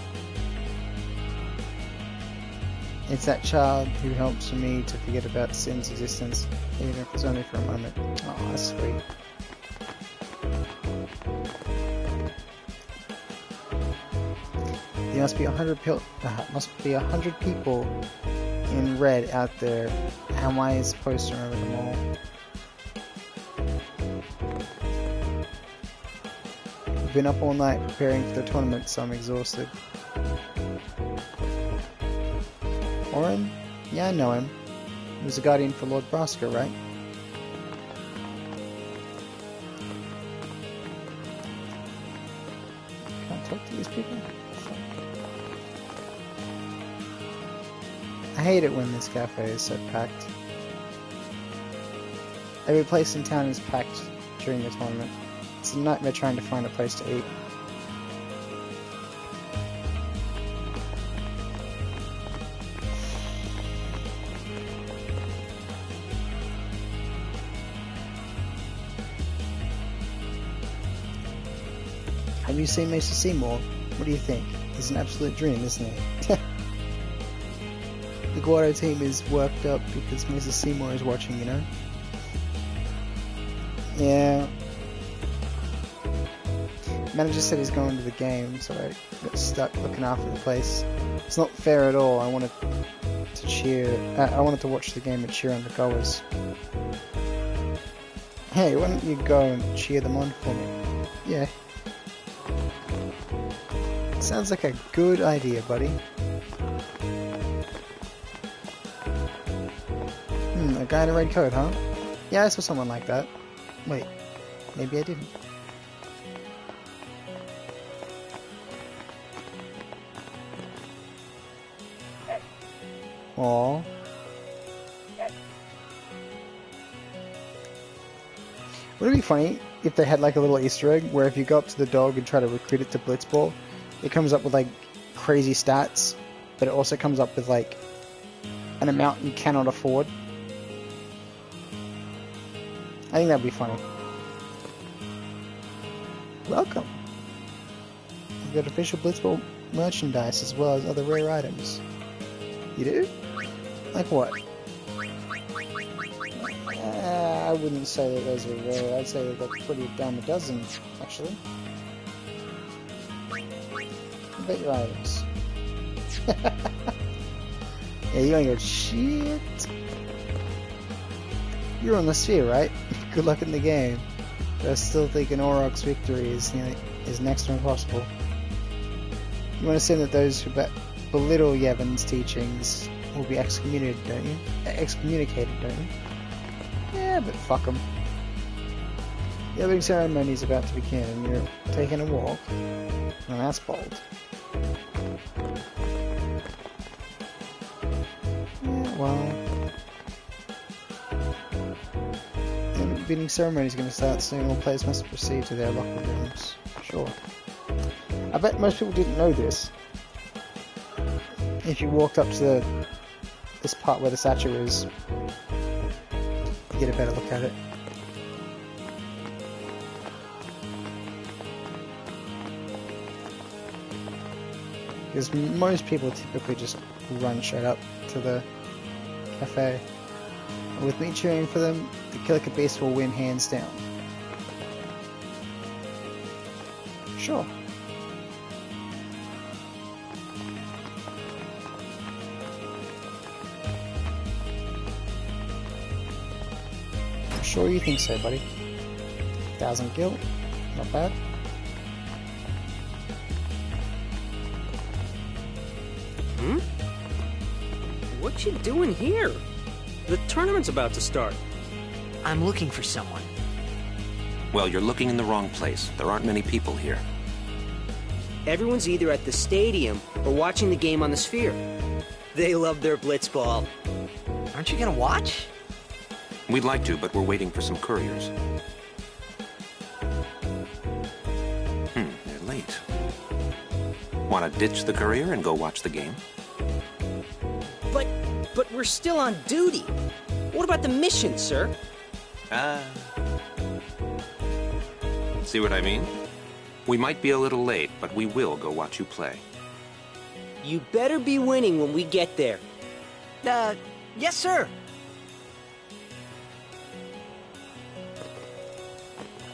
It's that child who helps me to forget about Sin's existence, even if it's only for a moment. Oh, that's sweet. There must be 100 people in red out there. How am I supposed to remember them all? I've been up all night preparing for the tournament, so I'm exhausted. Orin? Yeah, I know him. He was a guardian for Lord Braska, right? Can't talk to these people? I hate it when this cafe is so packed. Every place in town is packed during the tournament. It's a nightmare trying to find a place to eat. Have you seen Mr. Seymour? What do you think? He's an absolute dream, isn't he? The Guado team is worked up because Mrs. Seymour is watching, you know? Yeah. Manager said he's going to the game, so I got stuck looking after the place. It's not fair at all. I wanted to cheer. I wanted to watch the game and cheer on the goers. Hey, why don't you go and cheer them on for me? Yeah. Sounds like a good idea, buddy. A guy in a red coat, huh? Yeah, I saw someone like that. Wait, maybe I didn't. Aww. Would it be funny if they had like a little Easter egg where if you go up to the dog and try to recruit it to Blitzball, it comes up with like crazy stats, but it also comes up with like an amount you cannot afford? I think that'd be funny. Welcome. You've got official Blitzball merchandise as well as other rare items. You do? Like what? I wouldn't say that those are rare. I'd say that they're pretty damn a dozen, actually. I bet your items. Yeah, you ain't got shit. You're on the sphere, right? Good luck in the game. But I still think an Aurochs victory is next to impossible. You want to say that those who belittle Yevon's teachings will be excommunicated, don't you? Yeah, but fuck them. The opening ceremony is about to begin, and you're taking a walk. And that's bold. Yeah, well... The opening ceremony is going to start soon. All players must proceed to their locker rooms. Sure. I bet most people didn't know this. If you walked up to this part where the statue is, you get a better look at it. Because most people typically just run straight up to the cafe. And with me cheering for them, the Kilika Beast will win hands down. Sure. I'm sure you think so, buddy. 1,000 gil, not bad. Hmm? What you doing here? The tournament's about to start. I'm looking for someone. Well, you're looking in the wrong place. There aren't many people here. Everyone's either at the stadium or watching the game on the sphere. They love their blitzball. Aren't you gonna watch? We'd like to, but we're waiting for some couriers. They're late. Want to ditch the courier and go watch the game? But we're still on duty. What about the mission, sir? See what I mean? We might be a little late, but we will go watch you play. You better be winning when we get there. Yes, sir.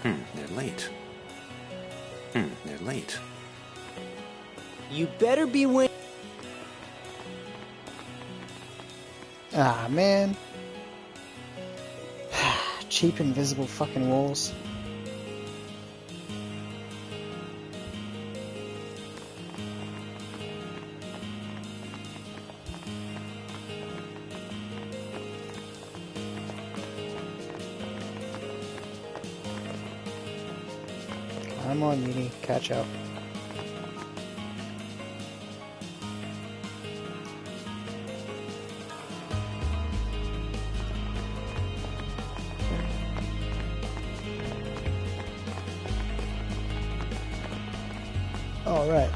They're late. They're late. You better be winning. Ah, man. Cheap invisible fucking walls. Come on, Uni, catch up. Alright.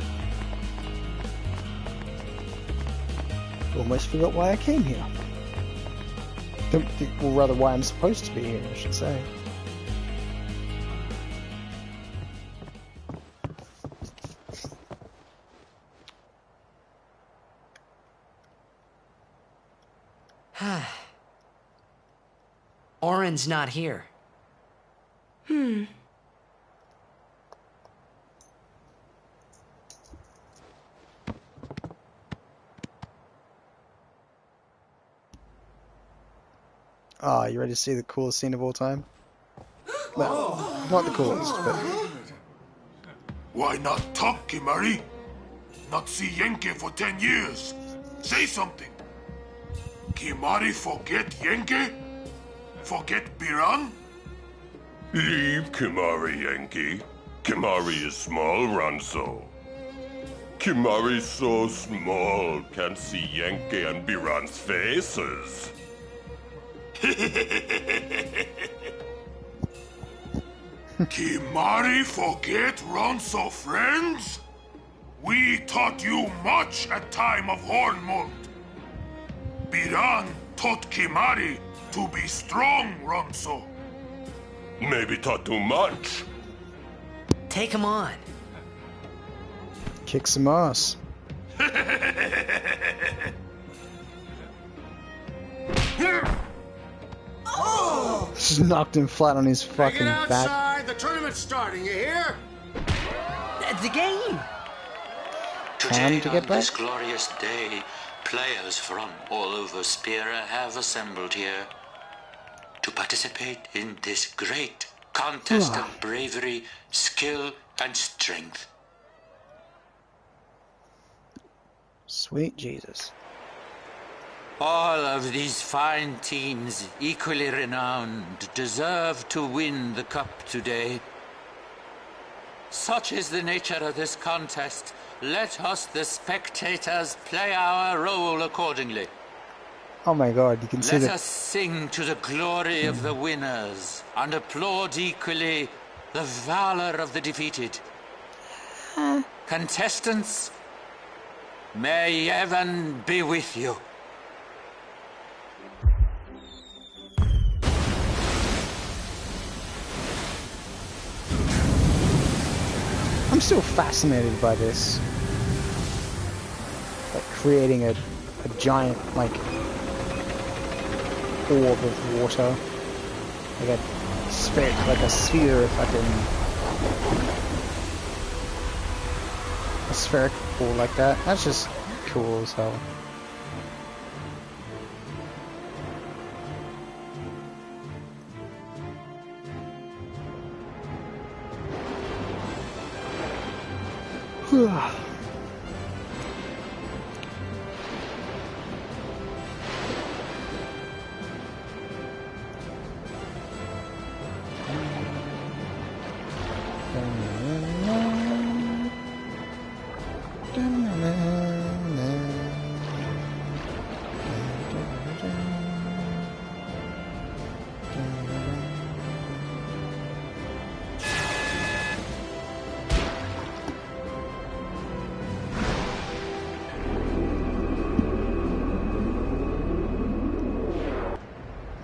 Almost forgot why I came here. Or rather, why I'm supposed to be here, I should say. Oren's not here. Ah, you ready to see the coolest scene of all time? Well, not the coolest, but... Why not talk, Kimari? Not see Yenke for 10 years. Say something. Kimari forget Yenke? Forget Biran? Leave Kimari, Yankee. Kimari is small, Ranso. Kimari's so small, can't see Yankee and Biran's faces. Kimari forget Ronso friends? We taught you much at time of Hornmund. Biran taught Kimari to be strong, Ronso. Maybe talk too much. Take him on. Kick some ass. Just knocked him flat on his fucking Get back. outside. The tournament's starting. You hear? The game. Today, to get on back? this glorious day, players from all over Spira have assembled here to participate in this great contest of bravery, skill, and strength. Sweet Jesus. All of these fine teams, equally renowned, deserve to win the cup today. Such is the nature of this contest. Let us, the spectators, play our role accordingly. Oh my god, you can see Let the... us sing to the glory of the winners and applaud equally the valor of the defeated. Contestants, may heaven be with you. I'm still fascinated by this. Like creating a giant, like, orb of water. Like a sphere of fucking... a spheric ball like that. That's just cool as hell.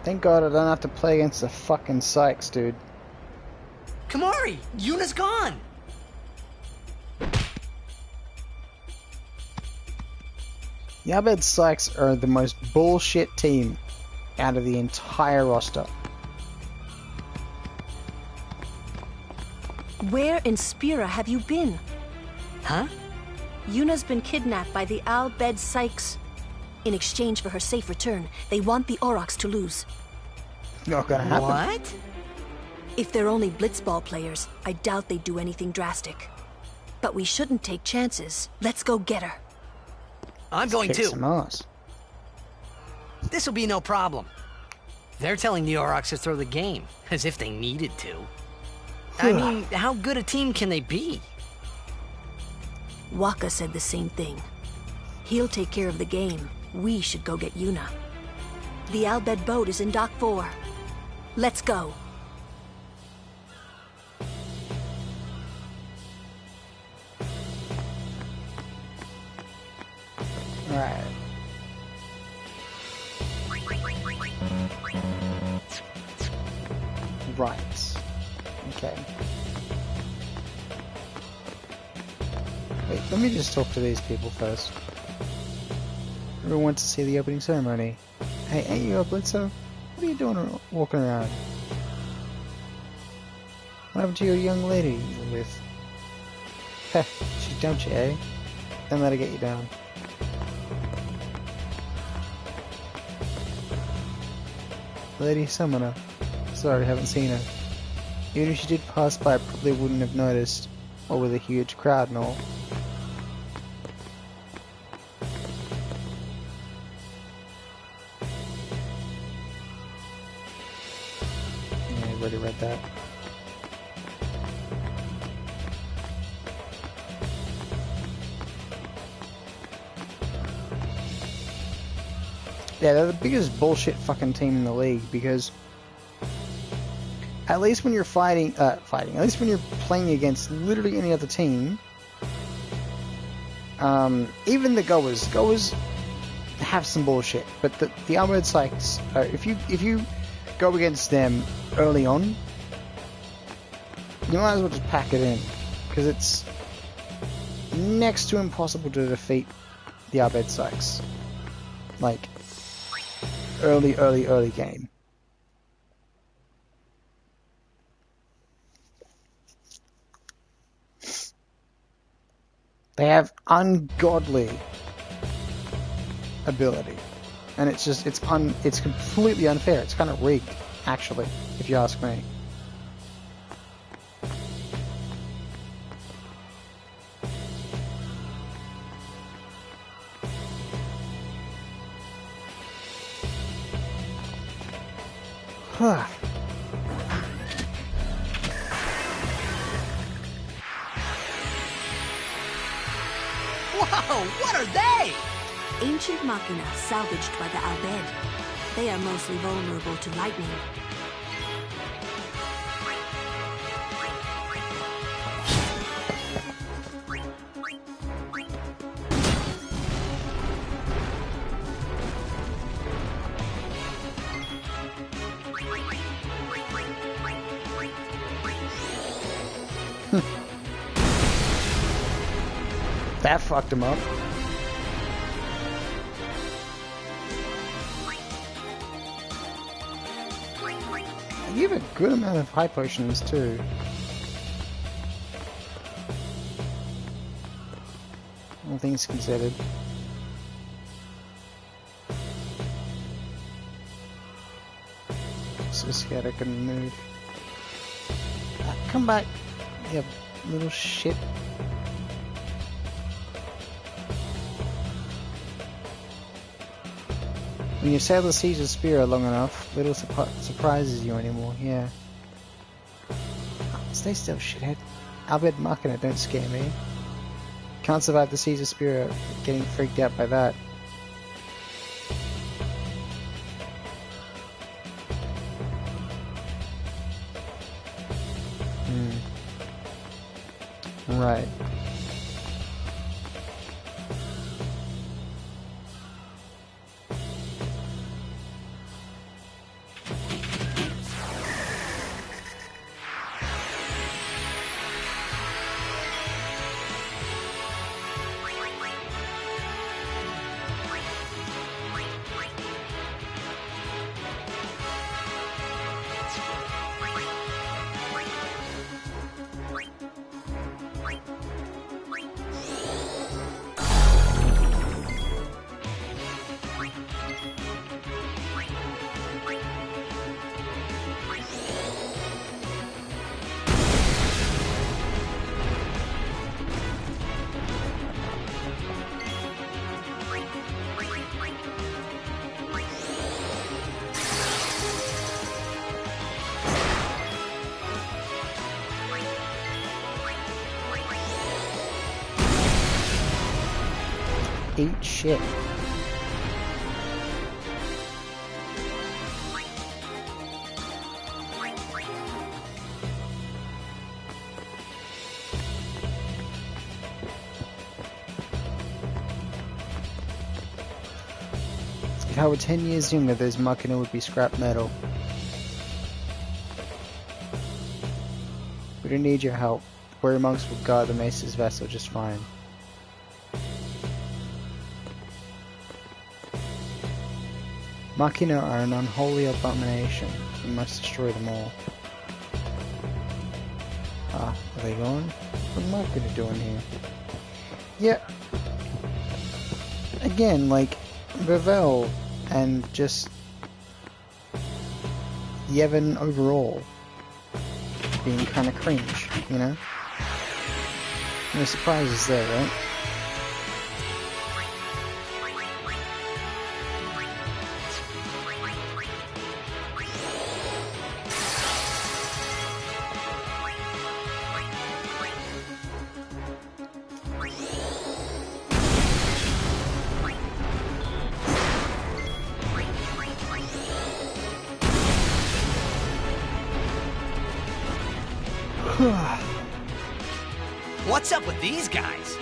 Thank God I don't have to play against the fucking Sykes, dude. Kamari, Yuna's gone. The Abed Sykes are the most bullshit team out of the entire roster. Where in Spira have you been? Huh? Yuna's been kidnapped by the Al-Bed Sykes. In exchange for her safe return, they want the Aurochs to lose. Not gonna happen. What? If they're only blitzball players, I doubt they'd do anything drastic. But we shouldn't take chances. Let's go get her. I'm going Kick too. some ass. This will be no problem. They're telling the Aurochs to throw the game, as if they needed to. I mean, how good a team can they be? Waka said the same thing. He'll take care of the game. We should go get Yuna. The Al-Bed boat is in Dock 4. Let's go. Alright. Right. Okay. Wait, let me just talk to these people first. Everyone wants to see the opening ceremony. Hey, ain't you a Blitzer? What are you doing walking around? What happened to your young lady you were with? Heh, she dumped you, eh? Then let her get you down. Lady Summoner. Sorry, haven't seen her. Even if she did pass by, I probably wouldn't have noticed. Or with a huge crowd and all. Yeah, I've already read that. Yeah, they're the biggest bullshit fucking team in the league because at least when you're at least when you're playing against literally any other team, even the goers have some bullshit, but the Armored Sykes, if you go against them early on, you might as well just pack it in, because it's next to impossible to defeat the Abed Sykes. Like, early game. They have ungodly ability, and it's completely unfair. It's kind of rigged, actually, if you ask me. Huh. Whoa, what are they? Ancient machina salvaged by the Albed. They are mostly vulnerable to lightning. That fucked him up. You have a good amount of high potions too. All things considered. So scared I couldn't move. Come back, you little shit. When you sail the Caesar Spear long enough, little surprises you anymore, yeah. Stay still, shithead. Albed Machina don't scare me. Can't survive the Caesar Spear, getting freaked out by that. Right. Eat shit. If I were 10 years younger, those machina would be scrap metal. We don't need your help. Warrior monks will guard the Mace's vessel just fine. Machina are an unholy abomination. We must destroy them all. Ah, are they gone? What am Machina doing here? Yeah. Again, like, Revel and just Yevon overall being kind of cringe, you know? No surprises there, right? What's up with these guys?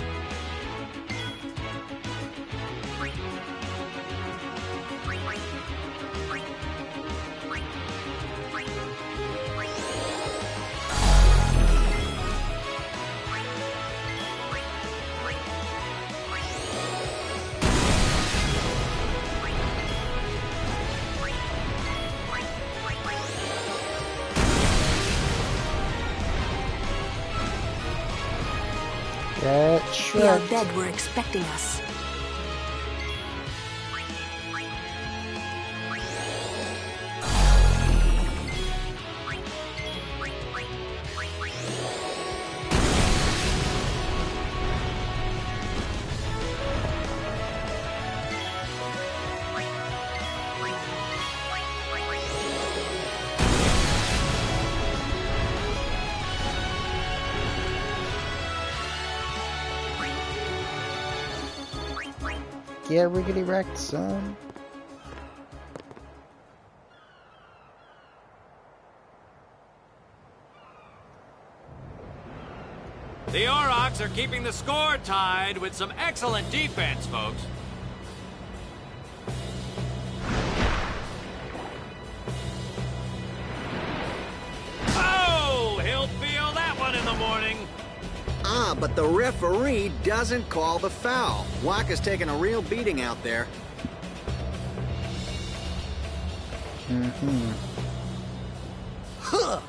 The Al Bhed were expecting us. Yeah, riggedy wrecked, son. The Aurochs are keeping the score tied with some excellent defense, folks. Oh, he'll feel that one in the morning. Ah, but the referee doesn't call the foul. Waka's taking a real beating out there. Huh!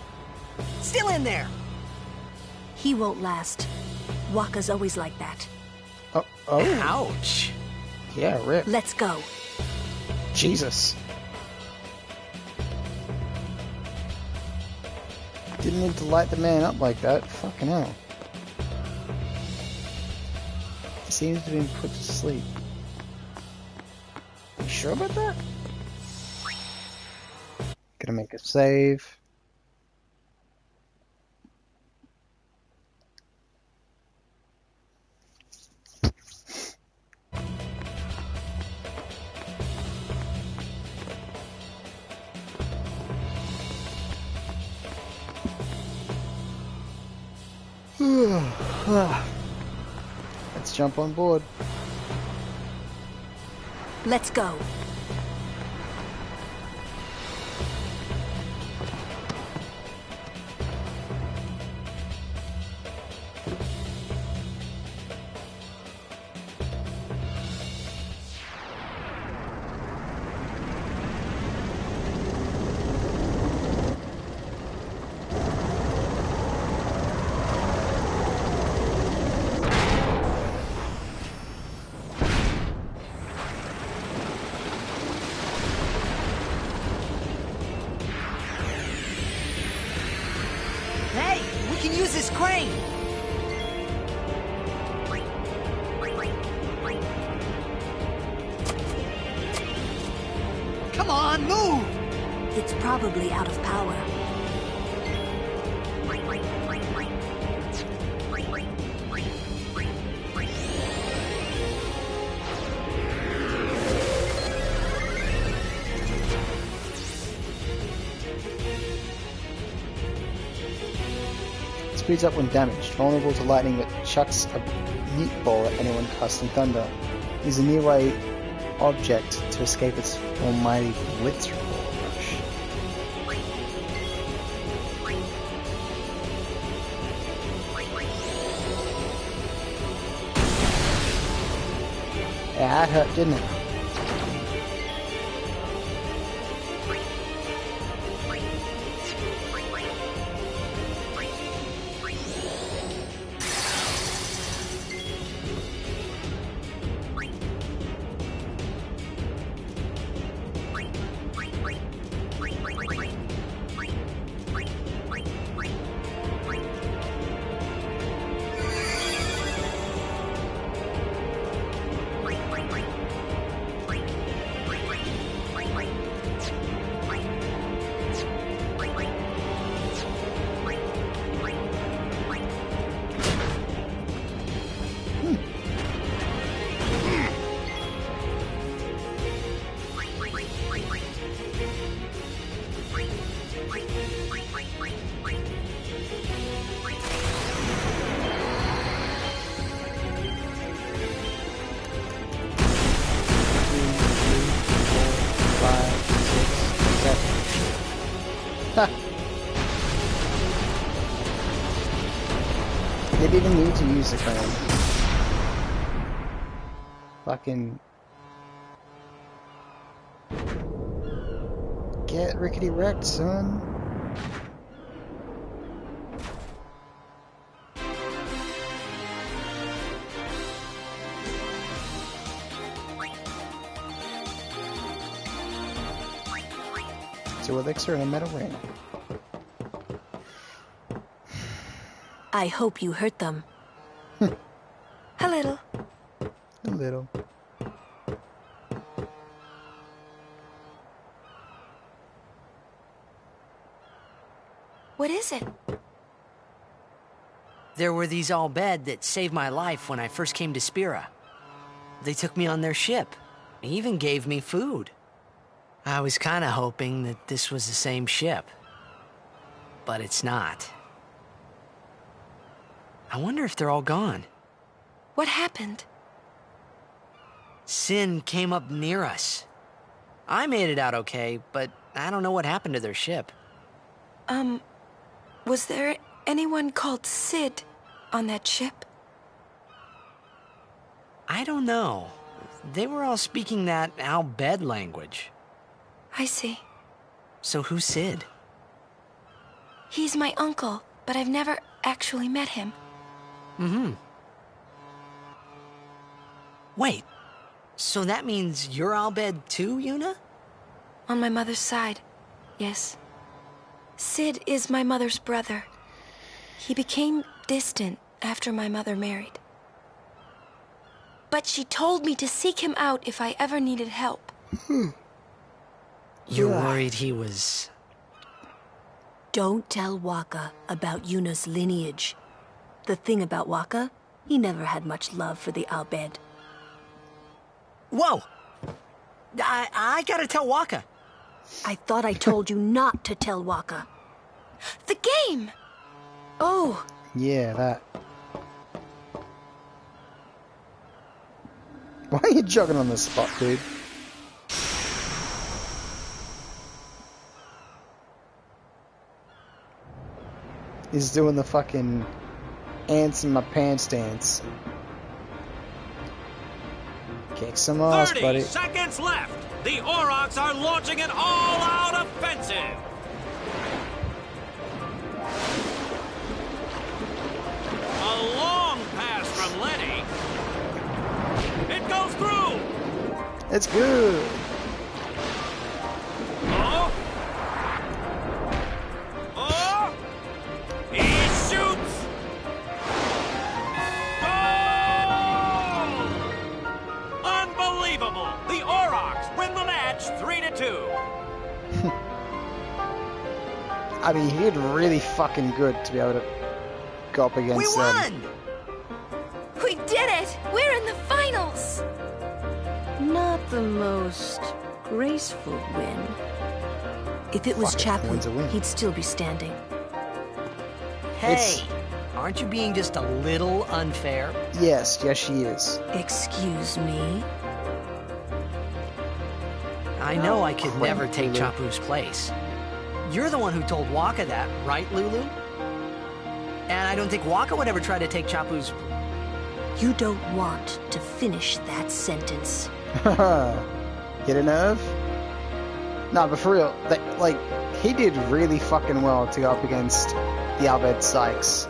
Still in there! He won't last. Waka's always like that. Oh. Ouch! Yeah, rip. Let's go. Jesus. Didn't need to light the man up like that. Fucking hell. He seems to have been put to sleep. You sure about that? Gonna make a save. Let's jump on board. Let's go. Hey, we can use this crane! Come on, move! It's probably out of power. Speeds up when damaged, vulnerable to lightning that chucks a meatball at anyone casting thunder. Is a nearby object to escape its almighty Blitz rush. Yeah, that hurt, didn't it? They didn't even need to use the crane. Fucking... Get rickety wrecked, son. 2 elixir and a metal ring. I hope you hurt them. A little. A little. What is it? There were these Al Bhed that saved my life when I first came to Spira. They took me on their ship. They even gave me food. I was kind of hoping that this was the same ship. But it's not. I wonder if they're all gone. What happened? Sin came up near us. I made it out okay, but I don't know what happened to their ship. Was there anyone called Sid on that ship? I don't know. They were all speaking that Al Bhed language. I see. So who's Sid? He's my uncle, but I've never actually met him. Wait, so that means you're Al Bhed too, Yuna? On my mother's side, yes. Sid is my mother's brother. He became distant after my mother married. But she told me to seek him out if I ever needed help. You're worried he was... Don't tell Waka about Yuna's lineage. The thing about Waka, he never had much love for the Al Bhed. Whoa! I gotta tell Waka. I thought I told you not to tell Waka. The game! Oh. Yeah, that. Why are you jogging on the spot, dude? He's doing the fucking ants in my pants dance. Kick some ass, 30 buddy. seconds left. The Aurochs are launching an all-out offensive. A long pass from Lenny. It goes through. It's good. Oh. Oh. He shoots. Goal! Unbelievable. The Aurochs win the match 3-2. I mean, he did really fucking good to be able to go up against We won! We did it! We're in the finals! Not the most graceful win. If it was Chapu, he'd still be standing. Hey, aren't you being just a little unfair? Yes, she is. Excuse me? I know I could never take Chapu's place. You're the one who told Waka that, right, Lulu? And I don't think Waka would ever try to take Chapu's... You don't want to finish that sentence. Hit a nerve? No, but for real, like, he did really fucking well to go up against the Al Bhed Sykes.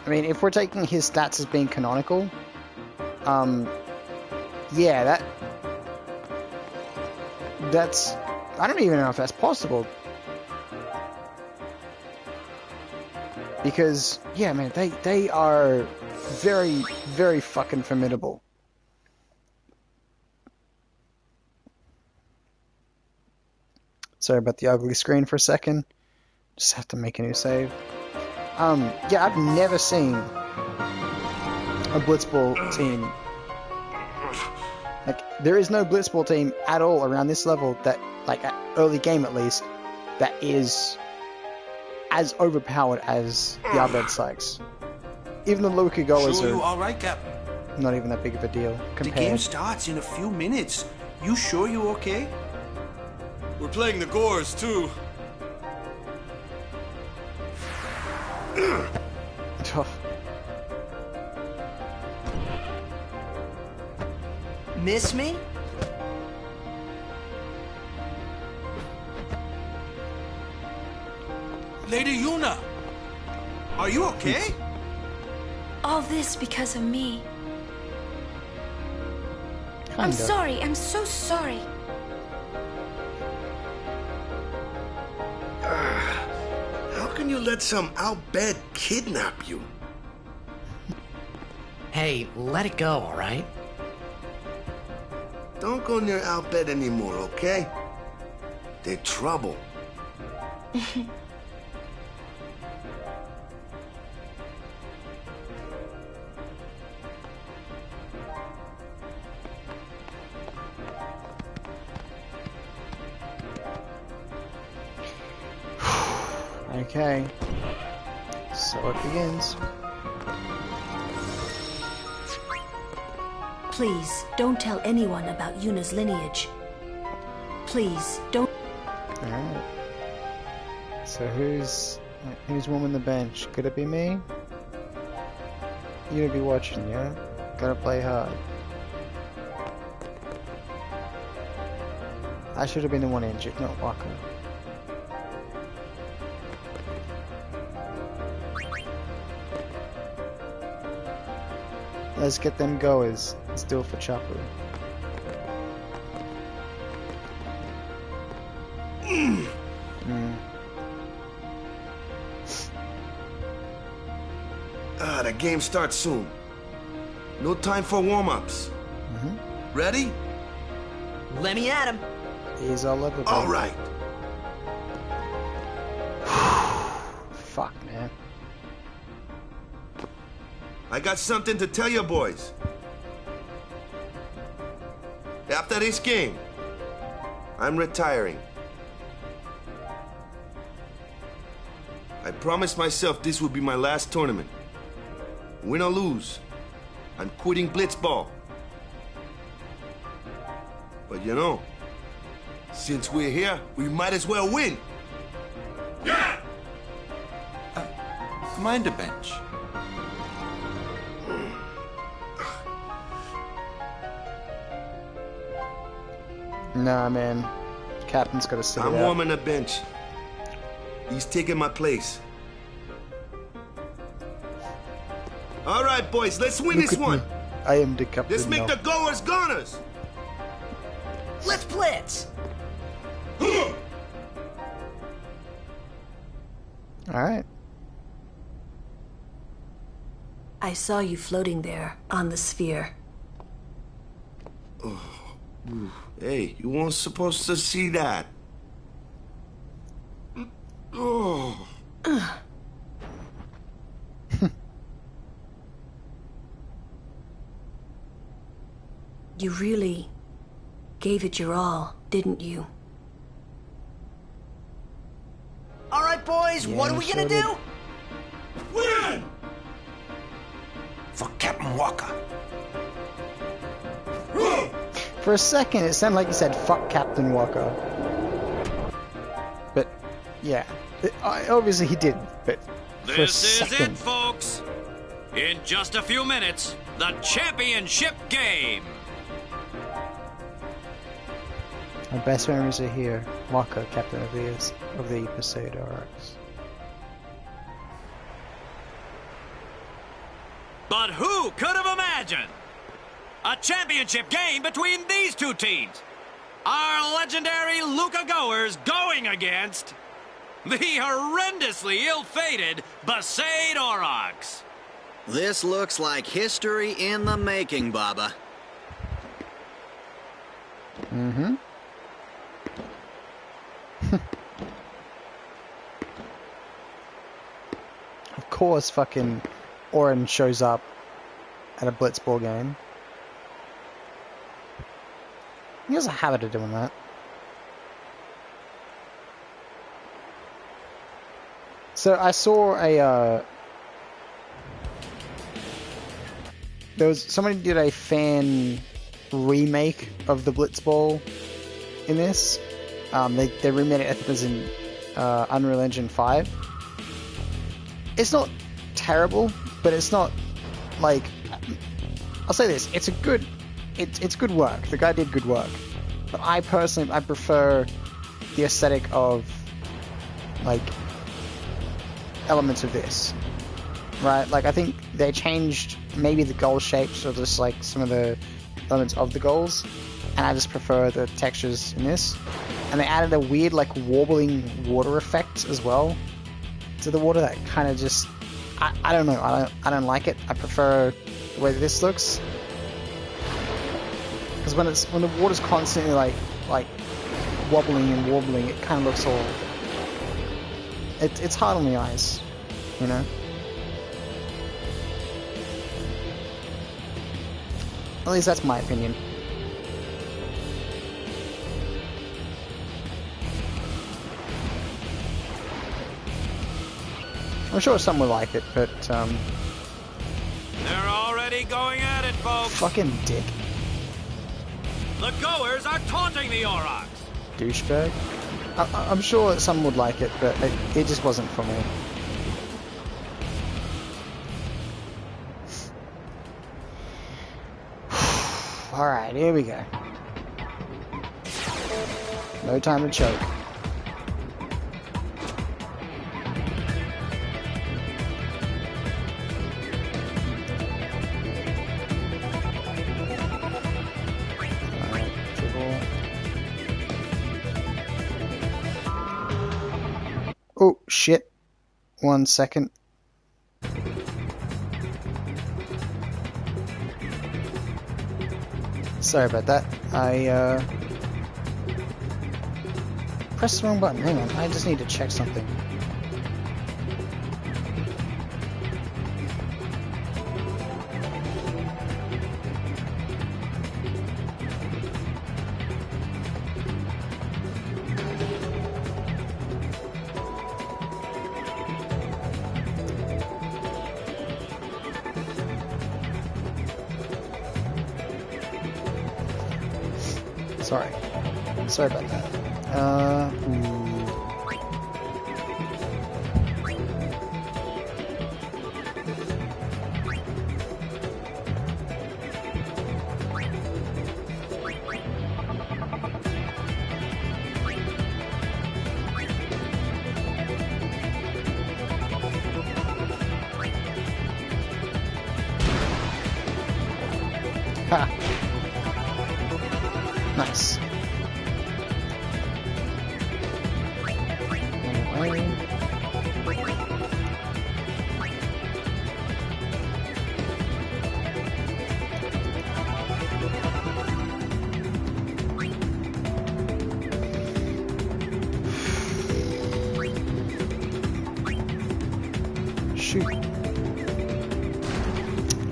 I mean, if we're taking his stats as being canonical, yeah, that's... I don't even know if that's possible. Because, yeah, man, they are very, very fucking formidable. Sorry about the ugly screen for a second. Just have to make a new save. Yeah, I've never seen a Blitzball team. Like, there is no Blitzball team at all around this level that, like, at early game at least, that is as overpowered as the Al Bhed Sykes. Even the Luca goers Sure, are you all right, Captain? not even that big of a deal The game compared. starts in a few minutes. You sure you okay? We're playing the Gores, too. Miss me? Lady Yuna! Are you okay? All this because of me. I'm Kinda. sorry. I'm so sorry. can you let some outbed kidnap you? Hey, let it go, all right? Don't go near outbed anymore, okay? They're trouble. Okay, so it begins. Please, don't tell anyone about Yuna's lineage. Please, don't... Alright. So who's warming the bench? Could it be me? You'll be watching, yeah? Gotta play hard. I should have been the one injured, not Waka. Let's get them goers. Let's do it for Chapu. The game starts soon. No time for warm-ups. Ready? Let me at him. He's all over. All right. Fuck, man. I got something to tell you boys. After this game, I'm retiring. I promised myself this would be my last tournament. Win or lose, I'm quitting Blitzball. But you know, since we're here, we might as well win. Yeah! Mind a bench. Nah, man. Captain's gotta sit I'm it out. warming the bench. He's taking my place. All right, boys, let's win Look this at one. me. I am the captain. Let's make now. the goers goners. Let's blitz. Alright. I saw you floating there, on the sphere. Hey, you weren't supposed to see that. Oh. You really gave it your all, didn't you? All right, boys, what are we gonna do? Win! For Captain Walker. For a second, it sounded like you said, fuck Captain Walker. But, yeah. Obviously he didn't, but for a This is second. it, folks. In just a few minutes, the championship game. My best memories are here. Walker, captain of the Poseidon Arcs. But who could have imagined a championship game between these two teams? Our legendary Luca goers going against the horrendously ill-fated Besaid Aurochs. This looks like history in the making, Baba. Mm-hmm. Of course fucking Oren shows up at a Blitzball game. He has a habit of doing that. So I saw a somebody did a fan remake of the Blitzball in this. They remade it, I think it was in Unreal Engine 5. It's not terrible, but it's not like, I'll say this, it's good work. The guy did good work. But I personally prefer the aesthetic of like elements of this. Right? Like I think they changed maybe the goal shapes or just like some of the elements of the goals, and I just prefer the textures in this. And they added a weird like warbling water effect as well to the water that kind of just, I don't know, I don't like it. I prefer the way this looks, because when the water's constantly like wobbling and wobbling, it kind of looks all, it's hard on the eyes, you know. At least that's my opinion. I'm sure some will like it, but They're already going at it, folks. Fucking dick. The goers are taunting the Aurochs. Douchebag. I'm sure some would like it, but it just wasn't for me. Alright, here we go. No time to choke. Oh, shit. 1 second. Sorry about that. I pressed the wrong button. Hang on, I just need to check something. Sorry about that. Ha! Nice. Shoot.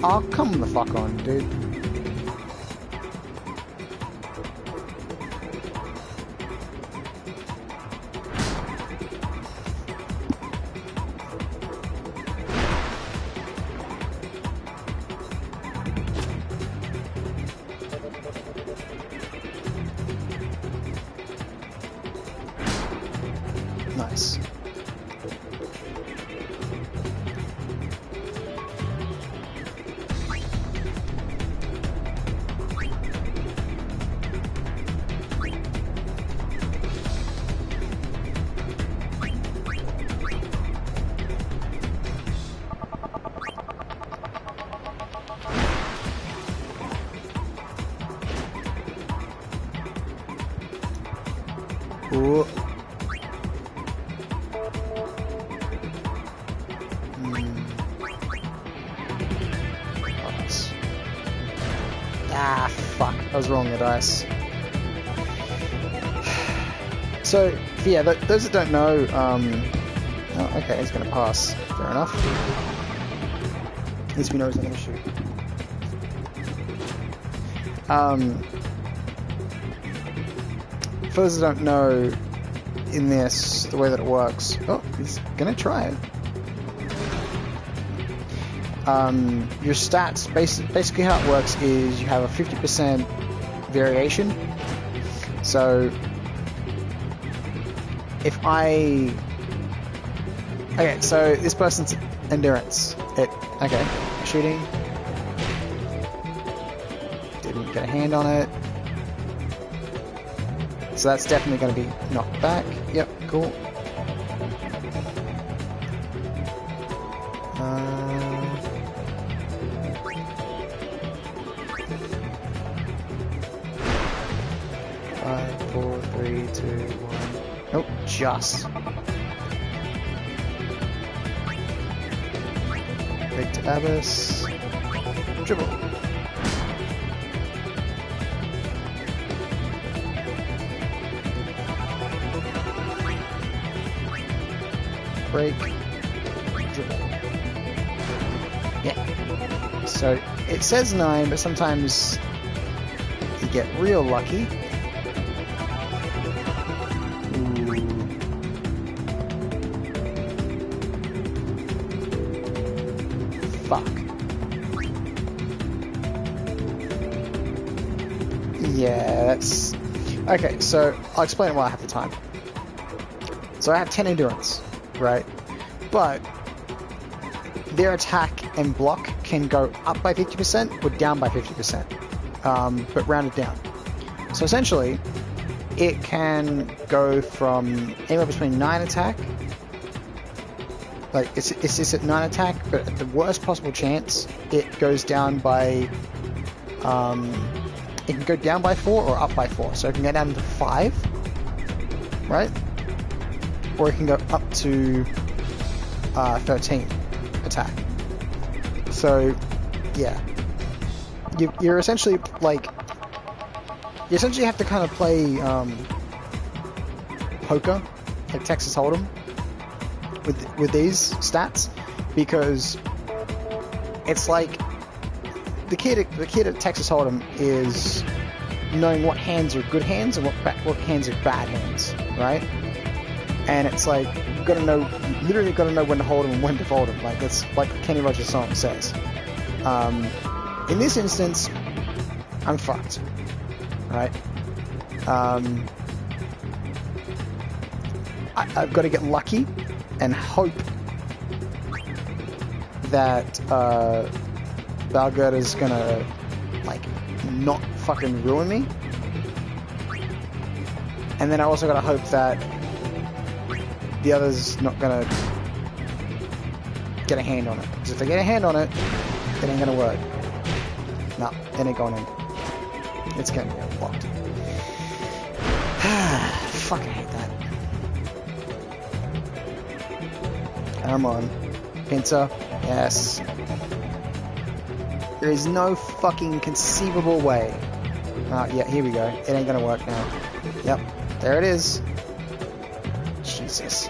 Oh, come the fuck on, dude. Nice. Ooh. Ah, fuck. I was wrong, the dice. So, yeah, those that don't know, oh, okay, he's gonna pass. Fair enough. At least we know he's not gonna shoot. For those that don't know, in this, the way that it works... Oh, he's gonna try it. Your stats, basically how it works is you have a 50% variation. So, if I... Okay, so this person's endurance. Okay, shooting. Didn't get a hand on it. So that's definitely going to be knocked back. Yep, cool. Five, four, three, two, one. Nope, just. Break to Abyss. Dribble. Break. Dribble. Yeah. So it says 9, but sometimes you get real lucky. Fuck. Yeah, that's... Okay, so I'll explain it while I have the time. So I have 10 endurance, right? But their attack and block can go up by 50% or down by 50%, but rounded down. So essentially, it can go from anywhere between 9 attack, like it's just at 9 attack, but at the worst possible chance, it goes down by, it can go down by 4 or up by 4. So it can go down to 5, right? Or it can go up to 13 attack. So, yeah. You're essentially, like, you essentially have to kind of play poker, like Texas Hold'em, with these stats, because it's like the kid at Texas Hold'em is knowing what hands are good hands and what hands are bad hands, right? And it's like you literally got to know when to hold them and when to fold them. Like it's like Kenny Rogers' song says. In this instance, I'm fucked, right? I've got to get lucky and hope that Balgurda's gonna like not fucking ruin me, and then I also got to hope that the other's not gonna get a hand on it. Because if they get a hand on it, it ain't gonna work. No, it ain't going in. It's gonna get blocked. Fucking hate that. Come on. Pincer. Yes. There is no fucking conceivable way. Yeah, here we go. It ain't gonna work now. Yep. There it is. Jesus.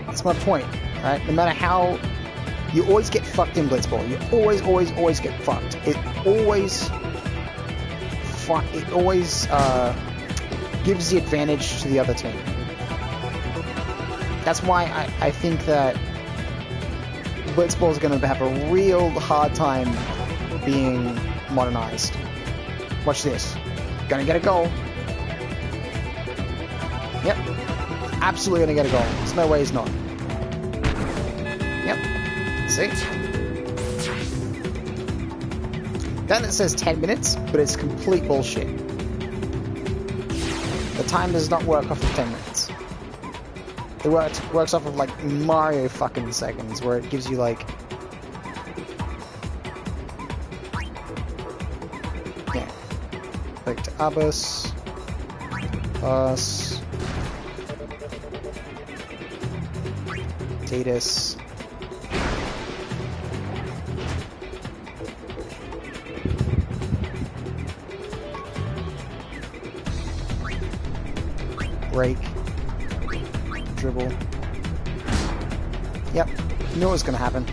That's my point, right? No matter how... You always get fucked in Blitzball. You always get fucked. It always gives the advantage to the other team. That's why I think that Blitzball is going to have a real hard time being modernized. Watch this. Gonna get a goal. Yep. Absolutely gonna get a goal. There's no way he's not. Yep. See? Then it says 10 minutes, but it's complete bullshit. The time does not work off of 10 minutes. It works off of like Mario fucking seconds, where it gives you like... Yeah. Like to Abyss. Us. Titus. Break. Dribble. Yep. Knew it was gonna happen.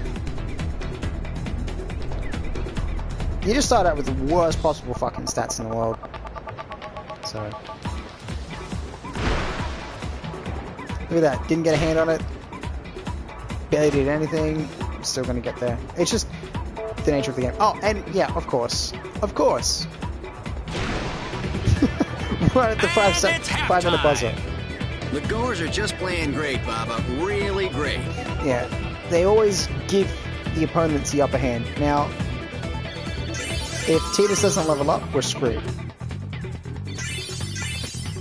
You just start out with the worst possible fucking stats in the world. So. Look at that. Didn't get a hand on it. Barely did anything. Still gonna get there. It's just the nature of the game. Oh, and yeah, of course. Of course. Right at the 5 minute buzzer. The goers are just playing great, Baba. Really great. Yeah. They always give the opponents the upper hand. Now, if Titus doesn't level up, we're screwed.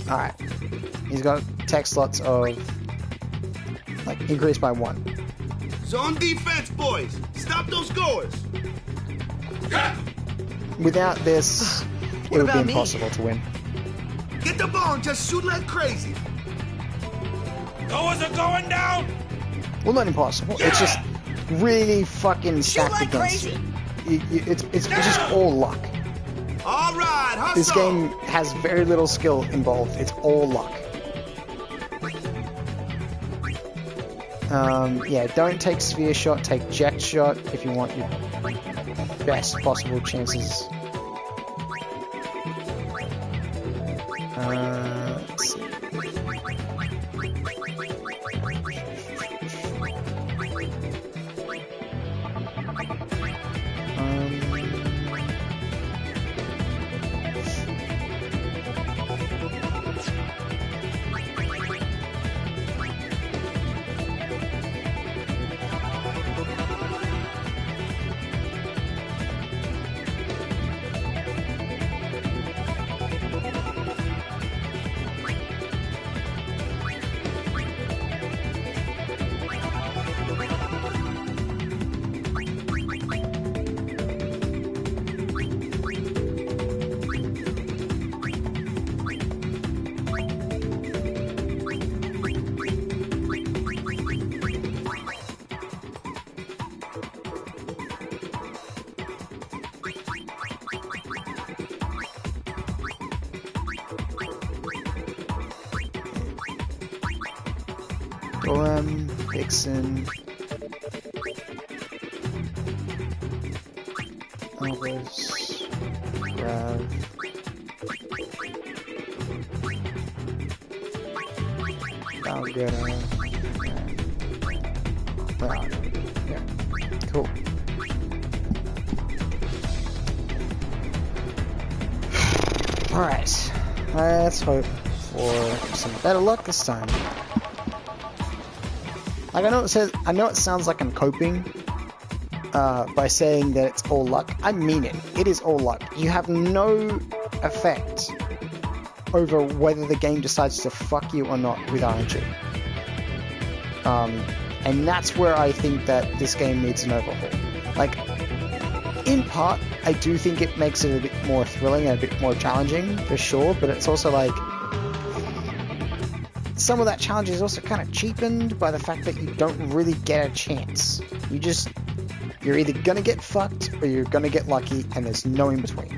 Alright. He's got tech slots of, like, increased by 1. Zone defense, boys! Stop those goers! Without this, it would be impossible to win. Get the ball and just shoot like crazy! Goers are going down! Well, not impossible. It's just really fucking stacked against you. It's just all luck. All right, hustle. This game has very little skill involved. It's all luck. Yeah, don't take sphere shot, take jet shot if you want your best possible chances. Let's see. Vixen, Elvis, Grav, Valgetta, yeah, cool. Alright, let's hope for some better luck this time. Like I know it sounds like I'm coping by saying that it's all luck. I mean it. It is all luck. You have no effect over whether the game decides to fuck you or not with RNG. And that's where I think that this game needs an overhaul. Like, in part, I do think it makes it a bit more thrilling and a bit more challenging, for sure, but it's also like, some of that challenge is also kind of cheapened by the fact that you don't really get a chance. You're either gonna get fucked or you're gonna get lucky, and there's no in between.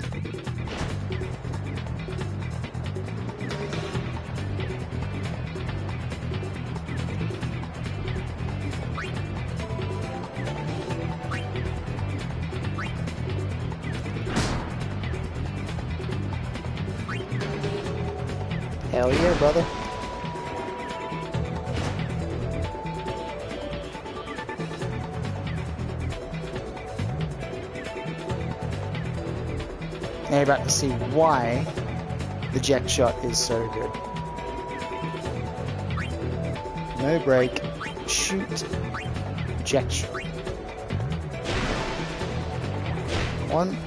Hell yeah, brother. Now you're about to see why the jet shot is so good. No break, shoot, jet shot. 1,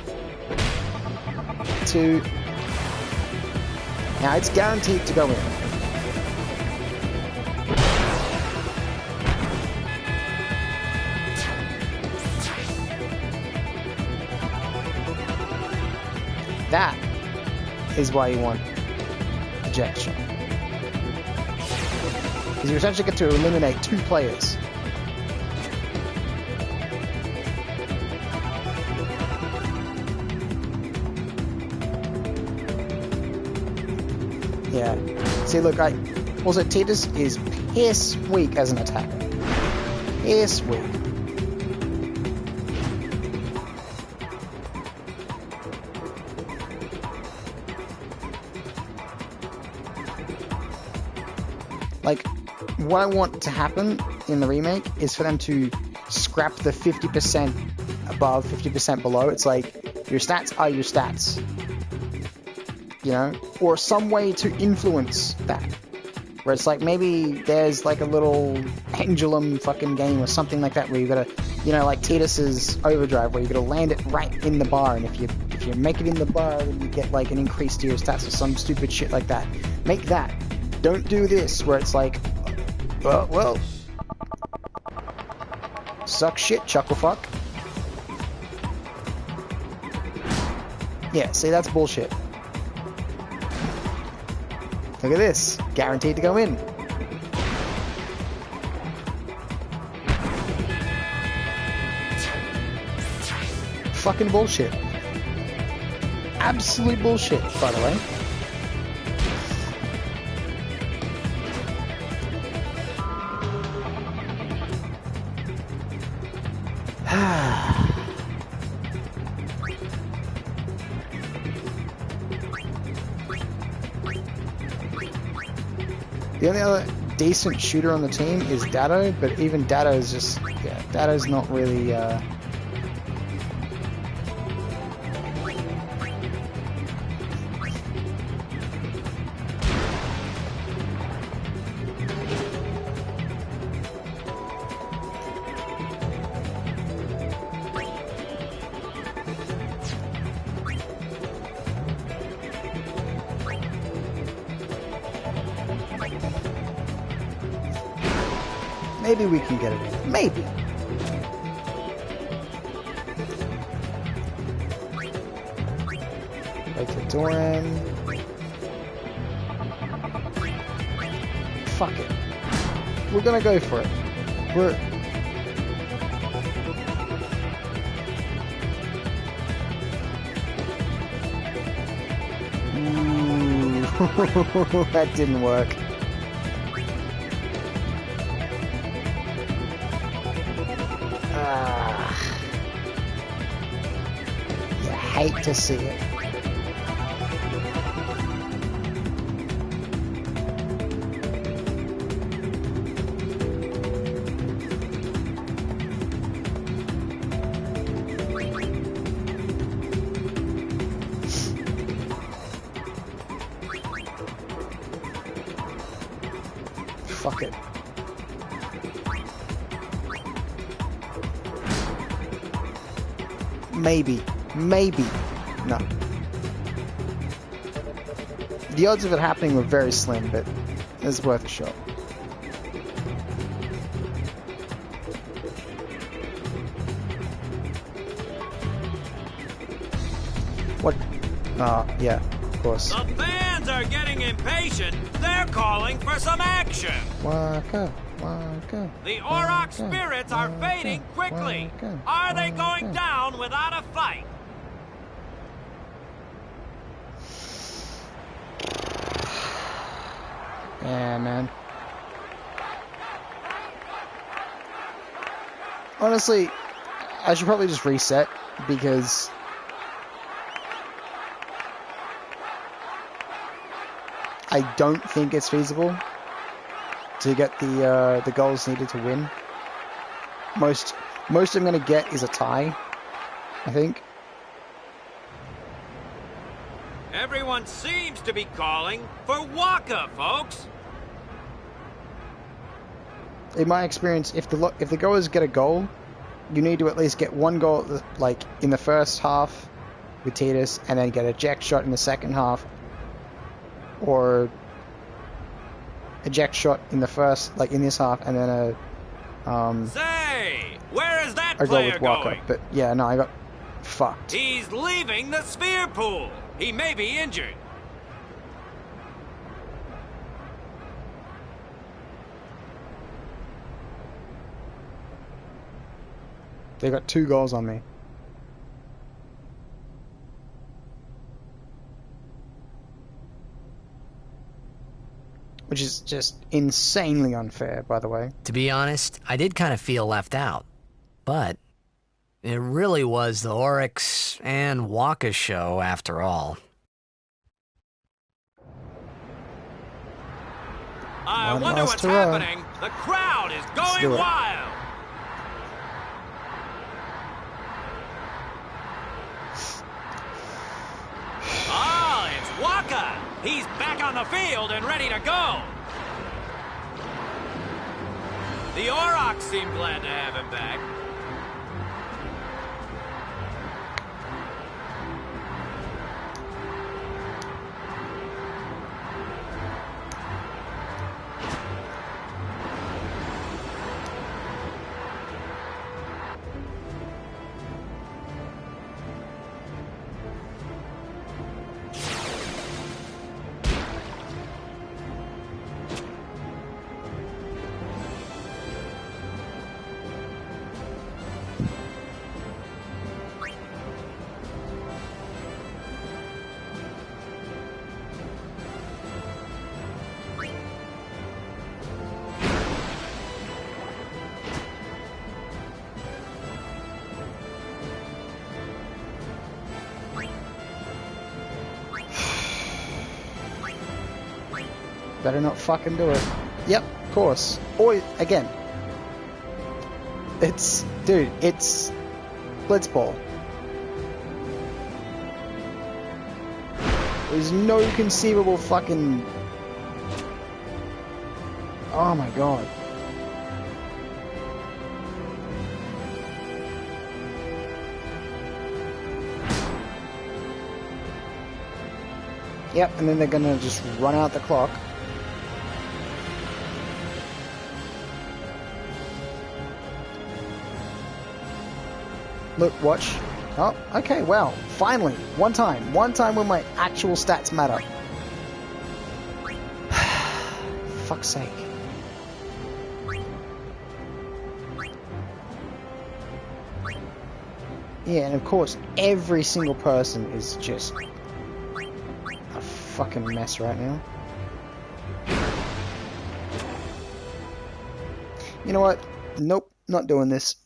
2. Now it's guaranteed to go in. That is why you want a jet shot. Because you essentially get to eliminate 2 players. Yeah. See, look, also Titus is piss weak as an attacker. Piss weak. Like, what I want to happen in the remake is for them to scrap the 50% above, 50% below. It's like, your stats are your stats. You know? Or some way to influence that. Where it's like, maybe there's like a little pendulum fucking game or something like that where you gotta, you know, like Titus's Overdrive, where you gotta land it right in the bar, and if you make it in the bar, then you get like an increase to your stats or some stupid shit like that. Make that. Don't do this, where it's like, well, suck shit, chucklefuck. Yeah, see, that's bullshit. Look at this, guaranteed to go in. Fucking bullshit. Absolute bullshit, by the way. The only other decent shooter on the team is Datto, but even Datto is just, yeah, Datto's not really, maybe we can get it in. Maybe. Like the Doran. Fuck it. We're gonna go for it. We're... Ooh. That didn't work. Hate to see it. Fuck it. Maybe. Maybe. No. The odds of it happening were very slim, but it's worth a shot. What? Yeah, of course. The fans are getting impatient. They're calling for some action. Waka, waka. The Auroch spirits are fading quickly. Are they going down without a fight? Yeah, man. Honestly, I should probably just reset because I don't think it's feasible to get the goals needed to win. Most I'm gonna get is a tie, I think. Everyone seems to be calling for Waka, folks. In my experience, if the goers get a goal, you need to at least get one goal, like in the first half with Titus, and then get a jack shot in the second half, or a jack shot in the first, like in this half, and then Say, where is that a goal player with Waka. going? But yeah, no, I got fucked. He's leaving the sphere pool. He may be injured. They got 2 goals on me. Which is just insanely unfair, by the way. To be honest, I did kind of feel left out. But it really was the Oryx and Waka show after all. I wonder what's happening. The crowd is going wild. Ah, it's Waka. He's back on the field and ready to go. The Aurochs seem glad to have him back. Better not fucking do it. Yep, of course. Or, again. It's... Dude, it's... Blitzball. There's no conceivable fucking... Oh my god. Yep, and then they're gonna just run out the clock. Look, watch. Oh, okay, well, finally, one time when my actual stats matter. Fuck's sake. Yeah, and of course, every single person is just a fucking mess right now. You know what? Nope, not doing this.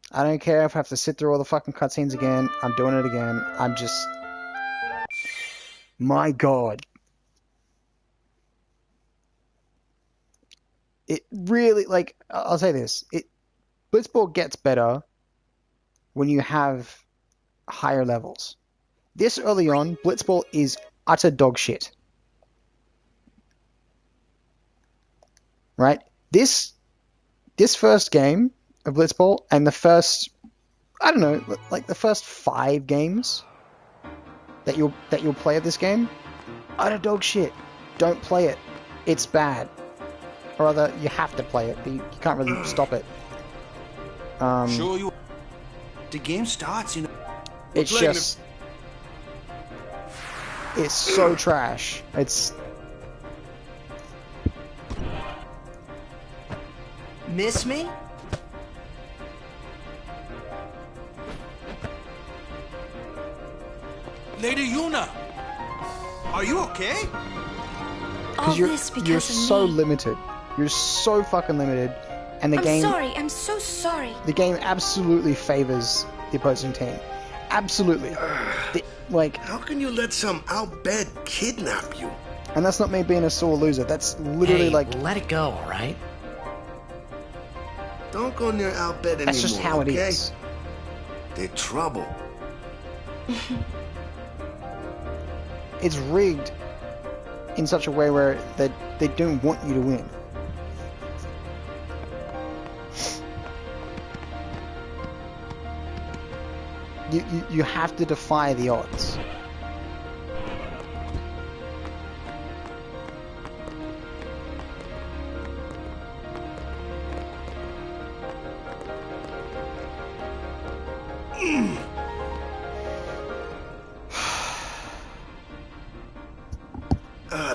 I don't care if I have to sit through all the fucking cutscenes again. I'm doing it again. I'm just... My god. It really, like, I'll say this. Blitzball gets better when you have higher levels. This early on, Blitzball is utter dog shit. Right? This first game of Blitzball and the first, I don't know, like the first 5 games that you'll play of this game, utter dog shit. Don't play it. It's bad. Or rather, you have to play it, but you can't really stop it. Sure you... The game starts, you know... It's just... It's so trash. It's... Miss me? Lady Yuna! Are you okay? All this because you're of so me. limited. You're so fucking limited. And the game... I'm sorry. I'm so sorry. The game absolutely favors the opposing team. Absolutely. Like... How can you let some outbed kidnap you? And that's not me being a sore loser. That's literally like... let it go, alright? Don't go near outbed anymore, That's just how it okay? is. They're trouble. It's rigged in such a way where they don't want you to win. You have to defy the odds.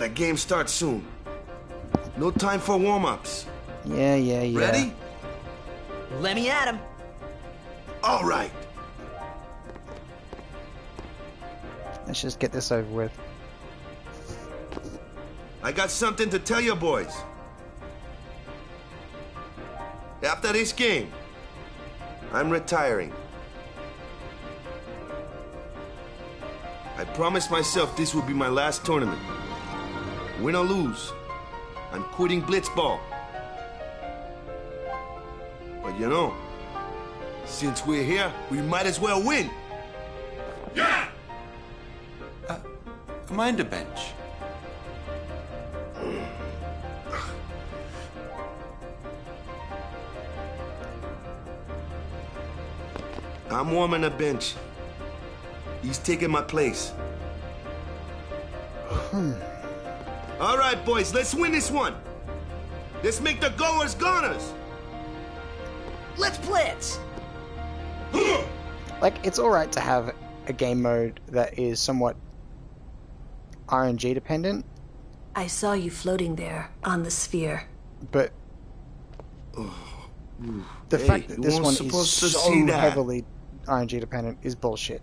The game starts soon. No time for warm-ups. Yeah. Ready? Let me at him. All right. Let's just get this over with. I got something to tell you boys. After this game, I'm retiring. I promised myself this would be my last tournament. Win or lose, I'm quitting Blitzball. But you know, since we're here, we might as well win. Yeah! Mind a bench. I'm warming a bench. He's taking my place. All right, boys, let's win this one. Let's make the goers goners. Let's blitz. Like, it's alright to have a game mode that is somewhat RNG dependent. I saw you floating there on the sphere. But the fact that this one is so heavily RNG dependent is bullshit.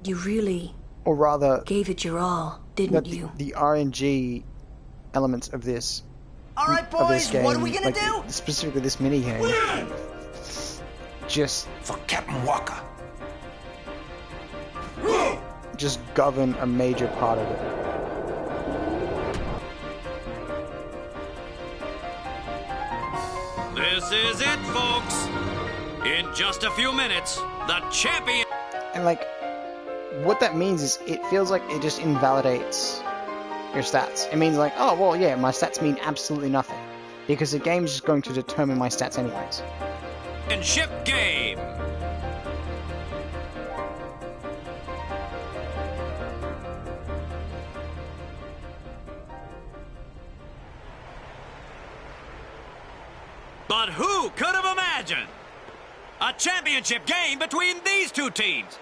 You really, or rather, gave it your all, didn't you? The RNG elements of this All right, of this boys, game, what are we gonna like, do? specifically this mini game, just for Captain Walker. Just govern a major part of it. This is it, folks. In just a few minutes, the champion. And like, what that means is it feels like it just invalidates your stats. It means like, oh well, yeah, my stats mean absolutely nothing because the game's just going to determine my stats anyways. Championship game. But who could have imagined a championship game between these two teams?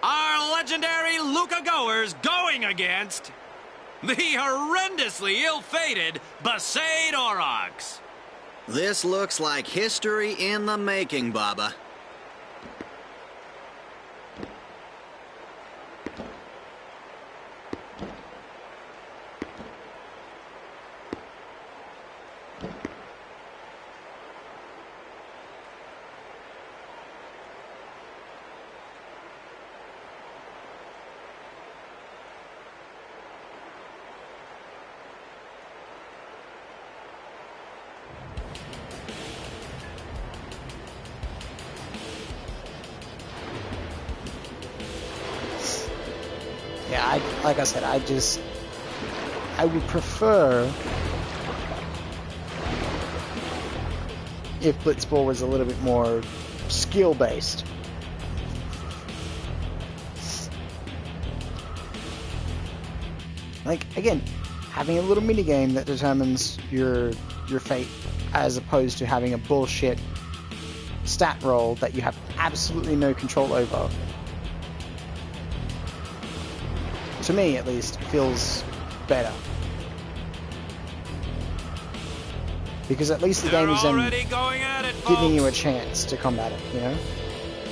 Our legendary Luca goers going against the horrendously ill-fated Besaid Aurochs. This looks like history in the making, Baba. Yeah, like I said, I would prefer if Blitzball was a little bit more skill-based. Like, again, having a little minigame that determines your fate, as opposed to having a bullshit stat roll that you have absolutely no control over. To me, at least, feels better. Because at least the game is then giving you a chance to combat it, you know?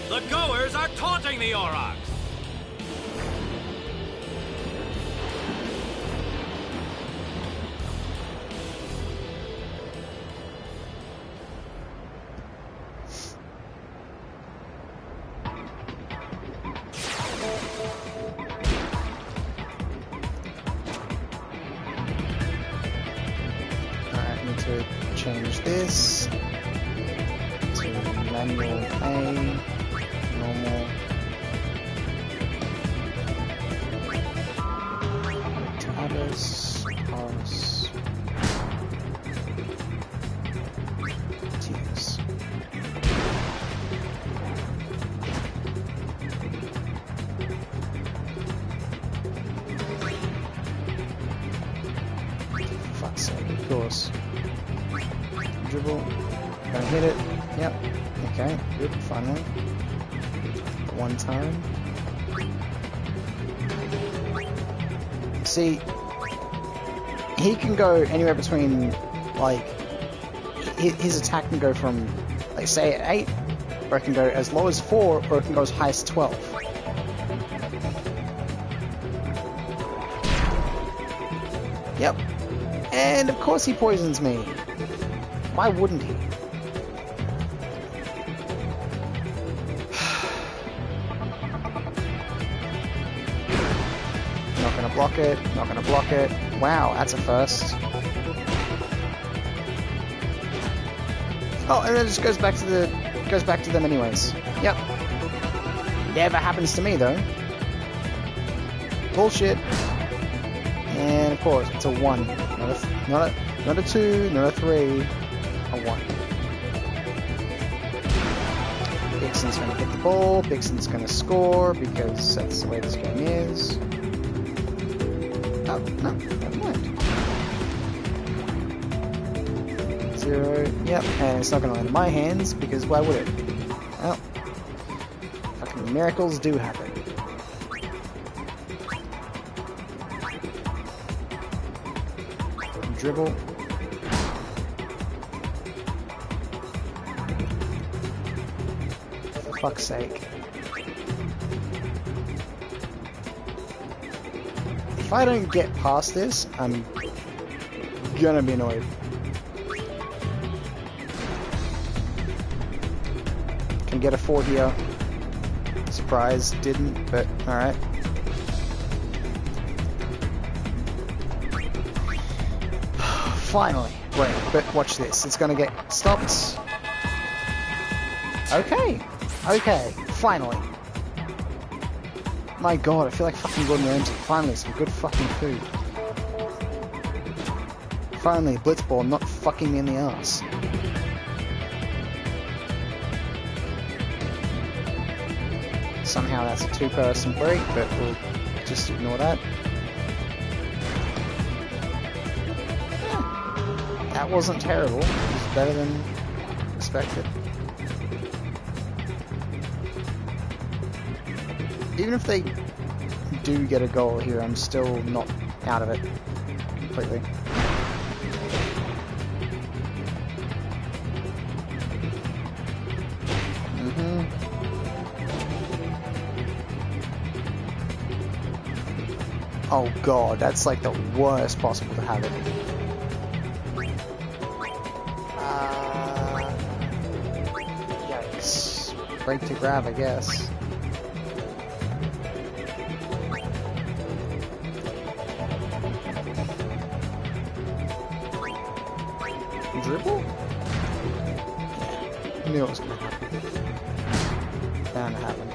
The goers are taunting the Aurochs. To change this to manual A, normal, to others, pass, TX. For fuck's sake, of course. Dribble, gonna hit it, yep, okay, good, finally, one time. See, he can go anywhere between, like, his attack can go from, like, say at 8, or it can go as low as 4, or it can go as high as 12. Yep, and of course he poisons me. Why wouldn't he? Not gonna block it, not gonna block it. Wow, that's a first. Oh, and it just goes back to them anyways. Yep. Never happens to me though. Bullshit. And of course, it's a 1. Not a 2, not a 3. A 1. Bixen's gonna get the ball, Bixen's gonna score because that's the way this game is. Oh, no, never mind. 0, yep, and it's not gonna land in my hands because why would it? Well, fucking miracles do happen. Dribble. Fuck's sake. If I don't get past this, I'm gonna be annoyed. Can get a 4 here. Surprise, didn't, but alright. Finally. Great, but watch this. It's gonna get stopped. Okay. Okay, finally. My god, I feel like fucking Gordon Ramsay. Finally, some good fucking food. Finally, Blitzball not fucking me in the ass. Somehow that's a 2-person break, but we'll just ignore that. Yeah. That wasn't terrible. It was better than expected. Even if they do get a goal here, I'm still not out of it completely. Oh god, that's like the worst possible to have it. Yikes. Break to grab, I guess. Dribble? Yeah, knew it was gonna happen. Bound to happen.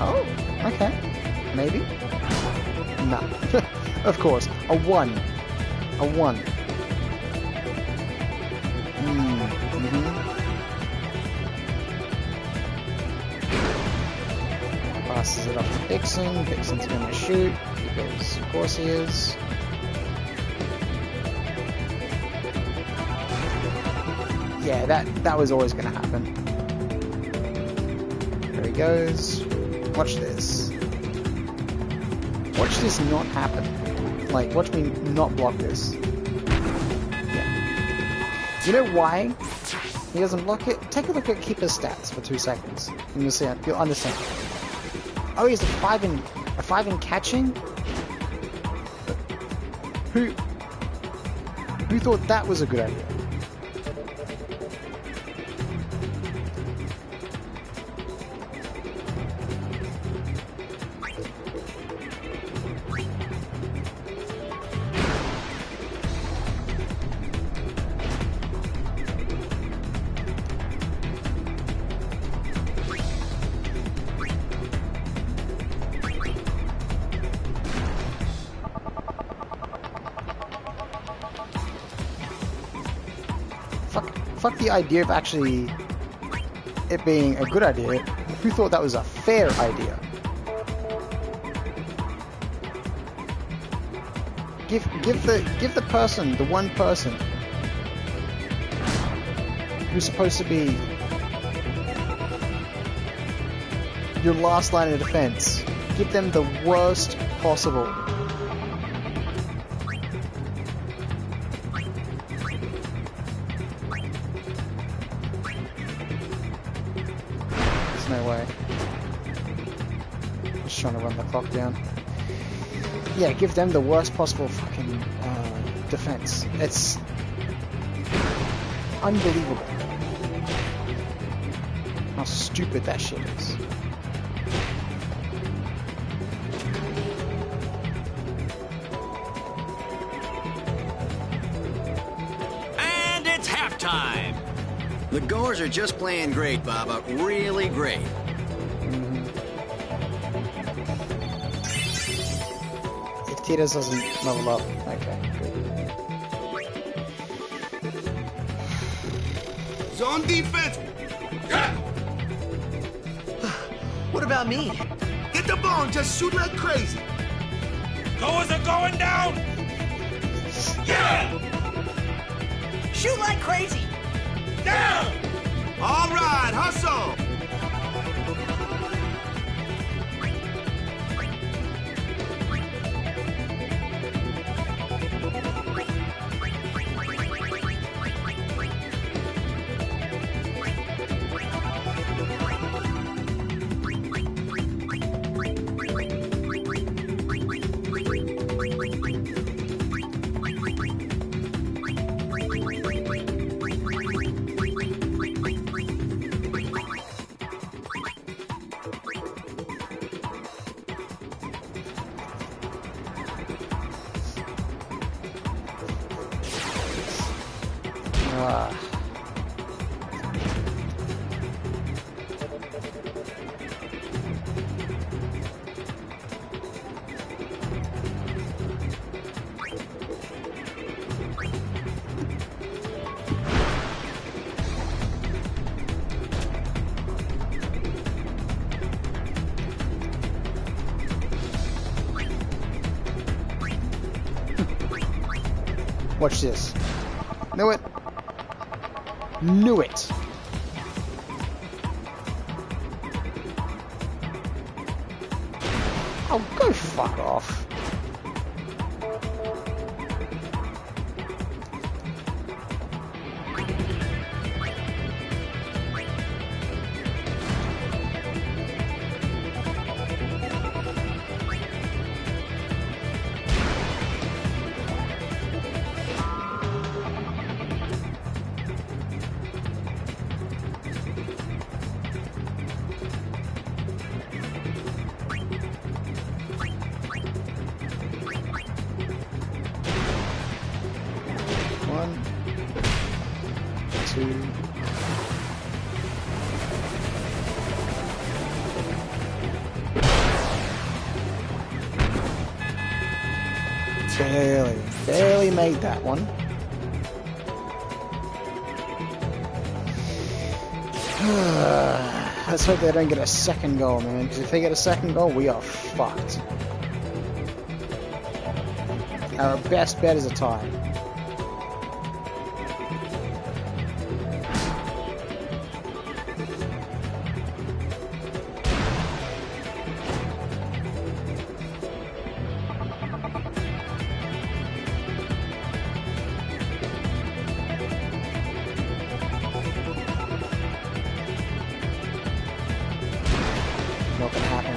Oh, okay. Maybe? No. Of course. A 1. A 1. Passes it off to Vixen. Vixen's gonna shoot, because of course he is. Yeah, that was always gonna happen. There he goes. Watch this. Watch this not happen. Like, watch me not block this. Yeah. You know why he doesn't block it? Take a look at Keeper's stats for 2 seconds. And you'll see it. You'll understand. Oh, he's a 5 in catching? Who thought that was a good idea? Fuck the idea of actually it being a good idea. Who thought that was a fair idea? Give the person, the one person who's supposed to be your last line of defense, give them the worst possible. No way. Just trying to run the clock down. Yeah, give them the worst possible fucking defense. It's unbelievable how stupid that shit is. And it's halftime. The Goers are just playing great, Baba. Really great. If Titus doesn't level up, okay, good. Zone defense! What about me? Get the ball and just shoot like crazy. Goers are going down! Yeah! Shoot like crazy! Down! All right, hustle! Watch this. Knew it. Knew it. Oh, go fuck off. Barely made that one. Let's hope they don't get a second goal, man, because if they get a second goal, we are fucked. Our best bet is a tie. Not gonna happen.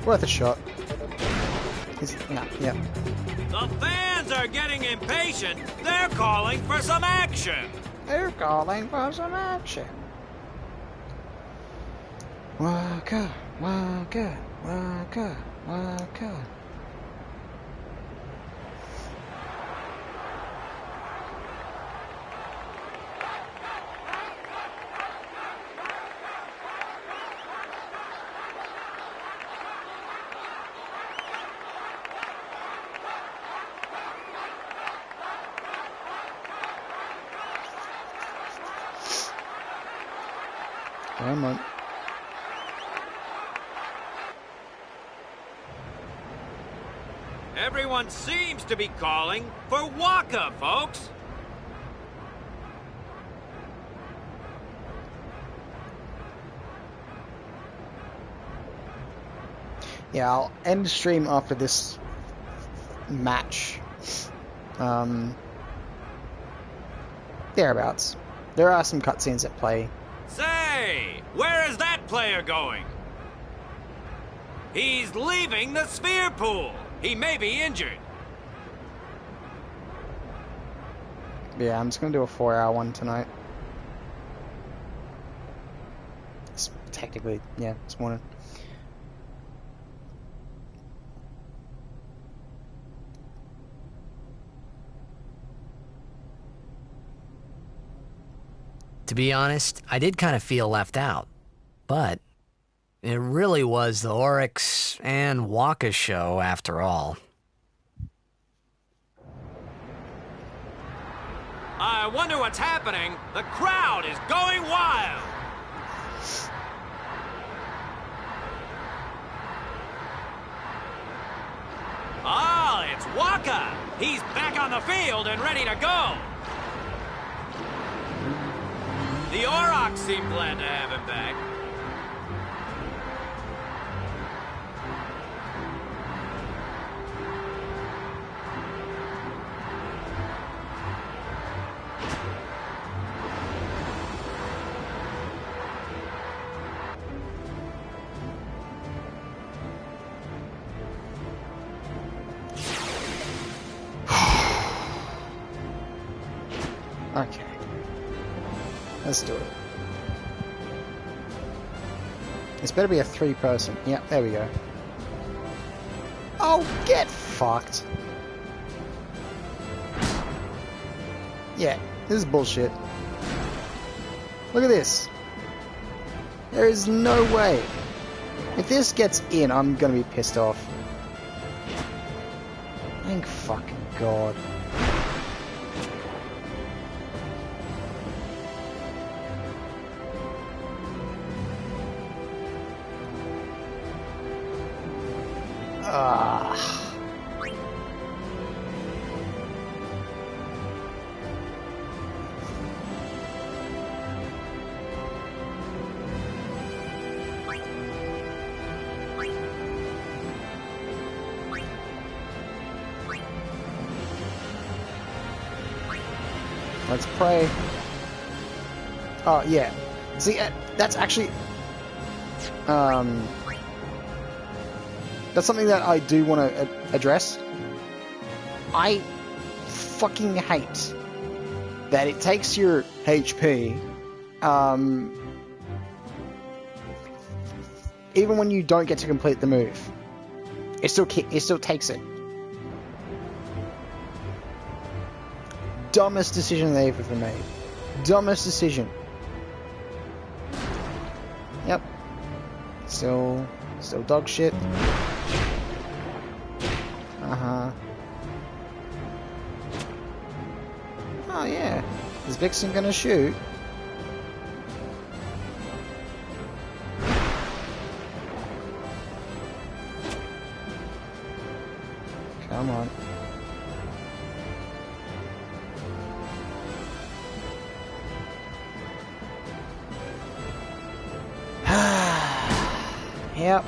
Worth a shot. Yeah. The fans are getting impatient. They're calling for some action. They're calling for some action. Waka, waka, waka, waka. Come on. Everyone seems to be calling for Waka, folks. Yeah, I'll end the stream after this match. Thereabouts. There are some cutscenes at play. Say, where is that player going? He's leaving the sphere pool. He may be injured. Yeah, I'm just gonna do a 4-hour one tonight. It's technically, yeah, this morning. To be honest, I did kind of feel left out. But it really was the Oryx and Waka show after all. I wonder what's happening. The crowd is going wild. Ah, it's Waka. He's back on the field and ready to go. The Aurochs seem glad to have him back. Okay. Let's do it. This better be a 3-person. Yep, there we go. Oh, get fucked. Yeah, this is bullshit. Look at this. There is no way. If this gets in, I'm gonna be pissed off. Thank fucking God. Let's pray. Oh, yeah. See, that's actually... that's something that I do want to address. I fucking hate that it takes your HP, even when you don't get to complete the move. It still takes it. Dumbest decision they've ever made. Dumbest decision. Yep. Still dog shit. Uh-huh. Oh yeah. Is Vixen gonna shoot? Come on. Yep.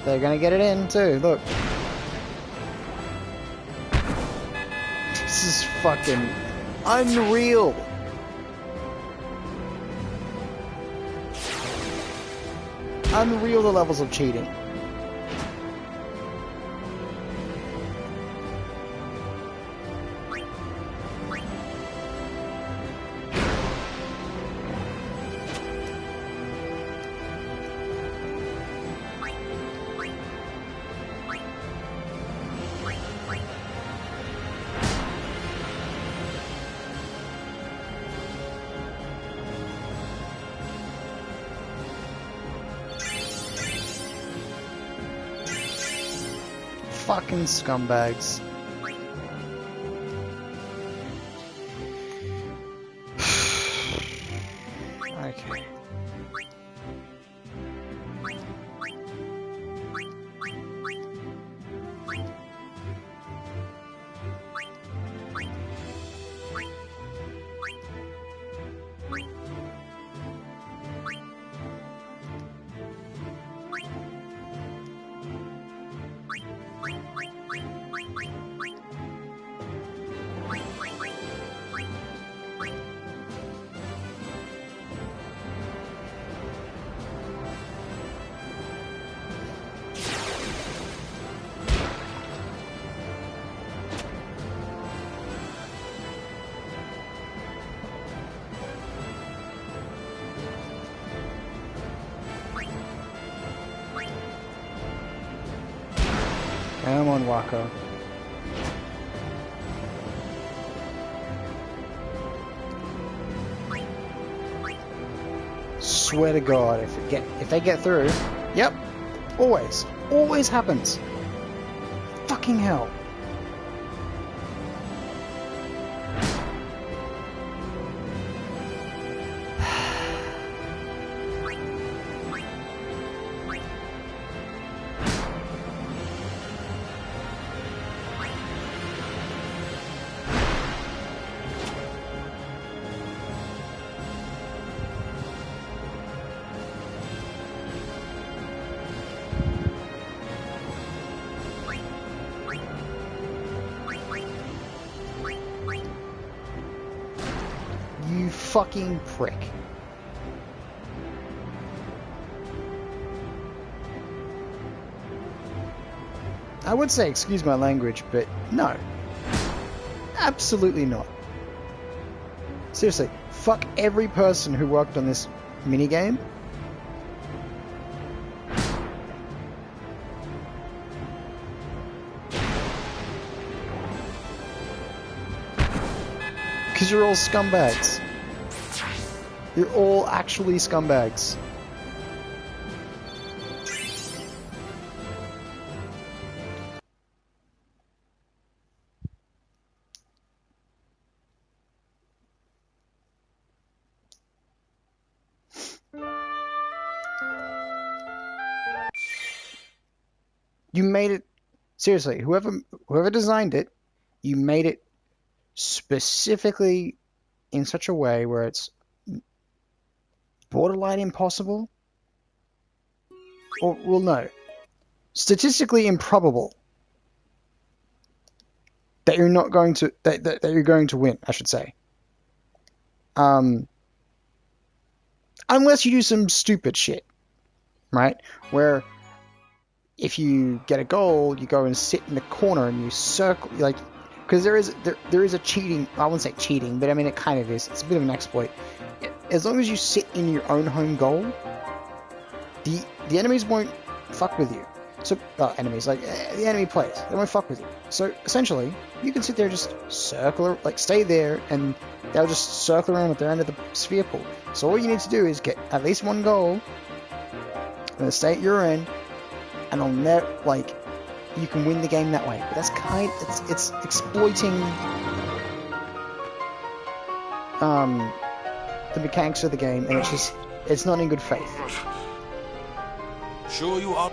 They're gonna get it in too, look. This is fucking unreal. Unreal, the levels of cheating. Fucking scumbags. Okay. Come on, Wako. Swear to God, if they get through, yep, always happens. Fucking hell. fucking prick. I would say excuse my language, but no. Absolutely not. Seriously, fuck every person who worked on this minigame. Because you're all scumbags. You're all actually scumbags. You made it, seriously, whoever designed it, you made it specifically in such a way where it's borderline impossible, or, well, no, statistically improbable that you're not going to, that you're going to win, I should say. Unless you do some stupid shit, right? Where if you get a goal, you go and sit in the corner and you circle, like, because there is a cheating, I wouldn't say cheating, but I mean it kind of is. It's a bit of an exploit. As long as you sit in your own home goal, the enemies won't fuck with you. So, enemies, like, the enemy players, they won't fuck with you. So, essentially, you can sit there and just circle, like, stay there, and they'll just circle around at their end of the sphere pool. So all you need to do is get at least one goal, and stay at your end, and on that, like, you can win the game that way. But that's it's exploiting the mechanics of the game, and it's not in good faith. Sure you are.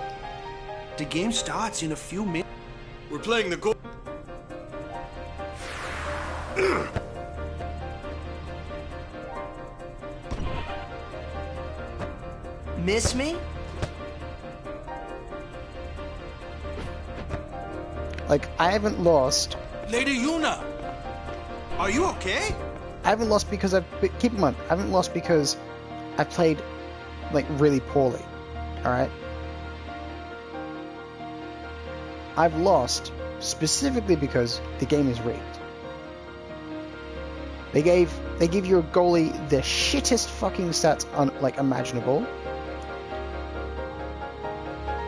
The game starts in a few minutes. We're playing the goal. Miss me? Like, I haven't lost. Lady Yuna, are you okay? I haven't lost because keep in mind, I haven't lost because I played, like, really poorly. Alright? I've lost specifically because the game is rigged. They give your goalie the shittest fucking stats imaginable,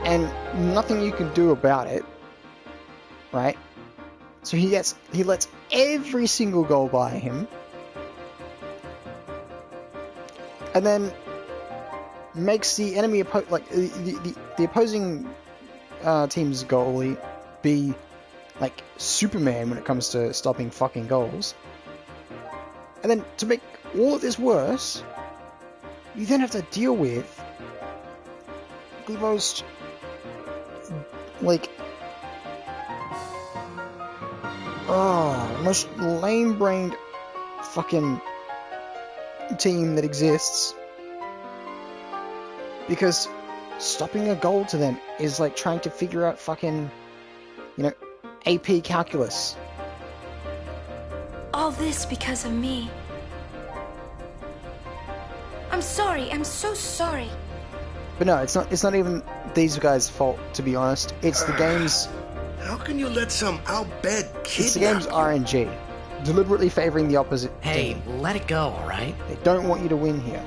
and nothing you can do about it, right? So he lets every single goal by him, and then makes the enemy the opposing team's goalie be like Superman when it comes to stopping fucking goals. And then to make all of this worse, you then have to deal with the most most lame-brained fucking team that exists, because stopping a goal to them is like trying to figure out fucking, AP calculus. All this because of me. I'm sorry. I'm so sorry. But no, it's not even these guys' fault, to be honest. It's the game's... How can you let some outbed kid? It's the game's RNG. Deliberately favoring the opposite team. Let it go, alright? They don't want you to win here.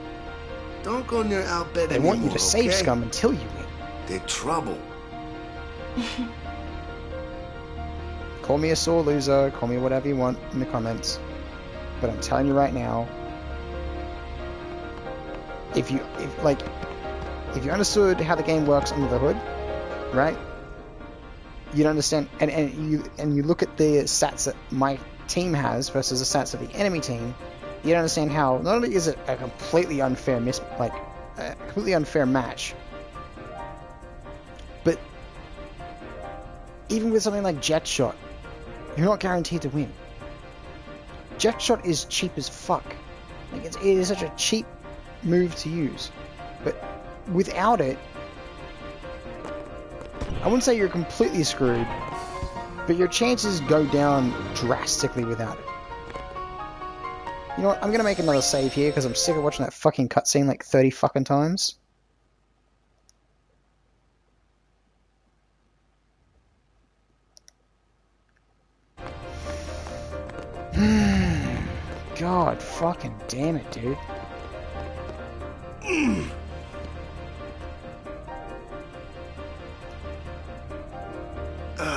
Don't go near outbed They anymore, want you to save okay? scum until you win. They're trouble. Call me a sore loser, call me whatever you want in the comments. But I'm telling you right now, if you understood how the game works under the hood, right? You'd understand, and you look at the stats that my team has versus the stats of the enemy team, you'd understand how not only is it a completely unfair completely unfair match, but even with something like Jet Shot, you're not guaranteed to win. Jet Shot is cheap as fuck. Like, it is such a cheap move to use, but without it, I wouldn't say you're completely screwed, but your chances go down drastically without it. You know what? I'm gonna make another save here because I'm sick of watching that fucking cutscene like 30 fucking times. God fucking damn it, dude.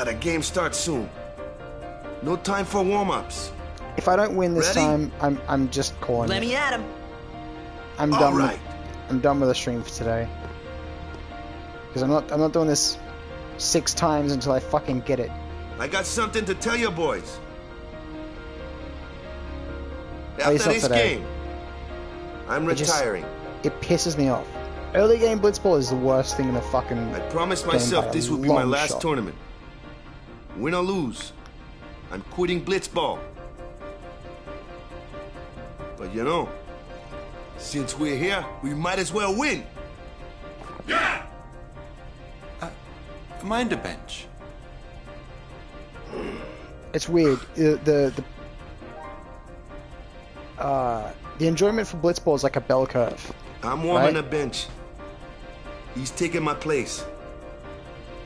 The game starts soon. No time for warm-ups. If I don't win this time, I'm just calling it. Let me at him. I'm done. I'm done with the stream for today. Because I'm not doing this 6 times until I fucking get it. I got something to tell you boys. At least After not this today. game, I'm retiring. It pisses me off. Early game blitzball is the worst thing in the fucking. I promised game myself by a this would be my long last shot. tournament. Win or lose, I'm quitting blitzball. But you know, since we're here, we might as well win. Yeah! Mind a bench. It's weird. The enjoyment for blitzball is like a bell curve. I'm warming right? a bench. He's taking my place.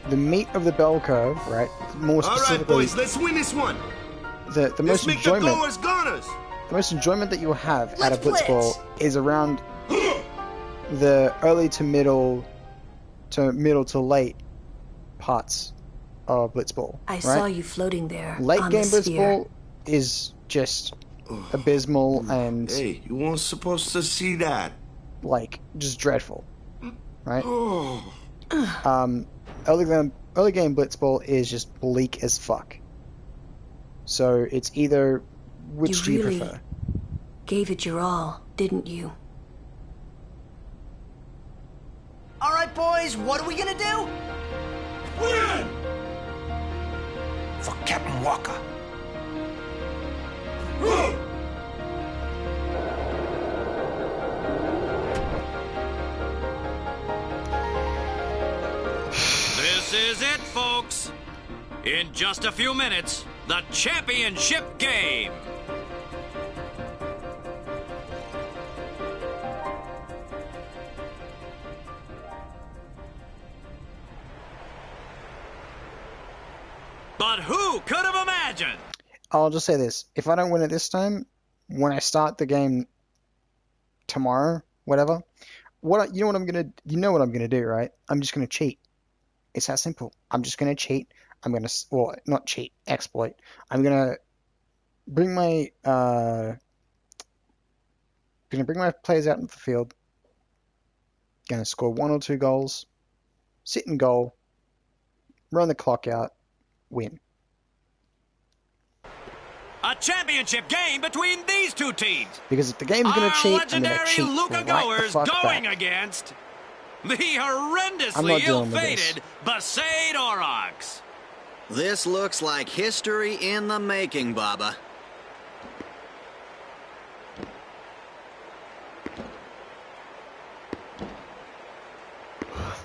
The meat of the bell curve, right? More specifically, all right, boys, let's win this one. The Let's most make enjoyment. the goers goners. The most enjoyment that you will have out of blitzball is around the early to middle to late parts of blitzball. I right? saw you floating there. Late on game the sphere. blitzball is just abysmal and Hey, you weren't supposed to see that. like just dreadful, right? Oh. Early game blitzball is just bleak as fuck. So it's either which do you really prefer? Gave it your all, didn't you? All right, boys, what are we gonna do? Win! For Captain Walker. This is it, folks. In just a few minutes, the championship game. But who could have imagined? I'll just say this: if I don't win it this time, when I start the game tomorrow, whatever, you know what I'm gonna do, right? I'm just gonna cheat. It's that simple. I'm just gonna cheat. I'm gonna, well, not cheat, exploit. I'm gonna bring my players out into the field. Gonna score 1 or 2 goals, sit in goal, run the clock out, win. A championship game between these two teams. Because if the game's gonna cheat, I'm gonna legendary cheat Luca right the goers fuck going back. against the I'm horrendously not dealing with ill-fated Besaid Aurochs. This looks like history in the making, Baba.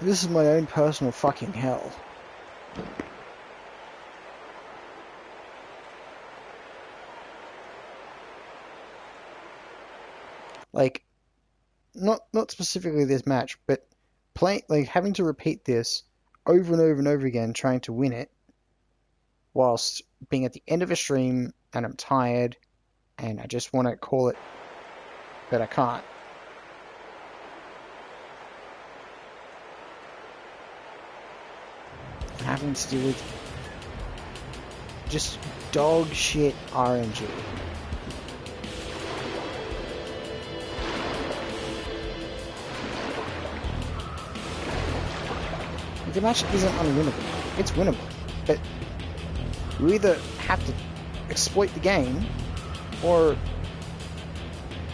This is my own personal fucking hell. Like, not specifically this match, but having to repeat this over and over and over again, trying to win it, whilst being at the end of a stream and I'm tired and I just want to call it, but I can't. Having to do with just dog shit RNG. The match isn't unwinnable. It's winnable. But you either have to exploit the game or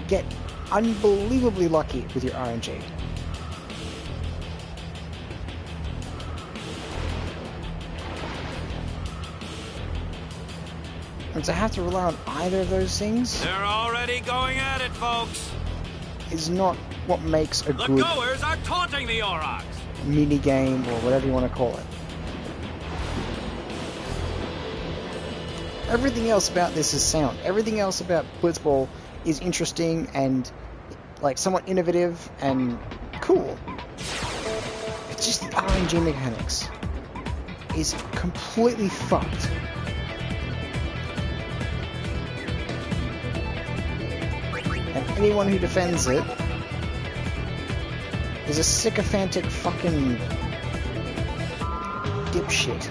get unbelievably lucky with your RNG. And to have to rely on either of those things They're already going at it, folks. is not what makes a The good goers are taunting the Aurochs. mini game or whatever you want to call it. Everything else about this is sound. Everything else about Blitzball is interesting and like somewhat innovative and cool. It's just the RNG mechanics is completely fucked. And anyone who defends it is a sycophantic fucking dipshit.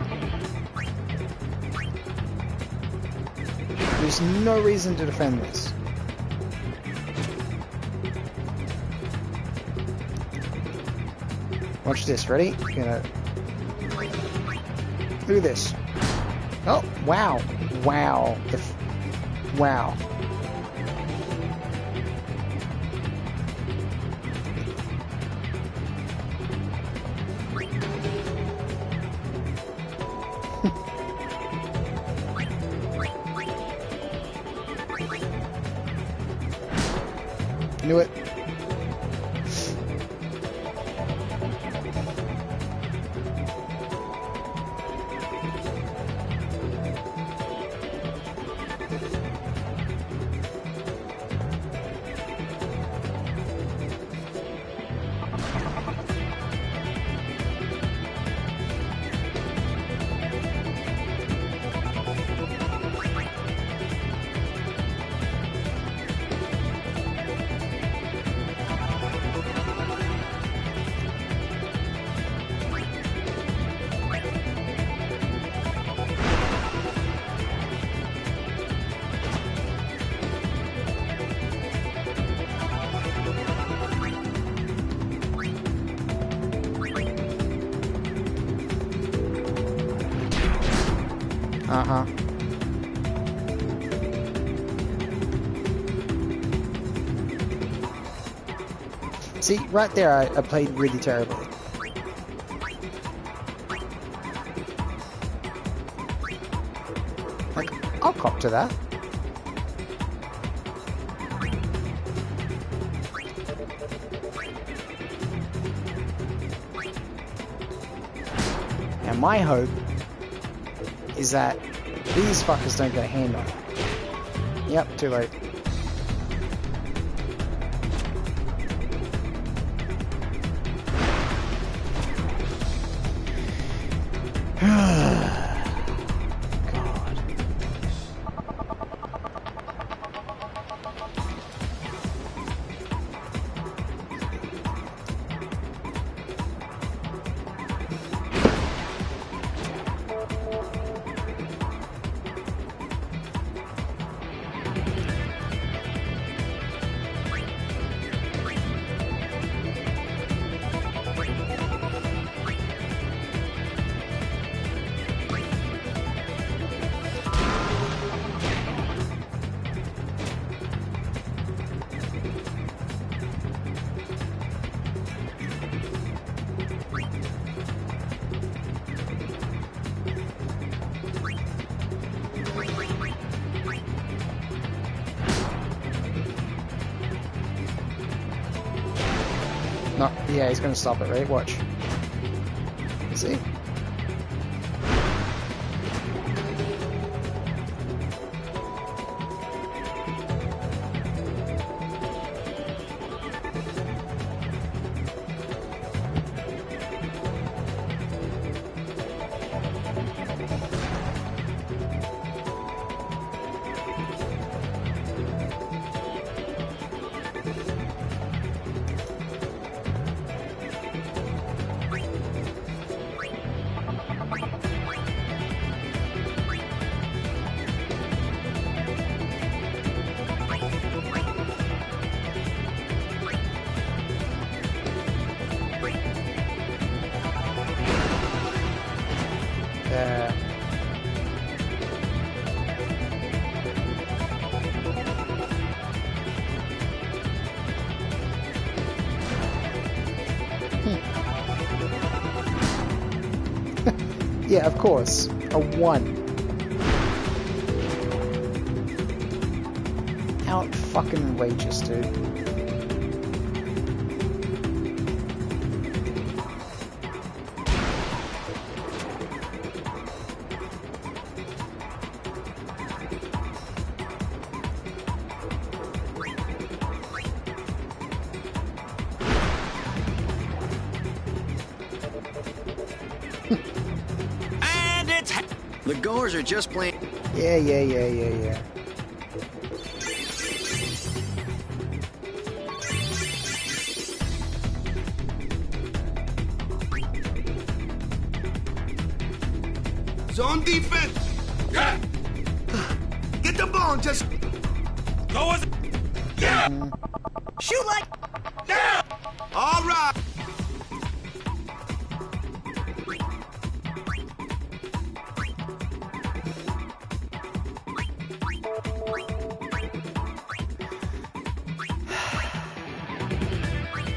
There's no reason to defend this. Watch this, ready? Gonna... Look at this. Oh, wow. Wow. Wow. Knew it. Uh-huh. See, right there I played really terribly. Like, I'll cop to that. And my hope is that these fuckers don't get a hand on it. Yep, too late. No, yeah, he's gonna stop it, right? Watch. See? Yeah, of course. A 1. Out fucking outrageous, dude. And it's... The goers are just playing... Yeah. Zone defense! Yeah! Get the ball and just... Go as... Yeah! Shoot like... Yeah! All right!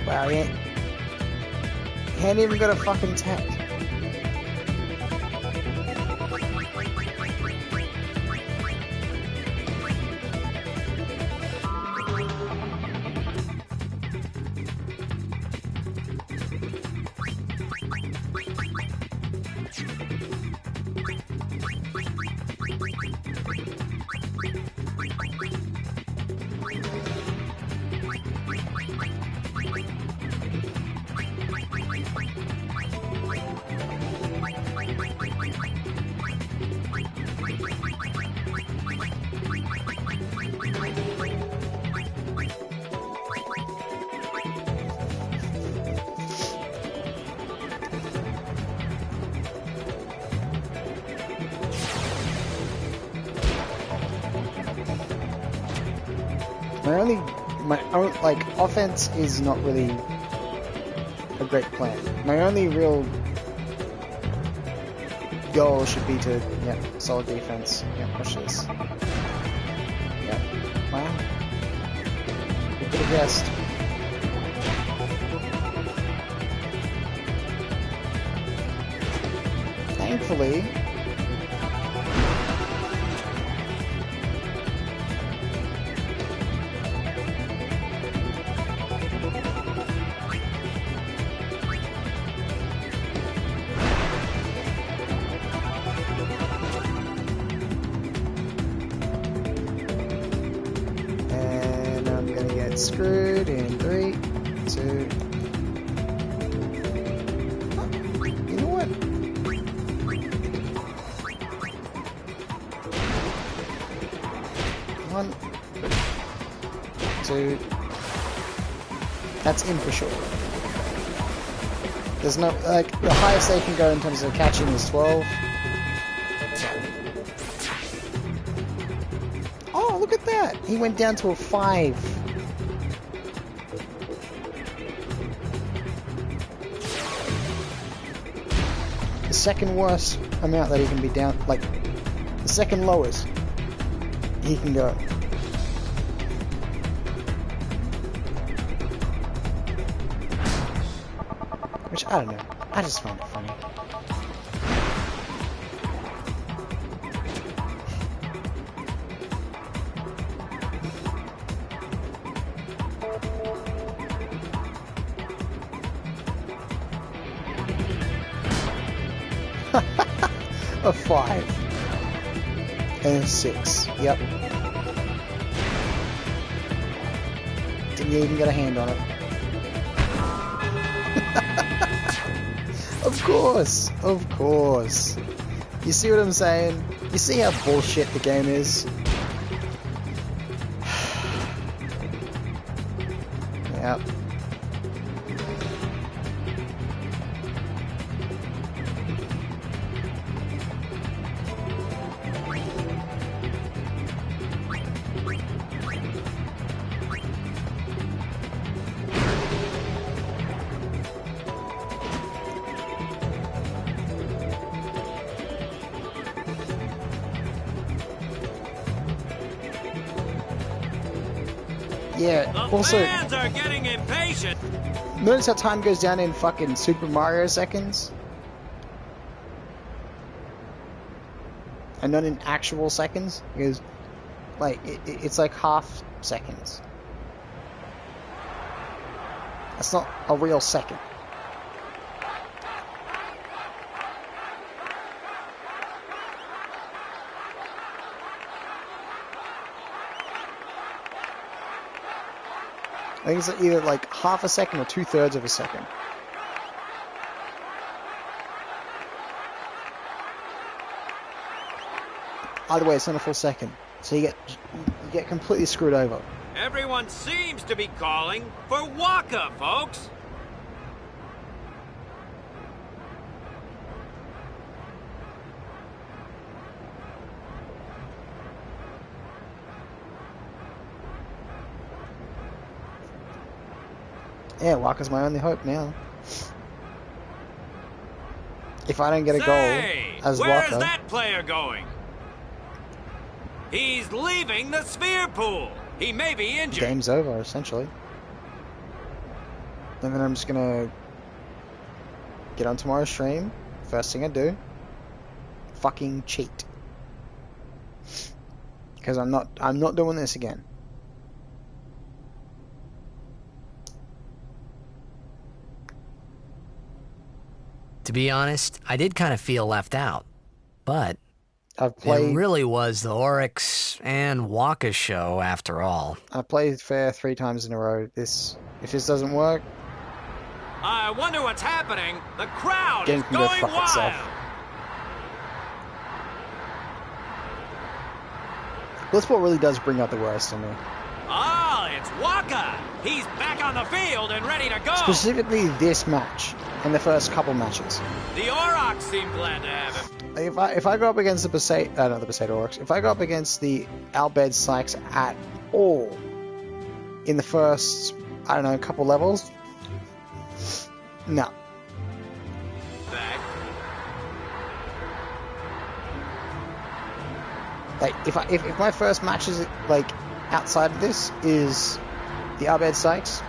Wow, he ain't even got a fucking tech. My own, like, offense is not really a great plan. My only real goal should be to, solid defense. Push this. Wow. We could have guessed. Thankfully, screwed in 3, 2. You know what? 1, 2. That's in for sure. There's no, like, the highest they can go in terms of catching is 12. Oh, look at that! He went down to a 5. Second worst amount that he can be down, like the second lowest he can go. Which I don't know. I just find it funny. A 5 and a 6. Yep. Didn't even get a hand on it. Of course. You see what I'm saying? You see how bullshit the game is? Yep. Yeah, also, fans are getting impatient. Notice how time goes down in fucking Super Mario seconds? And not in actual seconds? Because, like, it's like half seconds. That's not a real second. I think it's either like half a second or 2/3 of a second. Either way, it's not a full second. So you get completely screwed over. Everyone seems to be calling for Waka, folks. Yeah, Waka's my only hope now. If I don't get a goal as where's Waka... that player going? He's leaving the sphere pool. He may be injured. Game's over, essentially. And then I'm just gonna get on tomorrow's stream. First thing I do, fucking cheat. Because I'm not doing this again. To be honest, I did kind of feel left out. But I've played... it really was the Oryx and Waka show after all. I played fair 3 times in a row. If this doesn't work... I wonder what's happening. The crowd game is can go going fuck wild. itself. Blitzball really does bring out the worst in me. Ah, it's Waka. He's back on the field and ready to go. Specifically this match and the first couple matches. The Aurochs seem glad to have him. If I go up against the Besaid, not the Besaid Oryx, if I go up against the Albed Sykes at all in the first, I don't know, couple levels, no. Back. Like if my first match is like outside of this is the Albed Sykes,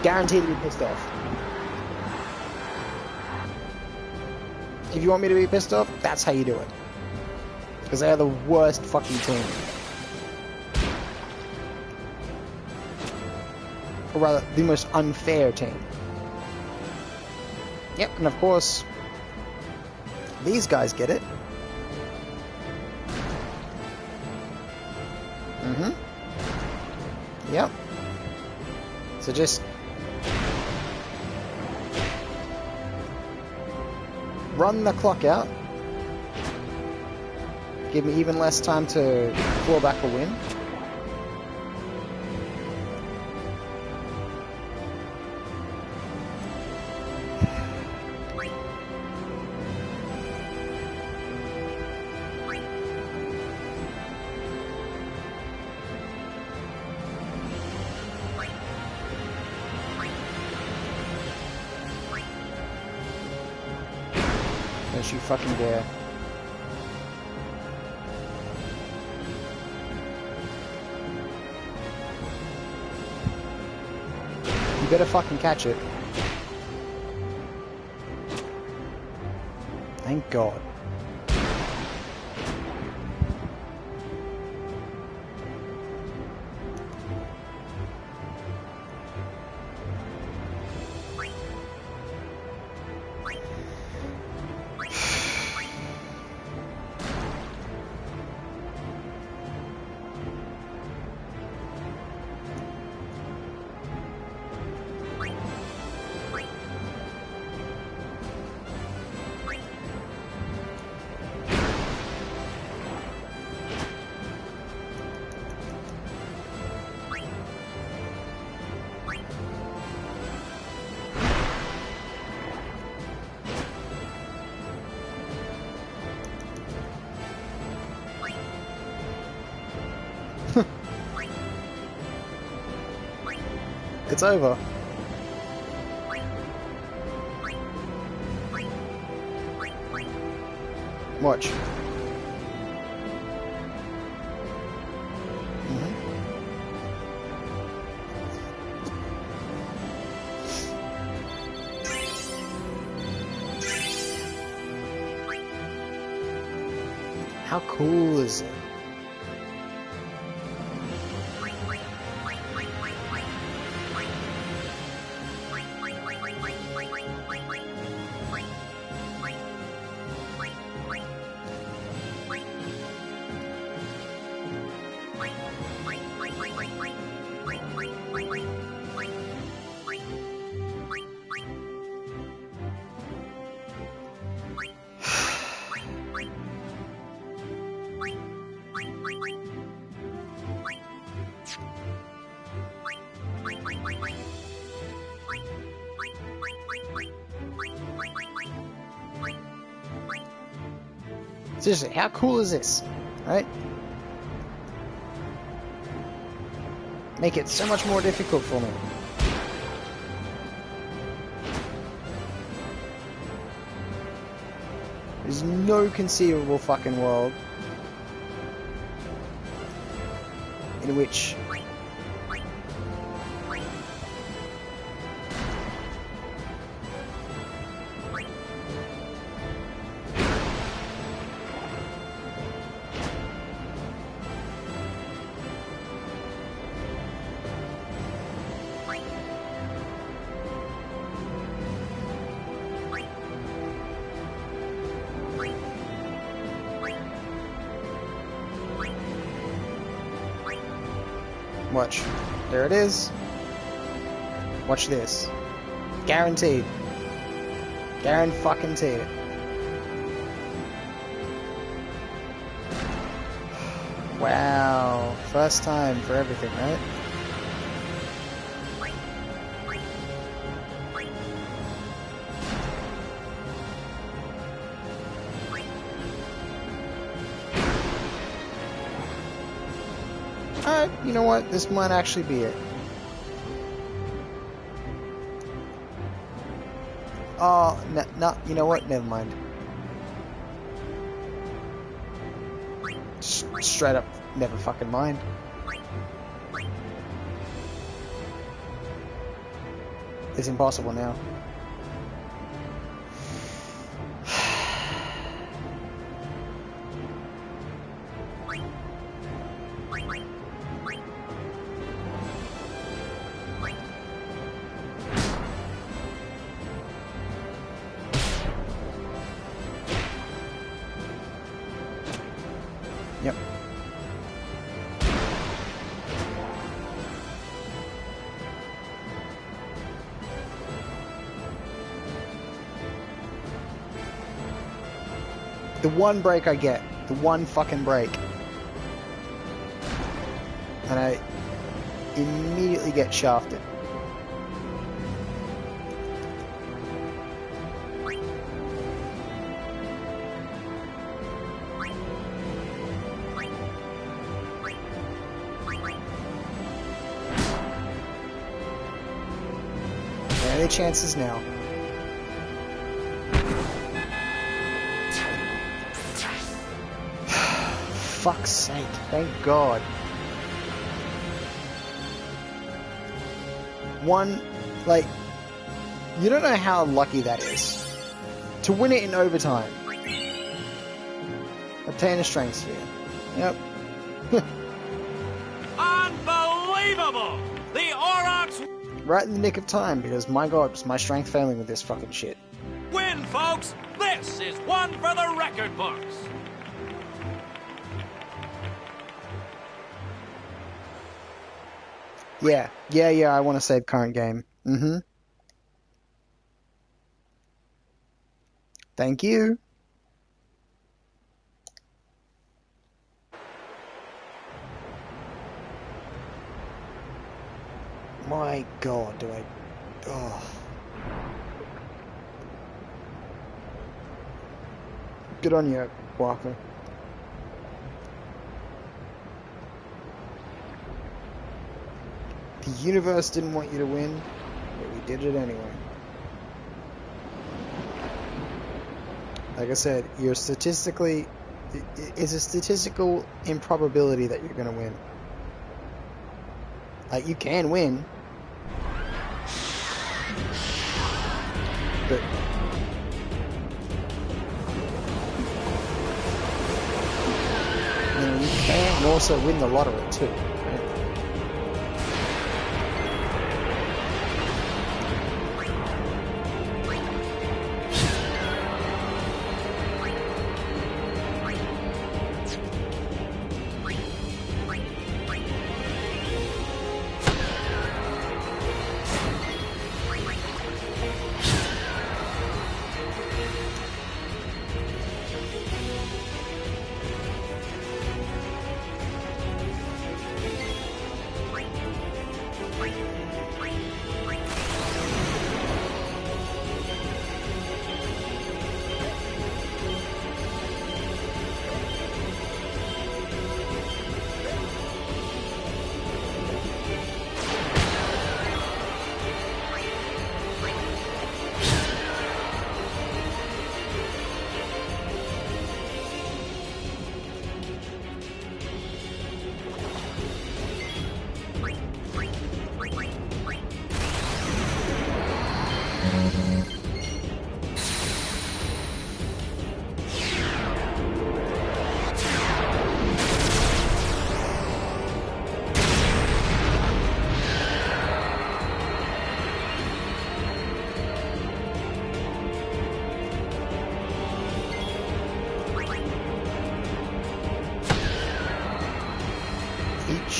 guaranteed to be pissed off. If you want me to be pissed off, that's how you do it. Because they are the worst fucking team. Or rather, the most unfair team. Yep, and of course, these guys get it. Yep. So just... run the clock out. Give me even less time to claw back a win. Don't you fucking dare. You better fucking catch it. Thank God. It's over. Watch. How cool is it? Seriously, how cool is this? Right? Make it so much more difficult for me. There's no conceivable fucking world in which watch. There it is. Watch this. Guaranteed. Guaranteed. Wow. First time for everything, right? Alright, you know what? This might actually be it. Oh, no, you know what? Never mind. Straight up, never fucking mind. It's impossible now. Yep. The one break I get, the one fucking break, and I immediately get shafted. Any chances now? Fuck's sake, thank God. One, like, you don't know how lucky that is. To win it in overtime. Obtain a strength sphere. Yep. Unbelievable! The Aurochs Right in the nick of time, because my God, was my strength failing with this fucking shit. win, folks! This is one for the record books! Yeah, I want to save current game. Mm-hmm. Thank you. My God, do I... Oh. Good on you, Walker. The universe didn't want you to win, but we did it anyway. Like I said, you're statistically... It's a statistical improbability that you're going to win. Like, you can win. But... you know, you can also win the lottery too.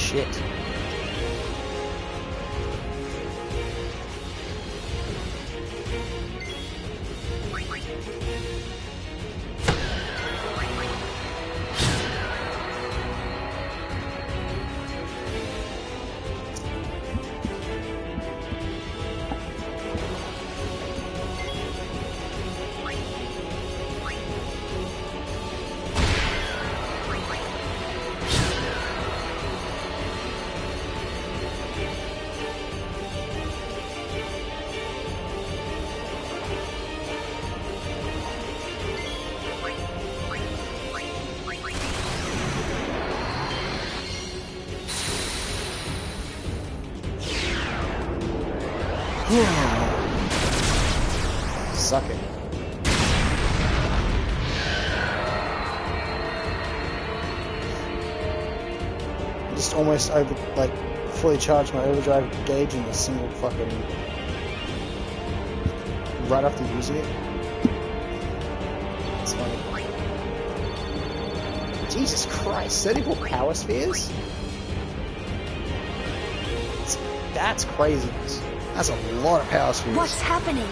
shit. Suck it. Just almost fully charged my overdrive gauge in a single fucking right after using it. It's funny. Jesus Christ, 34 power spheres? That's craziness. That's a lot of power spheres. What's happening?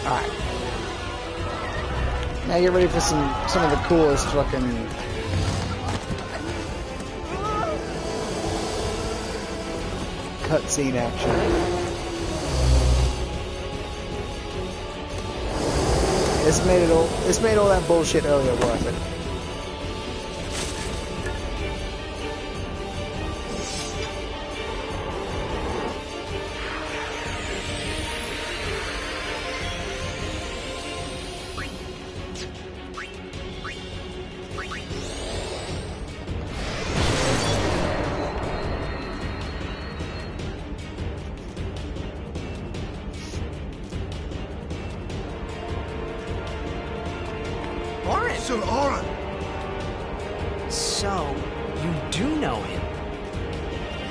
Alright. Now get ready for some of the coolest fucking cutscene action. It's made all that bullshit earlier worth it. So, you do know him?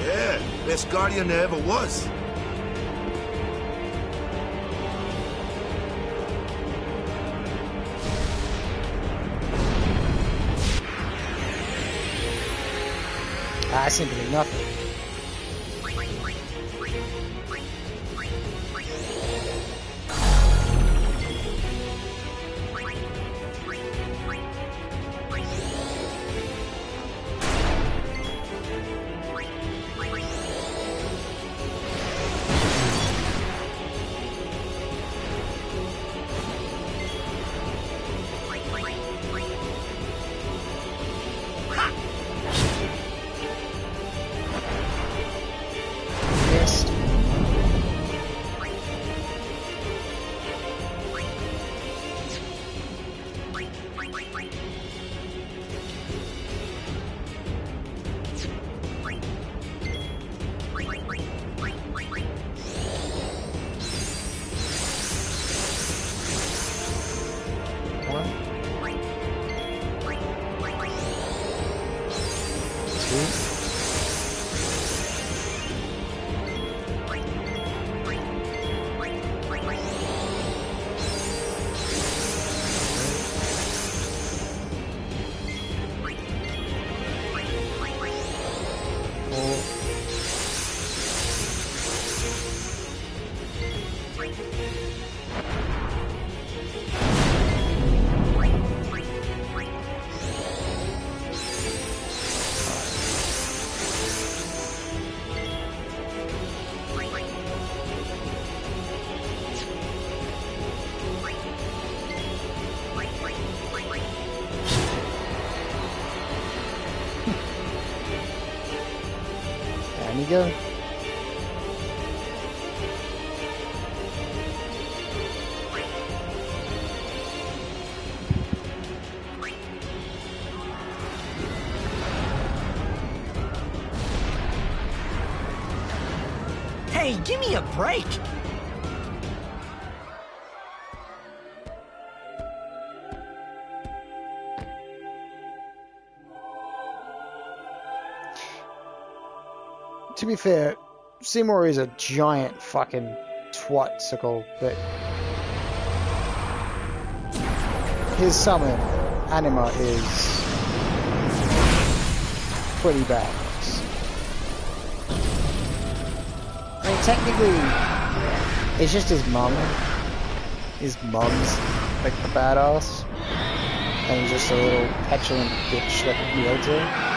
Yeah, best guardian there ever was. I simply nothing. Go. Hey, give me a break! To be fair, Seymour is a giant fucking twat-sicle, but his summon, Anima, is pretty badass. I mean, technically, it's just his mum. His mum's like the badass, and he's just a little petulant bitch that wields her.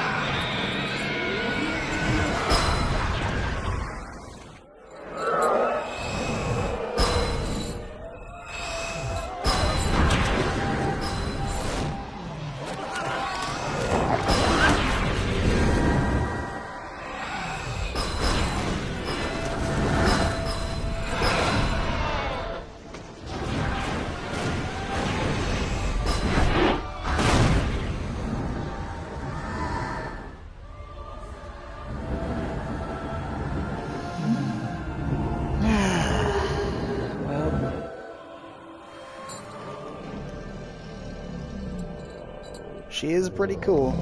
She is pretty cool.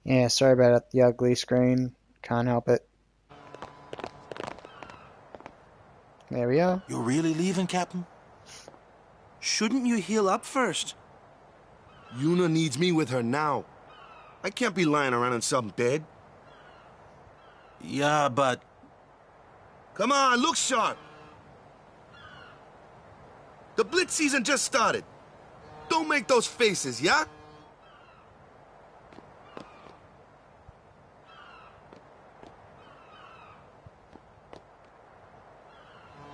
Yeah, sorry about the ugly screen. Can't help it. There we are. You're really leaving, Captain? Shouldn't you heal up first? Yuna needs me with her now. I can't be lying around in some bed. Yeah, but... Come on, look sharp. The Blitz season just started. Don't make those faces, yeah?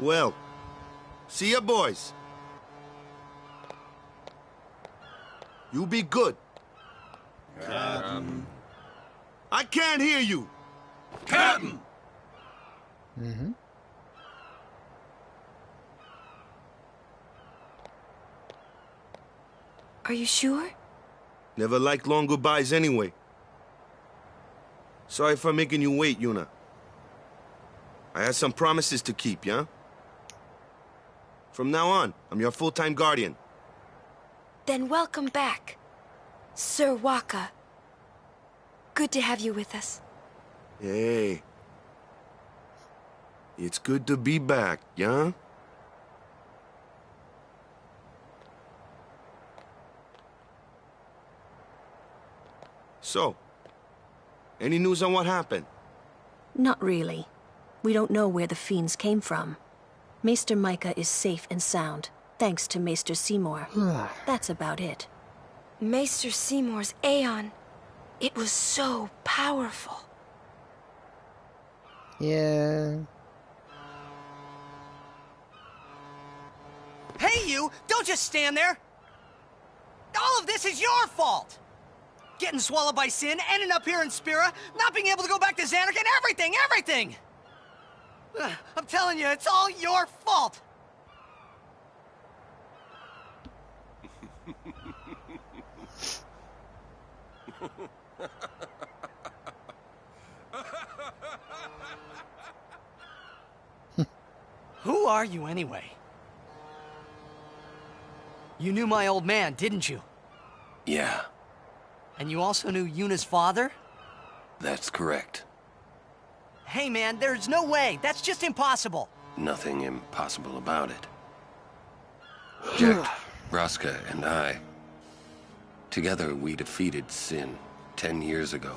Well, see ya, boys. You be good. Captain. I can't hear you. Captain! Mm-hmm. Are you sure? Never liked long goodbyes anyway. Sorry for making you wait, Yuna. I had some promises to keep, yeah? From now on, I'm your full-time guardian. Then welcome back, Sir Waka. Good to have you with us. Hey. It's good to be back, yeah? So, any news on what happened? Not really. We don't know where the fiends came from. Maester Micah is safe and sound, thanks to Maester Seymour. That's about it. Maester Seymour's Aeon. It was so powerful. Yeah. Hey, you! Don't just stand there! All of this is your fault! Getting swallowed by sin, ending up here in Spira, not being able to go back to Xanark, and everything! I'm telling you, it's all your fault! Who are you, anyway? You knew my old man, didn't you? Yeah. And you also knew Yuna's father? That's correct. Hey, man, there's no way. That's just impossible. Nothing impossible about it. Jack, Raska, and I... Together, we defeated Sin 10 years ago.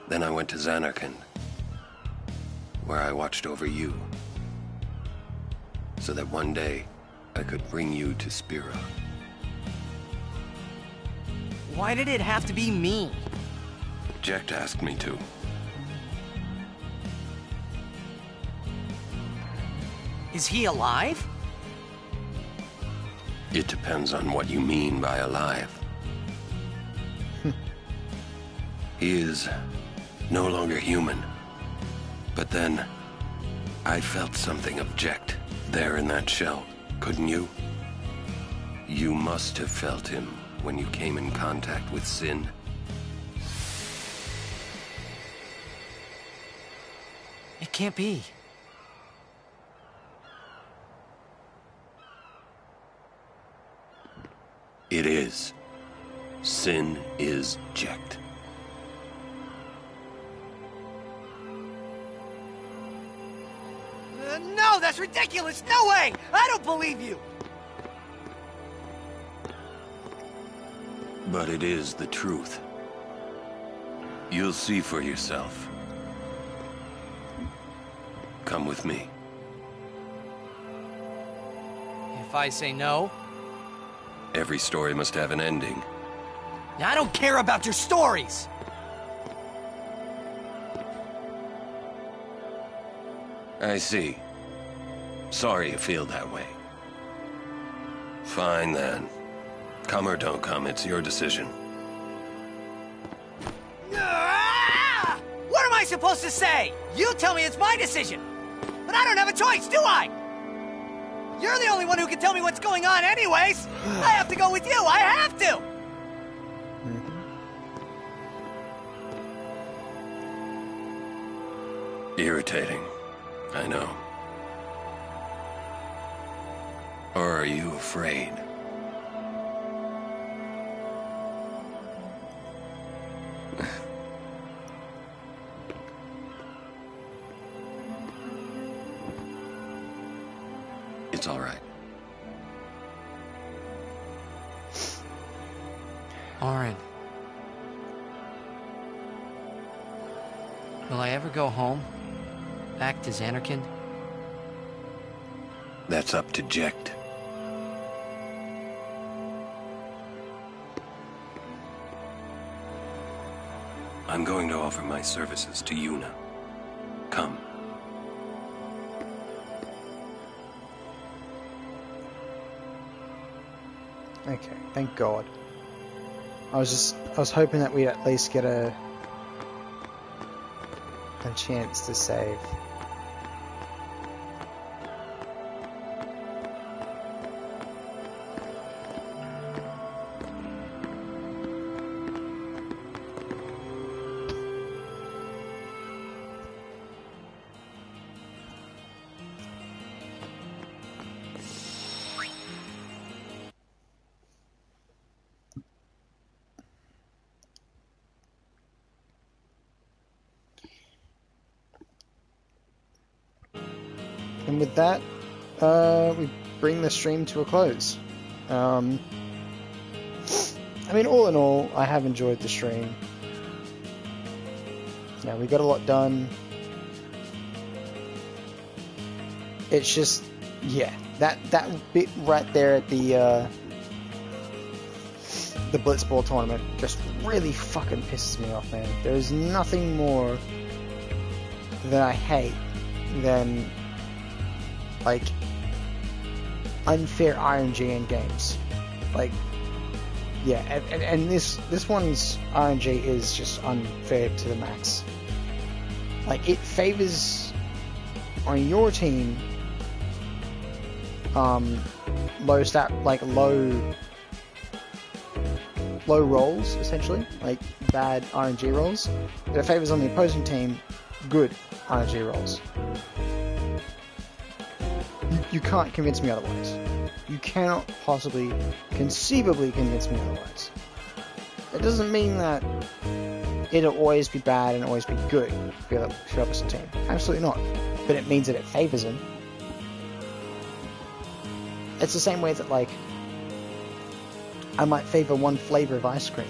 Then I went to Xanarkand, where I watched over you. So that one day, I could bring you to Spira. Why did it have to be me? Jack asked me to. Is he alive? It depends on what you mean by alive. He is no longer human. But then, I felt something of Jecht there in that shell, couldn't you? You must have felt him when you came in contact with Sin. It can't be. It No, that's ridiculous! No way! I don't believe you! But it is the truth. You'll see for yourself. Come with me. If I say no? Every story must have an ending. I don't care about your stories! I see. Sorry you feel that way. Fine then. Come or don't come, it's your decision. What am I supposed to say? You tell me it's my decision. But I don't have a choice, do I? You're the only one who can tell me what's going on anyways. I have to go with you. I have to. Irritating. I know. Or are you afraid? It's all right. Orin. Will I ever go home? Back to Xanarkand? That's up to Jecht. I'm going to offer my services to Yuna. Come. Okay, thank God. I was hoping that we'd at least get a chance to save. And with that, we bring the stream to a close. I mean, all in all, I have enjoyed the stream. Yeah, we got a lot done. It's just, yeah, that bit right there at the Blitzball tournament just really fucking pisses me off, man. There's nothing more that I hate than like unfair RNG in games. Like, yeah, and this one's RNG is just unfair to the max. Like, it favors on your team low rolls, essentially, like bad RNG rolls, but it favors on the opposing team good RNG rolls. You can't convince me otherwise. You cannot possibly, conceivably convince me otherwise. It doesn't mean that it'll always be bad and always be good for the opposite team. Absolutely not. But it means that it favors them. It's the same way that, like, I might favor one flavor of ice cream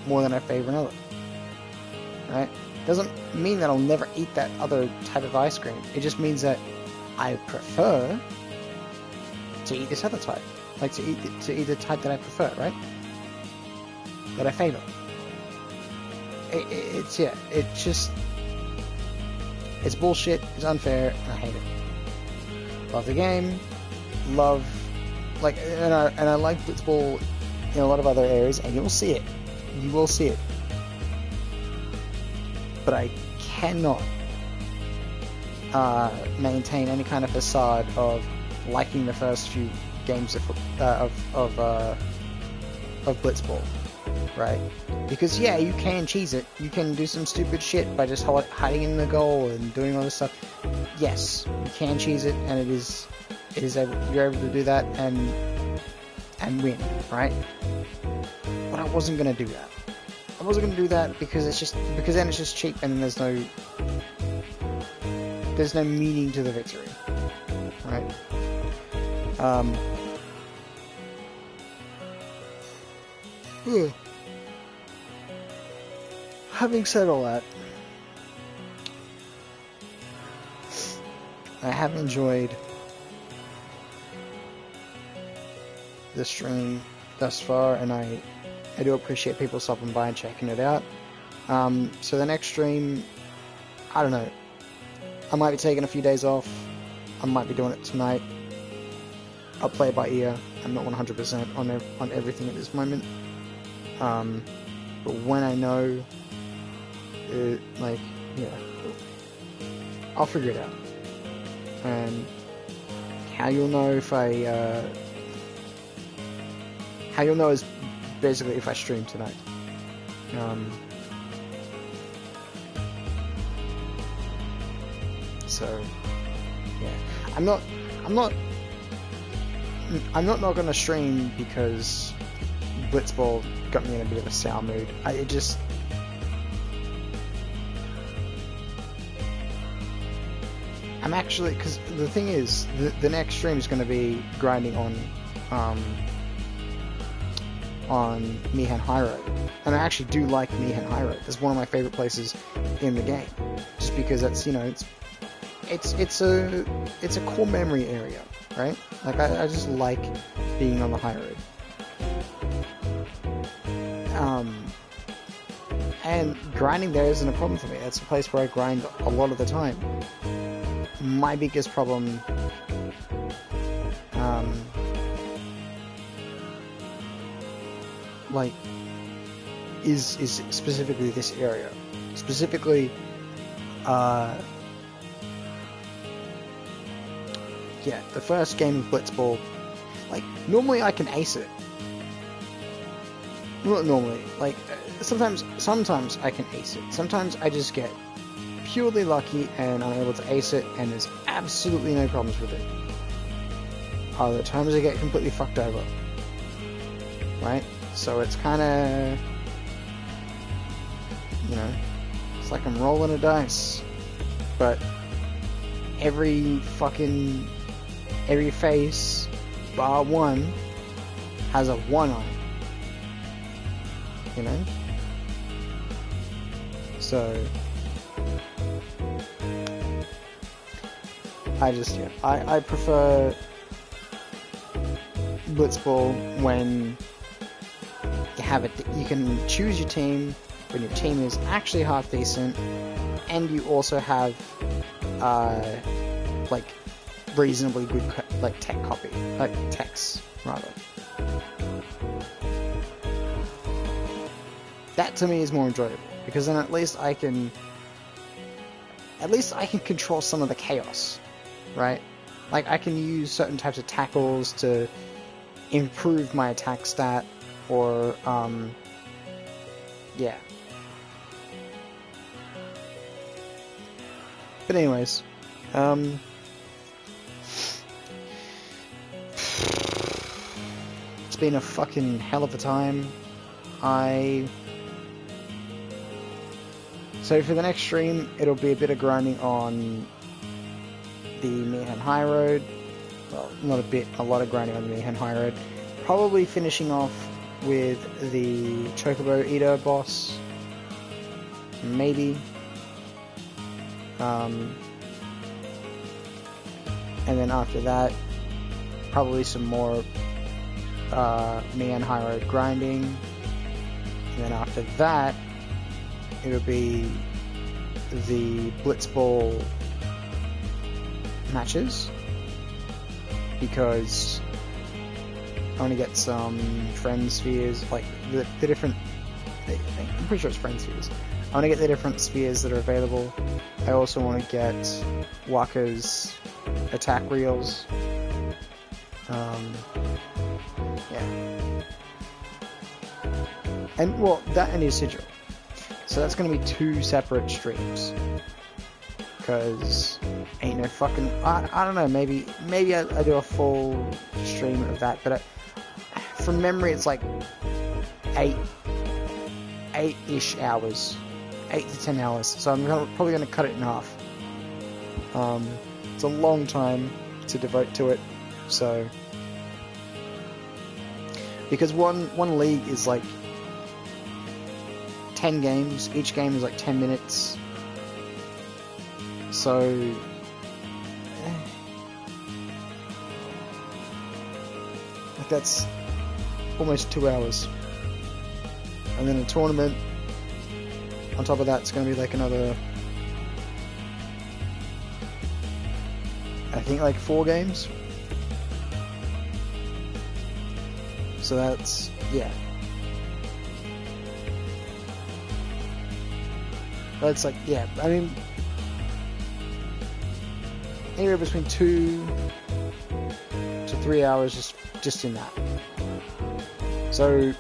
more than I favor another. Right? Doesn't mean that I'll never eat that other type of ice cream. It just means that I prefer to eat this other type. Like, to eat the type that I prefer, right? That I favor. It's bullshit, it's unfair, and I hate it. Love the game, and I like Blitzball in a lot of other areas, and you'll see it. You will see it. But I cannot maintain any kind of facade of liking the first few games of Blitzball, right? Because yeah, you can cheese it. You can do some stupid shit by just hiding in the goal and doing all this stuff. Yes, you can cheese it, and you're able to do that and win, right? But I wasn't gonna do that. I wasn't gonna do that because then it's just cheap and there's no meaning to the victory. right? Having said all that, I have enjoyed the stream thus far, and I do appreciate people stopping by and checking it out. So the next stream, I don't know, I might be taking a few days off, I might be doing it tonight. I'll play it by ear. I'm not 100% on everything at this moment. But when I know, like, yeah, I'll figure it out. And how you'll know if how you'll know is basically if I stream tonight. So, yeah, I'm not gonna stream because Blitzball got me in a bit of a sour mood. I'm actually, because the thing is, the next stream is going to be grinding on Mihan High Road, and I actually do like Mihan High Road. It's one of my favorite places in the game, just because that's, you know, it's a core memory area, right? Like I just like being on the high road. And grinding there isn't a problem for me. That's a place where I grind a lot of the time. My biggest problem like is specifically this area. Specifically yeah, the first game of Blitzball, like, normally I can ace it. Not normally, like, sometimes I can ace it. Sometimes I just get purely lucky and I'm able to ace it and there's absolutely no problems with it. Other times I get completely fucked over. Right? So it's kinda, you know, it's like I'm rolling a dice. But every face, bar one, has a 1 on it. You know? So I prefer Blitzball when you have it. You can choose your team when your team is actually half decent, and you also have like reasonably good like techs rather. That to me is more enjoyable, because then at least I can control some of the chaos, right? Like I can use certain types of tackles to improve my attack stat, or yeah. But anyways, it's been a fucking hell of a time. So for the next stream, it'll be a bit of grinding on the Mihan High Road. Well, not a bit, a lot of grinding on the Mihan High Road. Probably finishing off with the Chocobo Eater boss. Maybe. And then after that, probably some more Mihan High Road grinding. And then after that, it'll be the Blitzball matches, because I want to get some friend spheres, like the different, I'm pretty sure it's friend spheres. I want to get the different spheres that are available. I also want to get Waka's attack reels. Yeah. And, well, that and his sigil. So that's going to be 2 separate streams. Because ain't no fucking... I don't know, maybe I do a full stream of that, but from memory it's like 8-ish hours. 8 to 10 hours. So I'm probably going to cut it in half. It's a long time. to devote to it. So, because one league is like 10 games, each game is like 10 minutes. So, like that's almost 2 hours. And then a tournament, on top of that, it's going to be like another, I think like 4 games. So that's, yeah. That's like, yeah, I mean, anywhere between 2 to 3 hours just in that. So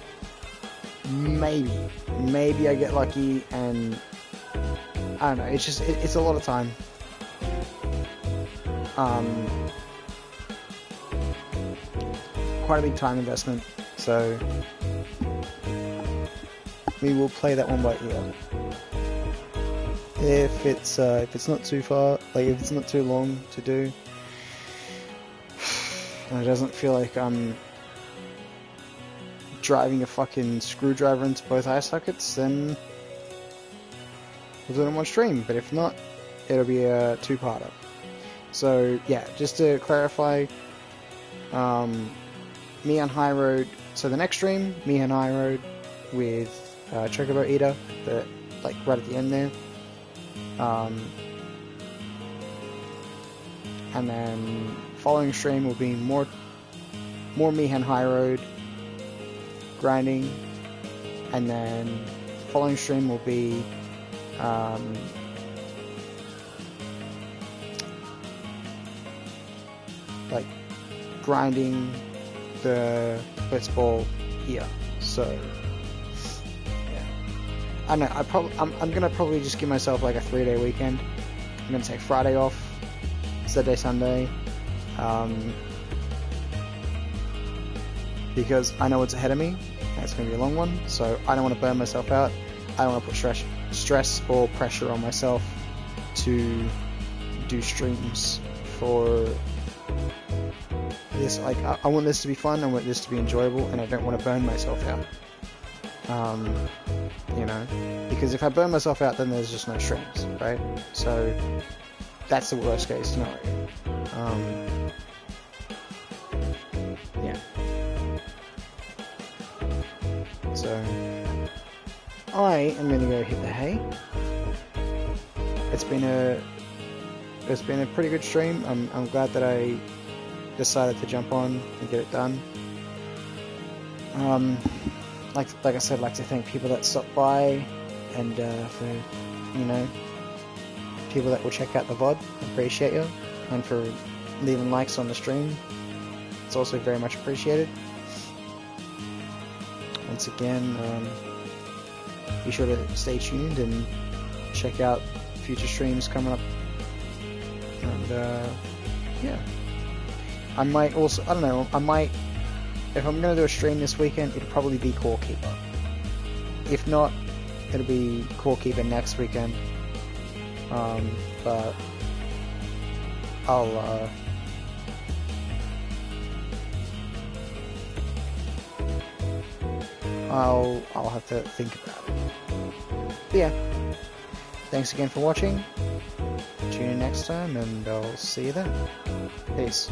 maybe I get lucky, and I don't know, it's just it's a lot of time. Quite a big time investment, so we will play that one by ear. If it's not too far, like if it's not too long to do, and it doesn't feel like I'm driving a fucking screwdriver into both eye sockets, then we'll do it on one stream. But if not, it'll be a 2-parter. So yeah, just to clarify, me on High Road. So the next stream, me on High Road with Chocobo Eater, like right at the end there. And then following stream will be more Mihan High Road grinding, and then following stream will be like grinding the Blitz ball here. So yeah, I know I'm gonna probably just give myself like a 3-day weekend. I'm gonna take Friday off, Saturday, Sunday, because I know what's ahead of me, and it's going to be a long one, so I don't want to burn myself out. I don't want to put stress or pressure on myself to do streams for this. Like, I want this to be fun, I want this to be enjoyable, and I don't want to burn myself out. You know, because if I burn myself out, then there's just no streams, right? So that's the worst case scenario. Yeah. So I am gonna go hit the hay. It's been a pretty good stream. I'm glad that I decided to jump on and get it done. Like I said, I'd like to thank people that stopped by, and for, you know, people that will check out the VOD. I appreciate you, and for leaving likes on the stream. It's also very much appreciated. Once again, be sure to stay tuned and check out future streams coming up. And yeah, I might also, I don't know, if I'm going to do a stream this weekend, it'll probably be Core Keeper. If not, it'll be Core Keeper next weekend. But I'll have to think about it. But yeah, thanks again for watching. Tune in next time, and I'll see you then. Peace.